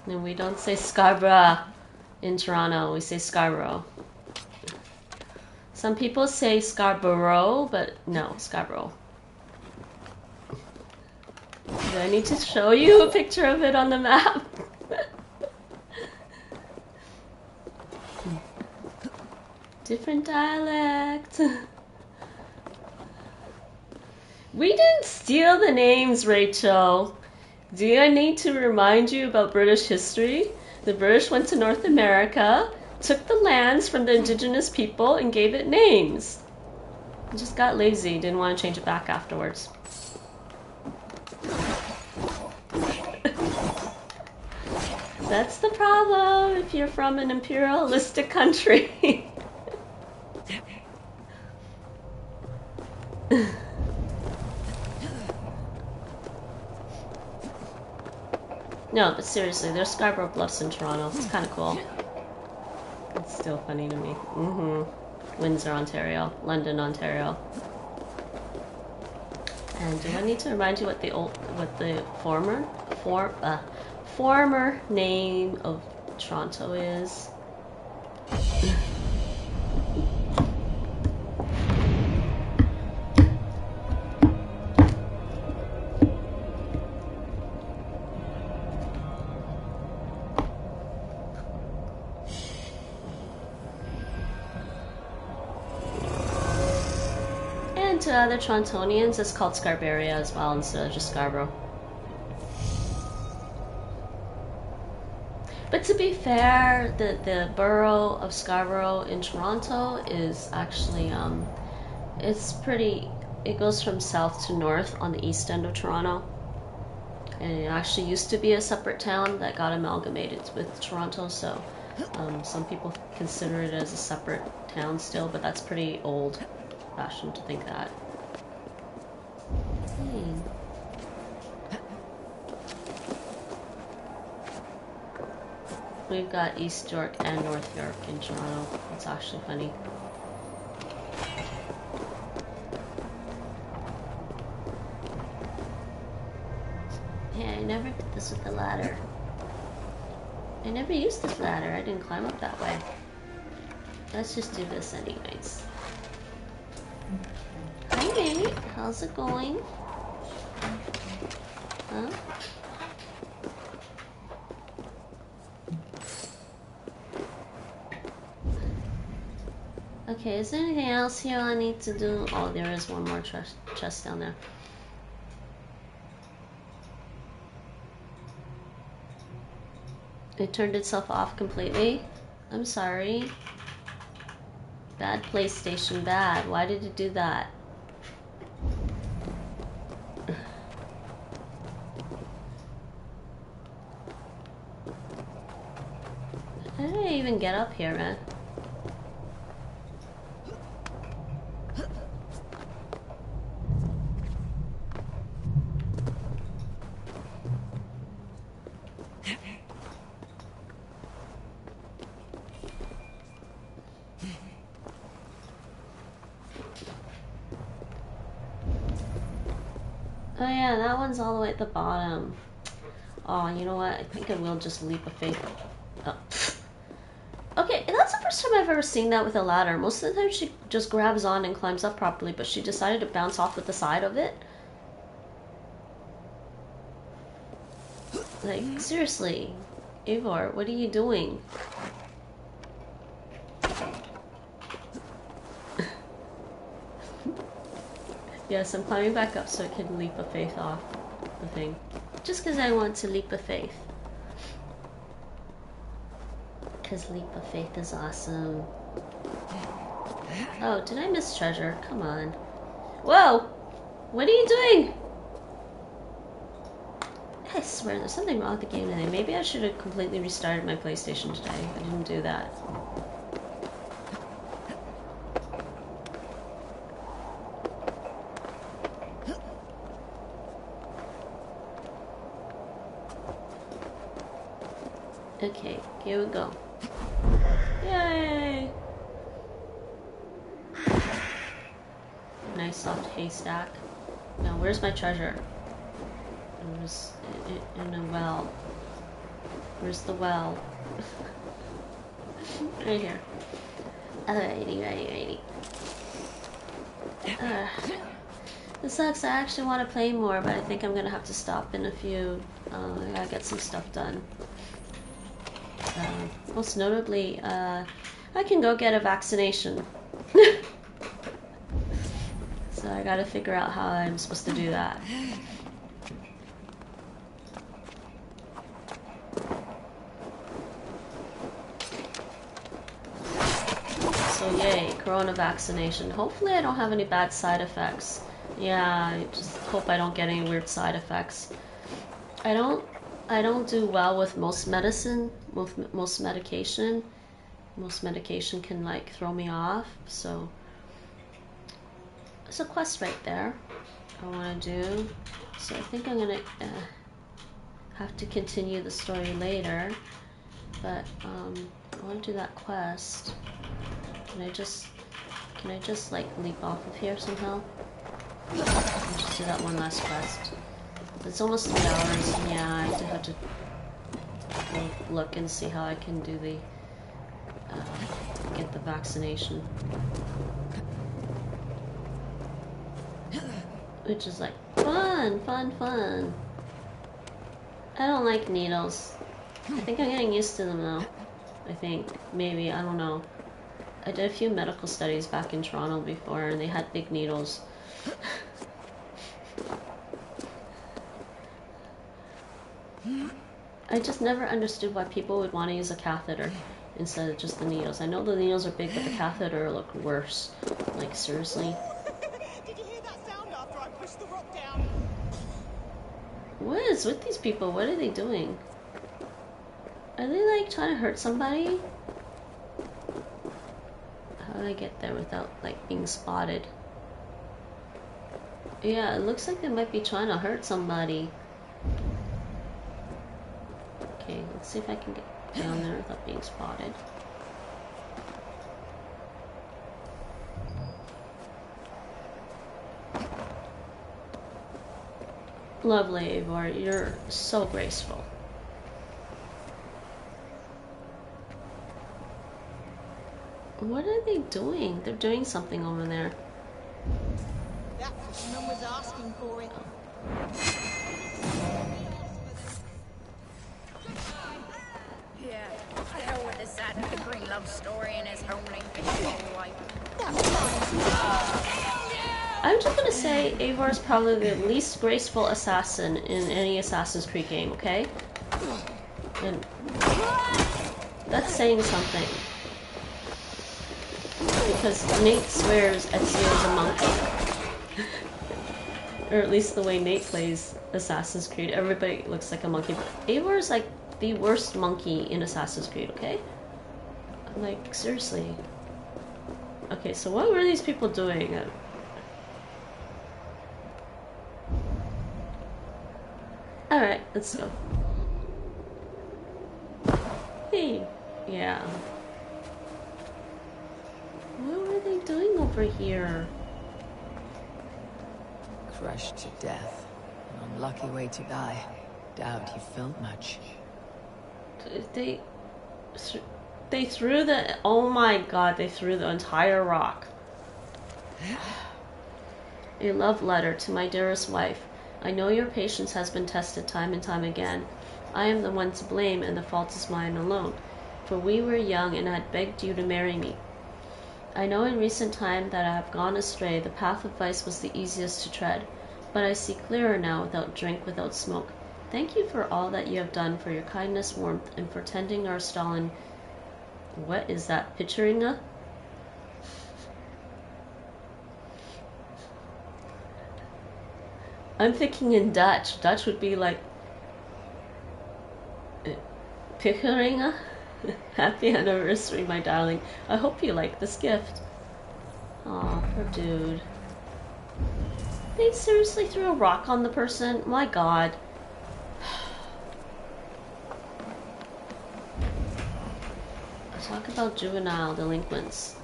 No, we don't say Scarborough in Toronto, we say Scarborough. Some people say Scarborough, but no, Scarborough. Do I need to show you a picture of it on the map? Different dialect. We didn't steal the names, Rachel. Do I need to remind you about British history? The British went to North America, took the lands from the indigenous people, and gave it names. Just got lazy, didn't want to change it back afterwards. That's the problem if you're from an imperialistic country. No, but seriously, there's Scarborough Bluffs in Toronto. It's kind of cool. It's still funny to me. Windsor, Ontario, London, Ontario. And do I need to remind you what the former name of Toronto is? To other Torontonians, it's called Scarberia as well instead of just Scarborough. But to be fair, the borough of Scarborough in Toronto is actually it's pretty. It goes from south to north on the east end of Toronto, and it actually used to be a separate town that got amalgamated with Toronto. So some people consider it as a separate town still, but that's pretty old fashioned to think that. We've got East York and North York in Toronto. It's actually funny. Yeah, I never did this with the ladder. I never used this ladder. I didn't climb up that way. Let's just do this anyways. Hi mate, how's it going? Huh? Okay, is there anything else here I need to do? Oh, there is one more chest down there. It turned itself off completely. I'm sorry. Bad PlayStation, bad. Why did it do that? How did I even get up here, man? Oh yeah, that one's all the way at the bottom. Oh, you know what? I think I will just leap of faith. Oh. Okay, that's the first time I've ever seen that with a ladder. Most of the time she just grabs on and climbs up properly, but she decided to bounce off with the side of it. Like, seriously, Eivor, what are you doing? Yes, I'm climbing back up so I can leap of faith off the thing. Just because I want to leap of faith. Because leap of faith is awesome. Oh, did I miss treasure? Come on. Whoa! What are you doing? I swear, there's something wrong with the game today. Maybe I should have completely restarted my PlayStation today. I didn't do that. Okay, here we go. Yay! Nice soft haystack. Now, where's my treasure? It was in a well. Where's the well? Right here. Alrighty. This sucks. I actually want to play more, but I think I'm gonna have to stop in a few. I gotta get some stuff done. Most notably, I can go get a vaccination. So I gotta figure out how I'm supposed to do that. So yay, corona vaccination. Hopefully I don't have any bad side effects. Yeah, I just hope I don't get any weird side effects. I don't do well with most medicine, most medication. Most medication can like throw me off, so there's a quest right there I want to do. So I think I'm gonna have to continue the story later, but I want to do that quest. And I just Can I just like leap off of here somehow? I'll just do that one last quest. It's almost 3 hours. Yeah, I do have to look and see how I can do the get the vaccination. Which is like fun. I don't like needles. I think I'm getting used to them though. I think. Maybe. I don't know. I did a few medical studies back in Toronto before and they had big needles. I just never understood why people would want to use a catheter instead of just the needles. I know the needles are big, but the catheter look worse. Like, seriously? Did you hear that sound after I pushed the rock down? What is with these people? What are they doing? Are they, like, trying to hurt somebody? How do I get there without, like, being spotted? Yeah, it looks like they might be trying to hurt somebody. Okay, let's see if I can get down there without being spotted. Lovely, Eivor. You're so graceful. What are they doing? They're doing something over there. That fisherman was asking for it. Yeah, the hell with this side of the green love story and his homely fishing wife. I'm just gonna say Eivor is probably the least graceful assassin in any Assassin's Creed game, okay? And that's saying something. Because Nate swears Ezio's a monkey. Or at least the way Nate plays Assassin's Creed, everybody looks like a monkey. But Eivor is like the worst monkey in Assassin's Creed, okay? Like, seriously. Okay, so what were these people doing? Alright, let's go. Hey, yeah. What were they doing over here? Crushed to death. An unlucky way to die. Doubt he felt much. They threw the... Oh my god, they threw the entire rock. A love letter to my dearest wife. I know your patience has been tested time and time again. I am the one to blame, and the fault is mine alone. For we were young, and I had begged you to marry me. I know in recent time that I have gone astray. The path of vice was the easiest to tread. But I see clearer now, without drink, without smoke. Thank you for all that you have done, for your kindness, warmth, and for tending our Stalin. What is that? Picheringa? I'm thinking in Dutch. Dutch would be like... Picheringa? Happy anniversary, my darling. I hope you like this gift. Aw, poor dude. They seriously threw a rock on the person? My god. Talk about juvenile delinquents.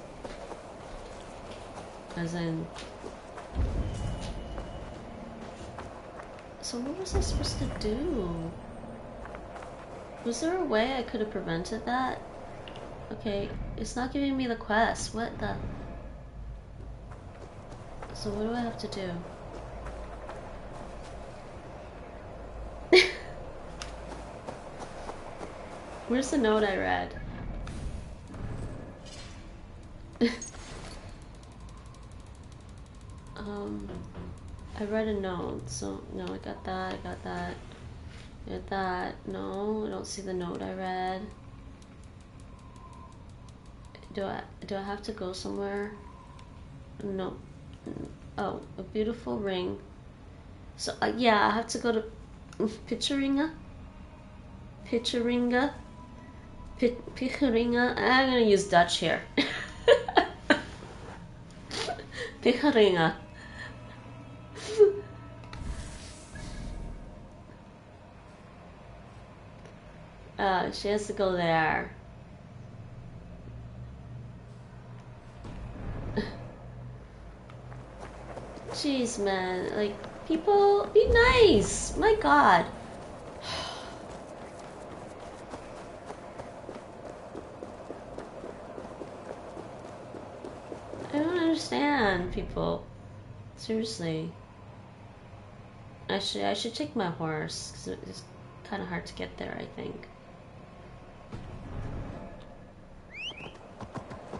As in... So what was I supposed to do? Was there a way I could have prevented that? Okay, it's not giving me the quest. What the... So what do I have to do? Where's the note I read? I read a note, so no, I got that, I got that. I got that. No, I don't see the note I read. Do I have to go somewhere? No. Oh, a beautiful ring. So yeah, I have to go to Picheringa. Picheringa. Picheringa. I'm gonna use Dutch here. Picheringa. She has to go there. Jeez, man. Like, people, be nice. My God. I don't understand, people. Seriously. Actually, I should take my horse, because it's kind of hard to get there, I think.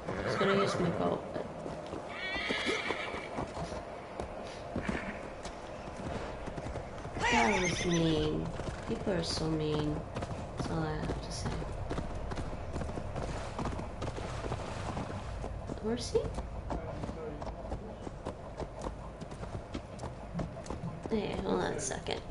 I was gonna use my boat, but... That was mean. People are so mean. That's all I have to say. Horsey? Hey, hold on a second.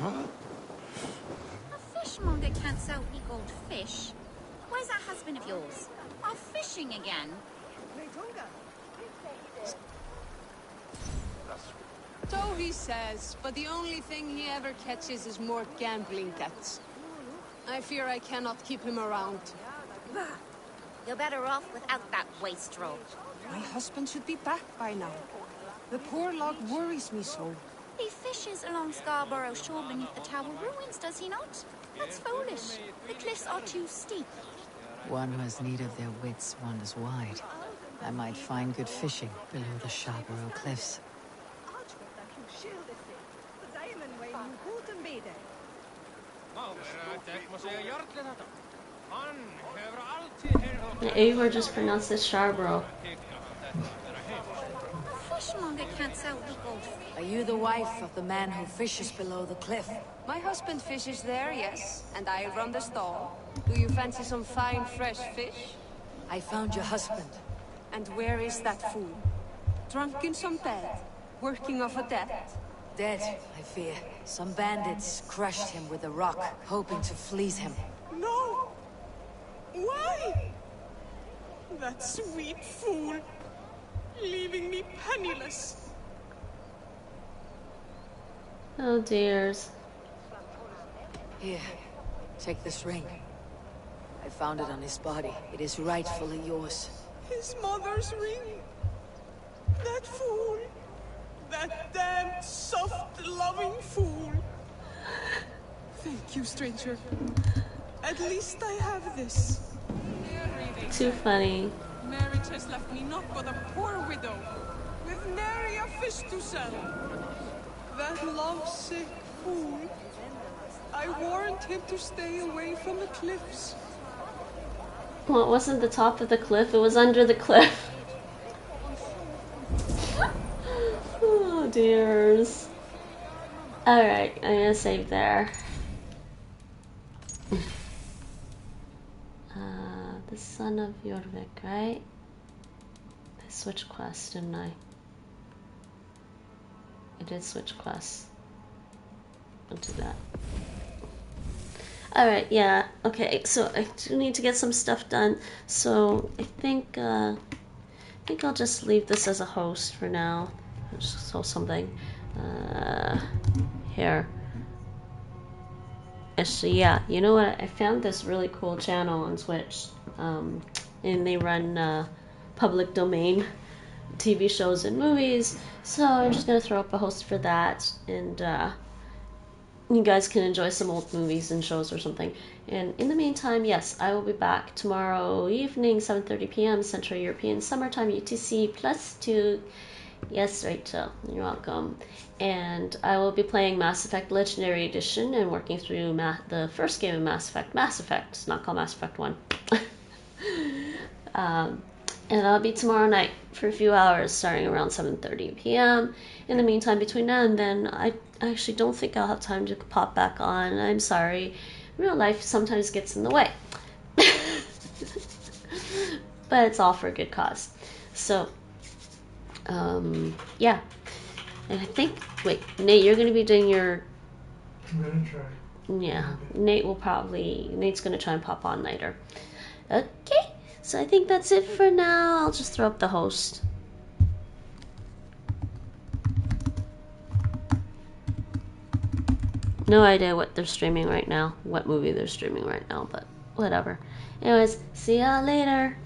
A fishmonger can't sell me gold fish. Where's that husband of yours? Off fishing again? So he says, but the only thing he ever catches is more gambling debts. I fear I cannot keep him around. You're better off without that wastrel. My husband should be back by now. The poor log worries me so. He fishes along Scarborough shore beneath the tower ruins, does he not? That's foolish. The cliffs are too steep. One who has need of their wits wanders wide. I might find good fishing below the Scarborough cliffs. Eivor just pronounced it Scarborough. A fishmonger can't sell me gold. Are you the wife of the man who fishes below the cliff? My husband fishes there, yes, and I run the stall. Do you fancy some fine, fresh fish? I found your husband. And where is that fool? Drunk in some bed, working off a debt? Dead, I fear. Some bandits crushed him with a rock, hoping to fleece him. No! Why? That sweet fool, leaving me penniless. Oh dears. Here, take this ring. I found it on his body. It is rightfully yours. His mother's ring. That fool. That damned, soft, loving fool. Thank you, stranger. At least I have this. Too funny. Marriage has left me naught but a poor widow, with nary a fish to sell. That lovesick fool. I warned him to stay away from the cliffs. Well, it wasn't the top of the cliff, it was under the cliff. Oh, dears. Alright, I'm gonna save there. The son of Eurvic, right? I switched quests, didn't I? I did switch quests. I'll do that. Alright, yeah, okay, so I do need to get some stuff done, so I think I'll just leave this as a host for now. Just saw something. Here. Actually, yeah, you know what? I found this really cool channel on Twitch, and they run public domain TV shows and movies, so I'm just gonna throw up a host for that, and you guys can enjoy some old movies and shows or something. And in the meantime, yes, I will be back tomorrow evening, 7:30 p.m. Central European Summertime UTC +2. Yes, Rachel, you're welcome. And I will be playing Mass Effect Legendary Edition and working through the first game of Mass Effect. Mass Effect, it's not called Mass Effect 1. And I'll be tomorrow night for a few hours, starting around 7:30 p.m. In the meantime, between now and then, I actually don't think I'll have time to pop back on. I'm sorry. Real life sometimes gets in the way. But it's all for a good cause. So, yeah. And I think, wait, Nate, you're going to be doing your... I'm going to try. Yeah, Nate's going to try and pop on later. Okay, so I think that's it for now. I'll just throw up the host. No idea what they're streaming right now, what movie they're streaming right now, but whatever. Anyways, see y'all later.